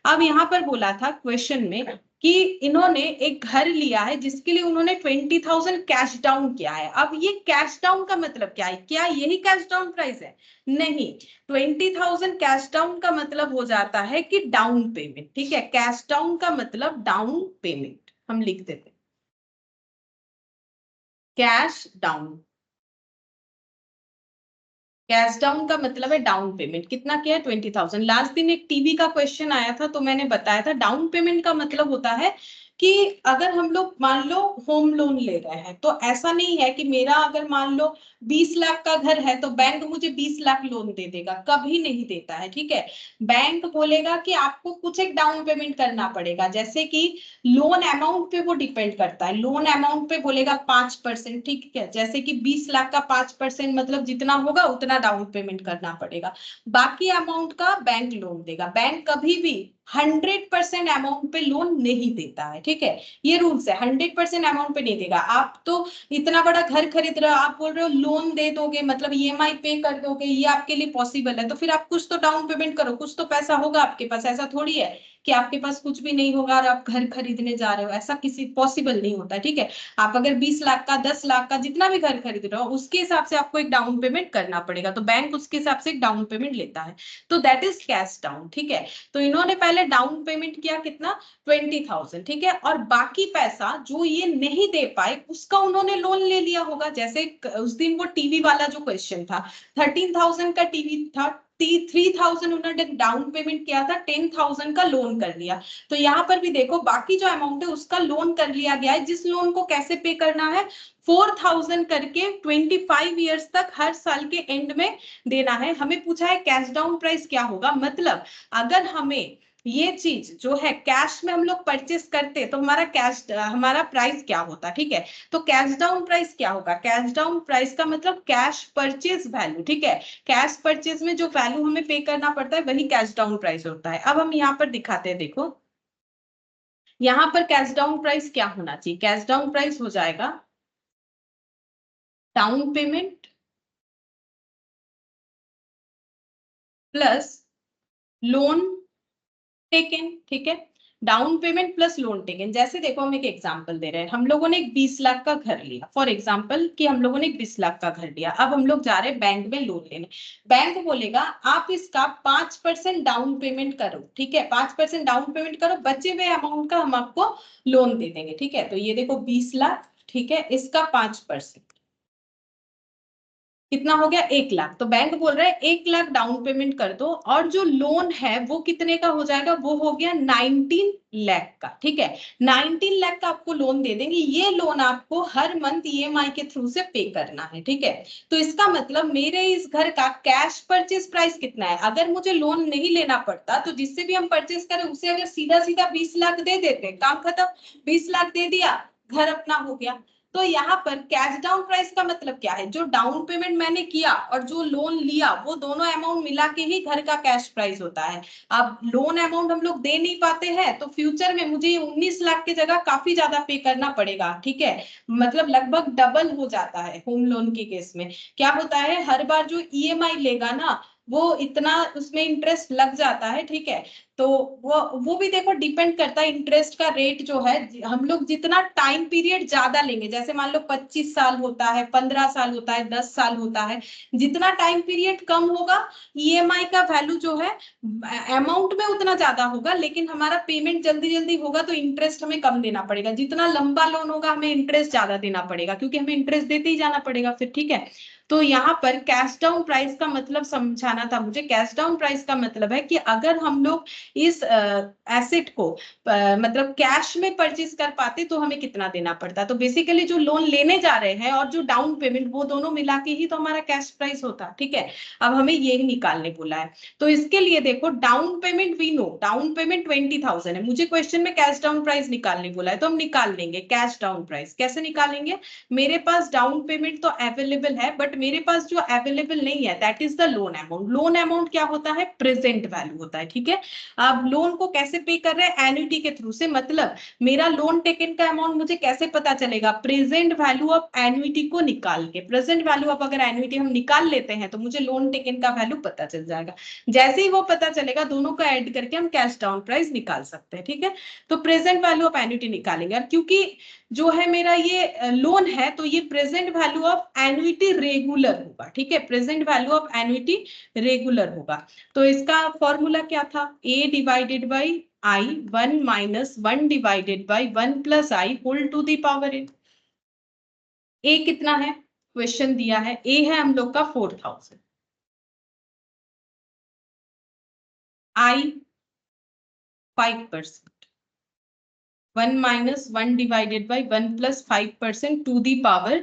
अब यहाँ पर बोला था क्वेश्चन में कि इन्होंने एक घर लिया है जिसके लिए उन्होंने 20,000 कैश डाउन किया है। अब ये कैश डाउन का मतलब क्या है, क्या यही कैश डाउन प्राइस है? नहीं, 20,000 कैश डाउन का मतलब हो जाता है कि डाउन पेमेंट, ठीक है। कैश डाउन का मतलब डाउन पेमेंट, हम लिख देते कैश डाउन। कैश डाउन का मतलब है डाउन पेमेंट। कितना किया है? 20,000। लास्ट दिन एक टीवी का क्वेश्चन आया था तो मैंने बताया था डाउन पेमेंट का मतलब होता है कि अगर हम लोग मान लो होम लोन ले रहे हैं, तो ऐसा नहीं है कि मेरा अगर मान लो 20 लाख का घर है तो बैंक मुझे 20 लाख लोन दे देगा, कभी नहीं देता है, ठीक है। बैंक बोलेगा कि आपको कुछ एक डाउन पेमेंट करना पड़ेगा, जैसे कि लोन अमाउंट पे वो डिपेंड करता है। लोन अमाउंट पे बोलेगा 5%, ठीक है। जैसे कि 20 लाख का 5% मतलब जितना होगा उतना डाउन पेमेंट करना पड़ेगा, बाकी अमाउंट का बैंक लोन देगा। बैंक कभी भी 100% अमाउंट पे लोन नहीं देता है, ठीक है। ये रूल्स है, 100% अमाउंट पे नहीं देगा। आप तो इतना बड़ा घर खरीद रहे हो, आप बोल रहे हो लोन दे दोगे मतलब ईएमआई पे कर दोगे, ये आपके लिए पॉसिबल है, तो फिर आप कुछ तो डाउन पेमेंट करो, कुछ तो पैसा होगा आपके पास। ऐसा थोड़ी है कि आपके पास कुछ भी नहीं होगा और आप घर खरीदने जा रहे हो, ऐसा किसी पॉसिबल नहीं होता, ठीक है। आप अगर 20 लाख का 10 लाख का जितना भी घर खरीद रहे हो उसके हिसाब से आपको एक डाउन पेमेंट करना पड़ेगा, तो बैंक उसके हिसाब से एक डाउन पेमेंट लेता है, तो दैट इज कैश डाउन, ठीक है। तो इन्होंने पहले डाउन पेमेंट किया कितना, 20,000, ठीक है, और बाकी पैसा जो ये नहीं दे पाए उसका उन्होंने लोन ले लिया होगा। जैसे उस दिन वो टीवी वाला जो क्वेश्चन था, 13,000 का टीवी था, 3,000 उन्होंने डाउन पेमेंट किया था, 10,000 का लोन कर लिया। तो यहाँ पर भी देखो बाकी जो अमाउंट है उसका लोन कर लिया गया है, जिस लोन को कैसे पे करना है, 4,000 करके 25 ईयर्स तक हर साल के एंड में देना है। हमें पूछा है कैश डाउन प्राइस क्या होगा, मतलब अगर हमें ये चीज जो है कैश में हम लोग परचेस करते तो हमारा प्राइस क्या होता, ठीक है। तो कैश डाउन प्राइस क्या होगा, कैश डाउन प्राइस का मतलब कैश परचेज वैल्यू, ठीक है। कैश परचेज में जो वैल्यू हमें पे करना पड़ता है वही कैश डाउन प्राइस होता है। अब हम यहाँ पर दिखाते हैं, देखो यहाँ पर कैश डाउन प्राइस क्या होना चाहिए, कैश डाउन प्राइस हो जाएगा down payment plus lone taken, ठीक है। Down payment plus lone taken, जैसे देखो हम एक एग्जांपल दे रहे हैं, हम लोगों ने एक 20 लाख का घर लिया, फॉर एग्जांपल कि हम लोगों ने एक 20 लाख का घर लिया। अब हम लोग जा रहे हैं बैंक में लोन लेने, बैंक बोलेगा आप इसका 5% डाउन पेमेंट करो, ठीक है, 5% डाउन पेमेंट करो, बचे हुए अमाउंट का हम आपको लोन दे देंगे, ठीक है। तो ये देखो 20 लाख, ठीक है, इसका 5% कितना हो गया, 1 लाख। तो बैंक बोल रहा है 1 लाख डाउन पेमेंट कर दो, और जो लोन है वो कितने का हो जाएगा, वो हो गया 19 लाख का, ठीक है। 19 लाख का आपको लोन दे देंगे, ये लोन आपको हर मंथ ईएमआई के थ्रू से पे करना है, ठीक है। तो इसका मतलब मेरे इस घर का कैश परचेज प्राइस कितना है, अगर मुझे लोन नहीं लेना पड़ता तो जिससे भी हम परचेज करें उसे अगर सीधा सीधा 20 लाख दे देते, काम खत्म, 20 लाख दे दिया, घर अपना हो गया। तो यहाँ पर कैश डाउन प्राइस का मतलब क्या है, जो डाउन पेमेंट मैंने किया और जो लोन लिया वो दोनों अमाउंट मिला के ही घर का कैश प्राइस होता है। अब लोन अमाउंट हम लोग दे नहीं पाते हैं तो फ्यूचर में मुझे 19 लाख की जगह काफी ज्यादा पे करना पड़ेगा, ठीक है। मतलब लगभग डबल हो जाता है होम लोन के केस में। क्या होता है, हर बार जो ईएमआई लेगा ना वो इतना उसमें इंटरेस्ट लग जाता है, ठीक है। तो वो भी देखो डिपेंड करता है इंटरेस्ट का रेट जो है, हम लोग जितना टाइम पीरियड ज्यादा लेंगे, जैसे मान लो 25 साल होता है, 15 साल होता है, 10 साल होता है, जितना टाइम पीरियड कम होगा ईएमआई का वैल्यू जो है अमाउंट में उतना ज्यादा होगा, लेकिन हमारा पेमेंट जल्दी जल्दी होगा तो इंटरेस्ट हमें कम देना पड़ेगा। जितना लंबा लोन होगा हमें इंटरेस्ट ज्यादा देना पड़ेगा, क्योंकि हमें इंटरेस्ट देते ही जाना पड़ेगा फिर, ठीक है। तो यहाँ पर कैश डाउन प्राइस का मतलब समझाना था मुझे। कैश डाउन प्राइस का मतलब है कि अगर हम लोग इस एसेट को मतलब कैश में परचेज कर पाते तो हमें कितना देना पड़ता। तो बेसिकली जो लोन लेने जा रहे हैं और जो डाउन पेमेंट वो दोनों मिला के ही तो हमारा कैश प्राइस होता, ठीक है। अब हमें ये निकालने बोला है, तो इसके लिए देखो down payment we know, down payment 20,000 है, मुझे क्वेश्चन में कैश डाउन प्राइस निकालने बोला है, तो हम निकाल लेंगे कैश डाउन प्राइस। कैसे निकालेंगे, मेरे पास डाउन पेमेंट तो अवेलेबल है बट मेरे पास जो अवेलेबल नहीं है that is the loan amount. Loan amount क्या होता है, प्रेजेंट वैल्यू होता है, ठीक है। अब लोन को कैसे पे कर रहे हैं, एन्युटी के थ्रू से, मतलब मेरा लोन टेकन का अमाउंट मुझे कैसे पता चलेगा, प्रेजेंट वैल्यू ऑफ एन्युटी को निकाल के। प्रेजेंट वैल्यू ऑफ अगर एन्युटी हम निकाल लेते हैं तो मुझे लोन टेकन का वैल्यू पता चल जाएगा। जैसे ही वो पता चलेगा दोनों का ऐड करके हम कैश डाउन प्राइस निकाल सकते हैं, ठीक है। तो प्रेजेंट वैल्यू ऑफ एन्युटी निकालेंगे, और क्योंकि जो है मेरा ये लोन है तो ये present value of annuity regular होगा, ठीक है, present value of annuity regular होगा। तो इसका फॉर्मूला क्या था, a divided by i, 1 minus 1 divided by 1 plus i whole to the power n। a कितना है, क्वेश्चन दिया है, a है हम लोग का 4,000, i 5%, 1 minus 1 divided by 1 plus 5% to the power,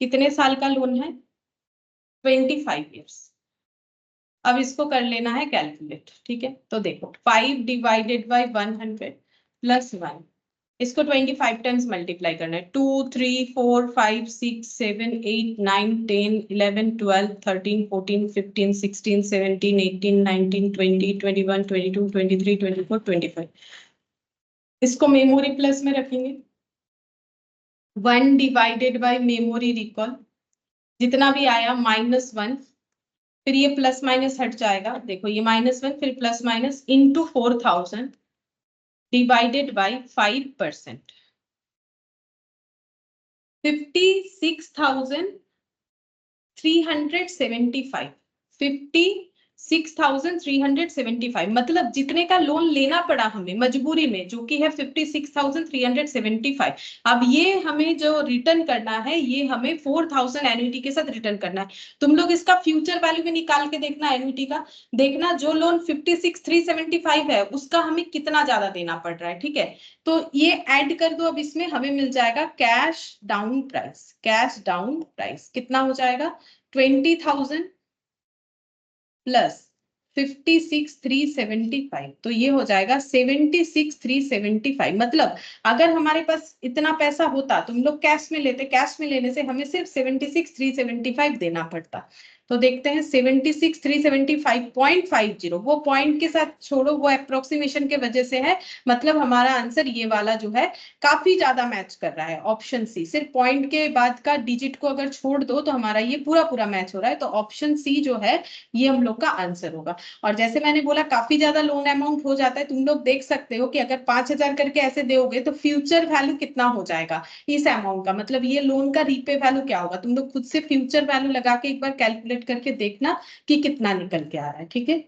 कितने साल का लोन है, 25 ईयर्स। अब इसको कर लेना है कैलकुलेट, ठीक है। तो देखो 5 डिवाइडेड बाई 100 प्लस 1, इसको 25 टाइम्स मल्टीप्लाई करना है, 2 3 4 5 6 7 8 9 10 11 12 13 14 15 16 17 18 19 20 21 22 23 24 25। इसको मेमोरी प्लस में रखेंगे, 1 डिवाइडेड बाई मेमोरी रिकॉल, जितना भी आया -1 फिर ये प्लस माइनस हट जाएगा, देखो ये -1 फिर plus minus into 4000 divided by 5%, 56,375, 56,375 मतलब जितने का लोन लेना पड़ा हमें मजबूरी में, जो कि है 56,375। अब ये हमें जो रिटर्न करना है, ये हमें 4000 एन्युटी के साथ रिटर्न करना है। तुम लोग इसका फ्यूचर वैल्यू भी निकाल के देखना एन्युटी का, देखना जो लोन 56,375 है उसका हमें कितना ज्यादा देना पड़ रहा है। ठीक है, तो ये ऐड कर दो, अब इसमें हमें मिल जाएगा cash down price. Cash down price कितना हो जाएगा, 20,000 प्लस 56,375, तो ये हो जाएगा 76,375। मतलब अगर हमारे पास इतना पैसा होता, तुम लोग कैश में लेते, कैश में लेने से हमें सिर्फ 76,375 देना पड़ता। तो देखते हैं 76,375.50, वो पॉइंट के साथ छोड़ो, वो अप्रोक्सीमेशन के वजह से है, मतलब हमारा आंसर ये वाला जो है काफी ज्यादा मैच कर रहा है। ऑप्शन सी, सिर्फ पॉइंट के बाद का डिजिट को अगर छोड़ दो तो हमारा ये पूरा पूरा मैच हो रहा है, तो ऑप्शन सी जो है ये हम लोग का आंसर होगा। और जैसे मैंने बोला काफी ज्यादा लोन अमाउंट हो जाता है, तुम लोग देख सकते हो कि अगर 5,000 करके ऐसे दोगे तो फ्यूचर वैल्यू कितना हो जाएगा इस अमाउंट का, मतलब ये लोन का रीपे वैल्यू क्या होगा। तुम लोग खुद से फ्यूचर वैल्यू लगा के एक बार कैलकुलेट करके देखना कि कितना निकल के आ रहा है। ठीक है,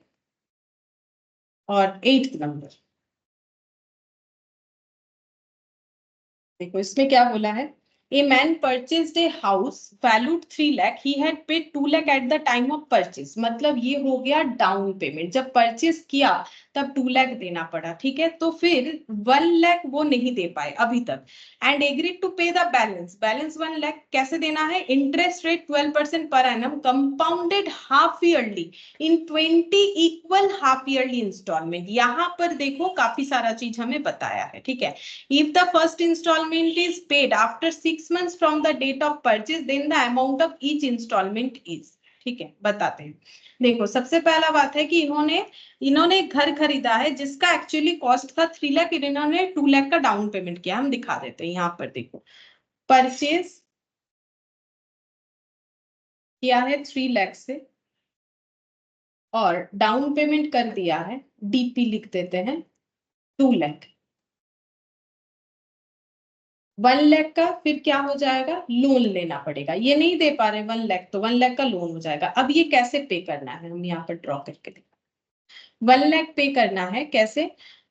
और 8th नंबर देखो, इसमें क्या बोला है, A man purchased a house valued 3 lakh. He had paid 2 lakh at the time of purchase. मतलब ये हो गया डाउन पेमेंट, जब परचेस किया तब 2 लाख देना पड़ा। ठीक है, तो फिर 1 लाख वो नहीं दे पाए अभी तक, and agreed to pay the balance. Balance 1 lakh कैसे देना है, इंटरेस्ट रेट 12% पर annum, compounded half yearly in 20 equal half yearly instalment. यहाँ पर देखो काफी सारा चीज हमें बताया है। ठीक है, if the first installment is paid after 6 months from the date of purchase, then the amount of each installment is। ठीक है, बताते हैं। देखो सबसे पहला बात है कि इन्होंने घर खरीदा है जिसका एक्चुअली कॉस्ट था 3 लाख, इन्होंने 2 लाख का डाउन पेमेंट किया। हम दिखा देते हैं, यहाँ पर देखो परचेज किया है 3 लाख से और डाउन पेमेंट कर दिया है, डीपी लिख देते हैं 2 लाख। 1 लाख का फिर क्या हो जाएगा, लोन लेना पड़ेगा, ये नहीं दे पा रहे 1 लाख, तो 1 लाख का लोन हो जाएगा। अब ये कैसे पे करना है, हम यहाँ पर ड्रॉ करके देखा। 1 लाख पे करना है कैसे,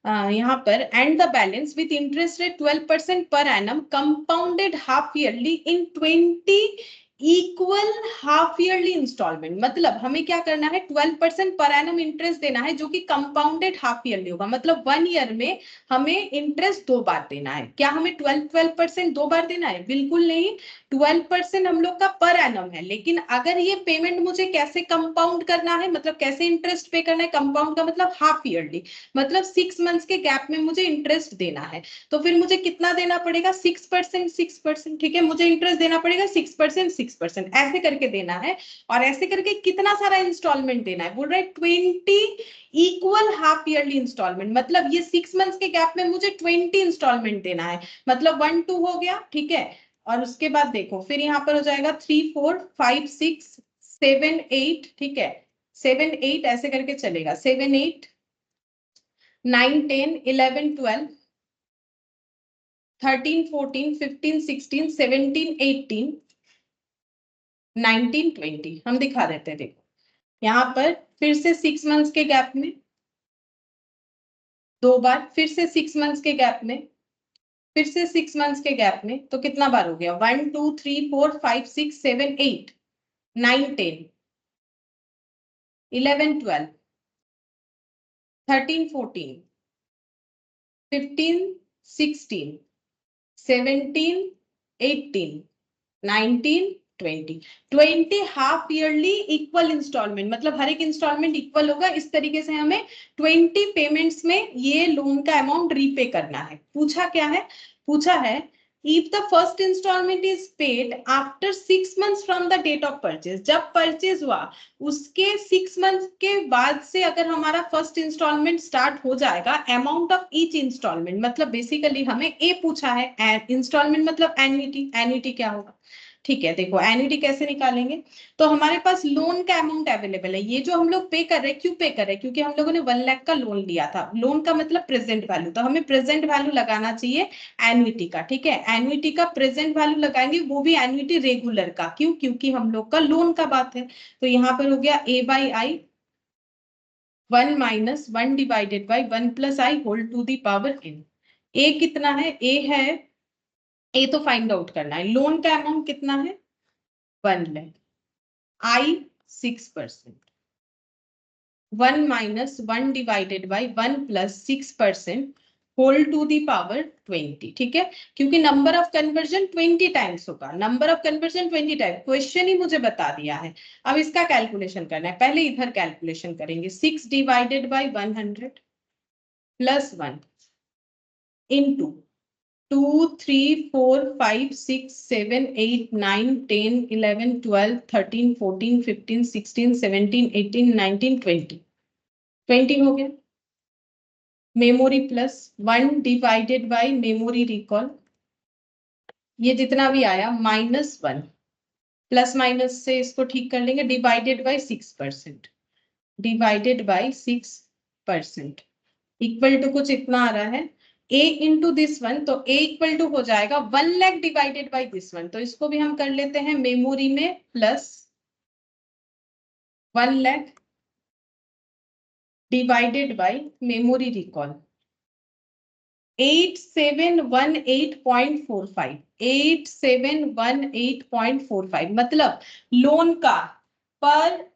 यहाँ पर and the balance with interest rate 12% पर annum, compounded half yearly in 20 equal half yearly installment. मतलब हमें क्या करना है, 12% पर एनम इंटरेस्ट देना है, जो कि कंपाउंडेड हाफ ईयरली होगा। मतलब 1 ईयर में हमें इंटरेस्ट 2 बार देना है। क्या हमें 12% 2 बार देना है, बिल्कुल नहीं। 12% हम लोग का पर एनम है, लेकिन अगर ये पेमेंट मुझे कैसे कंपाउंड करना है, मतलब कैसे इंटरेस्ट पे करना है, कंपाउंड का मतलब हाफ ईयरली, मतलब 6 मंथ्स के गैप में मुझे इंटरेस्ट देना है। तो फिर मुझे कितना देना पड़ेगा, 6%, 6%। ठीक है, मुझे इंटरेस्ट देना पड़ेगा 6%, 6% ऐसे करके देना है। और ऐसे करके कितना सारा इंस्टॉलमेंट देना है, बोल रहा है 20 इक्वल हाफ ईयरली इंस्टॉलमेंट। मतलब ये 6 मंथ्स के गैप में मुझे 20 इंस्टॉलमेंट देना है, मतलब 1 2 हो गया। ठीक है, और उसके बाद देखो फिर यहाँ पर हो जाएगा 3 4 5 6 7 8। ठीक है, 7 8 ऐसे करके चलेगा, 7 8 9 10 11 12 13 14 15 16 17 18 19 20। हम दिखा देते हैं, देखो यहाँ पर फिर से 6 मंथ्स के गैप में 2 बार, फिर से 6 मंथ्स के गैप में, फिर से 6 मंथ्स के गैप में, तो कितना बार हो गया, 1 2 3 4 5 6 7 8 9 10 11 12 13 14 15 16 17 18 19 20 हाफ ईयरली इक्वल इंस्टॉलमेंट, मतलब हर एक इंस्टॉलमेंट इक्वल होगा। इस तरीके से हमें 20 पेमेंट्स में ये लोन का अमाउंट रीपे करना है। पूछा क्या है, पूछा है if the first installment is paid after 6 months from the date of purchase, जब परचेज हुआ उसके 6 मंथ के बाद से अगर हमारा फर्स्ट इंस्टॉलमेंट स्टार्ट हो जाएगा, अमाउंट ऑफ ईच इंस्टॉलमेंट, मतलब बेसिकली हमें ए पूछा है, इंस्टॉलमेंट मतलब एन्युटी, एन्युटी क्या होगा। ठीक है, देखो एन्युटी कैसे निकालेंगे, तो हमारे पास लोन का अमाउंट अवेलेबल है। ये जो हम लोग पे कर रहे हैं, क्यों पे कर रहे हैं, क्योंकि हम लोगों ने 1 लाख का लोन लिया था। लोन का मतलब प्रेजेंट वैल्यू, तो हमें प्रेजेंट वैल्यू लगाना चाहिए एन्युटी का। ठीक है, एन्युटी का प्रेजेंट वैल्यू लगाएंगे, वो भी एन्युटी रेगुलर का। क्यों, क्योंकि हम लोग का लोन का बात है। तो यहाँ पर हो गया a by I 1 minus 1 divided by 1 plus I whole to the power n। A कितना है, ए है, ए तो फाइंड आउट करना है। लोन का अमाउंट कितना है 1 lakh, i 6%, 1 minus 1 divided by 1 plus 6% whole to the power 20। ठीक है, क्योंकि नंबर ऑफ कन्वर्जन 20 टाइम्स होगा, number of conversion 20 times, question ही मुझे बता दिया है। अब इसका कैलकुलेशन करना है, पहले इधर कैलकुलेशन करेंगे। 6 डिवाइडेड बाई 100 प्लस 1 इंटू 2 3 4 5 6 7 8 9 10 11 12 13 14 15 16 17 18 19 20 20 हो गया। Memory plus 1 divided by memory recall, ये जितना भी आया -1, प्लस माइनस से इसको ठीक कर लेंगे, divided by 6%, divided by 6% equal to कुछ इतना आ रहा है a इंटू दिस वन। तो a इक्वल टू हो जाएगा 1 lakh divided by this one. तो इसको भी हम कर लेते हैं मेमोरी में plus 1 lakh divided by memory recall 8718.45, 8718.45 मतलब लोन का पर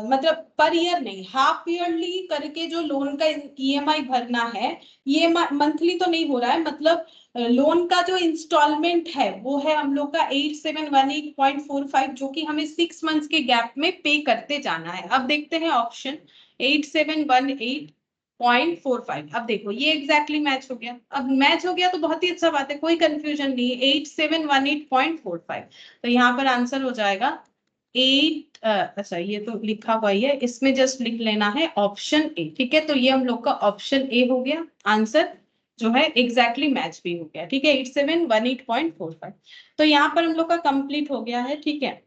मतलब पर ईयर नहीं, हाफ ईयरली करके जो लोन का ईएमआई भरना है, ये मंथली तो नहीं हो रहा है, मतलब लोन का जो इंस्टॉलमेंट है वो है हम लोग का 8718.45, जो कि हमें 6 मंथ्स के गैप में पे करते जाना है। अब देखते हैं ऑप्शन 8718.45। अब देखो ये एग्जैक्टली मैच हो गया। अब मैच हो गया तो बहुत ही अच्छा बात है, कोई कंफ्यूजन नहीं है, 8718.45। तो यहाँ पर आंसर हो जाएगा 8, अच्छा ये तो लिखा हुआ ही है, इसमें जस्ट लिख लेना है ऑप्शन ए। ठीक है, तो ये हम लोग का ऑप्शन ए हो गया, आंसर जो है एग्जैक्टली मैच भी हो गया। ठीक है, 8718.45। तो यहाँ पर हम लोग का कंप्लीट हो गया है। ठीक है,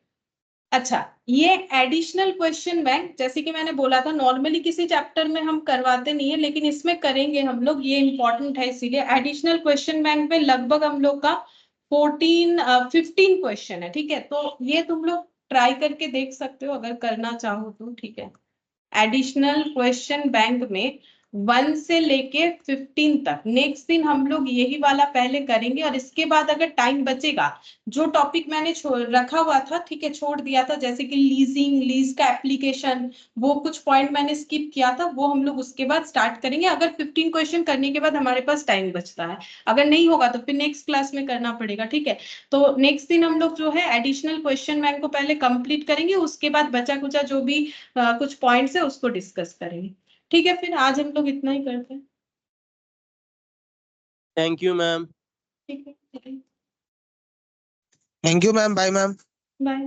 अच्छा ये एडिशनल क्वेश्चन बैंक, जैसे कि मैंने बोला था नॉर्मली किसी चैप्टर में हम करवाते नहीं है, लेकिन इसमें करेंगे हम लोग, ये इंपॉर्टेंट है इसीलिए। एडिशनल क्वेश्चन बैंक में लगभग हम लोग का 15 क्वेश्चन है। ठीक है, तो ये तुम लोग ट्राई करके देख सकते हो अगर करना चाहो तो। ठीक है, एडिशनल क्वेश्चन बैंक में 1 से लेके 15 तक, नेक्स्ट दिन हम लोग यही वाला पहले करेंगे, और इसके बाद अगर टाइम बचेगा, जो टॉपिक मैंने रखा हुआ था, ठीक है, छोड़ दिया था, जैसे कि लीजिंग, लीज का एप्लीकेशन, वो कुछ पॉइंट मैंने स्किप किया था, वो हम लोग उसके बाद स्टार्ट करेंगे, अगर 15 क्वेश्चन करने के बाद हमारे पास टाइम बचता है। अगर नहीं होगा तो फिर नेक्स्ट क्लास में करना पड़ेगा। ठीक है, तो नेक्स्ट दिन हम लोग जो है एडिशनल क्वेश्चन बैंक को पहले कंप्लीट करेंगे, उसके बाद बचा कुचा जो भी कुछ पॉइंट्स है उसको डिस्कस करेंगे। ठीक है, फिर आज हम लोग इतना ही करते हैं। Thank you ma'am. ठीक है, thank you ma'am, bye ma'am. Bye.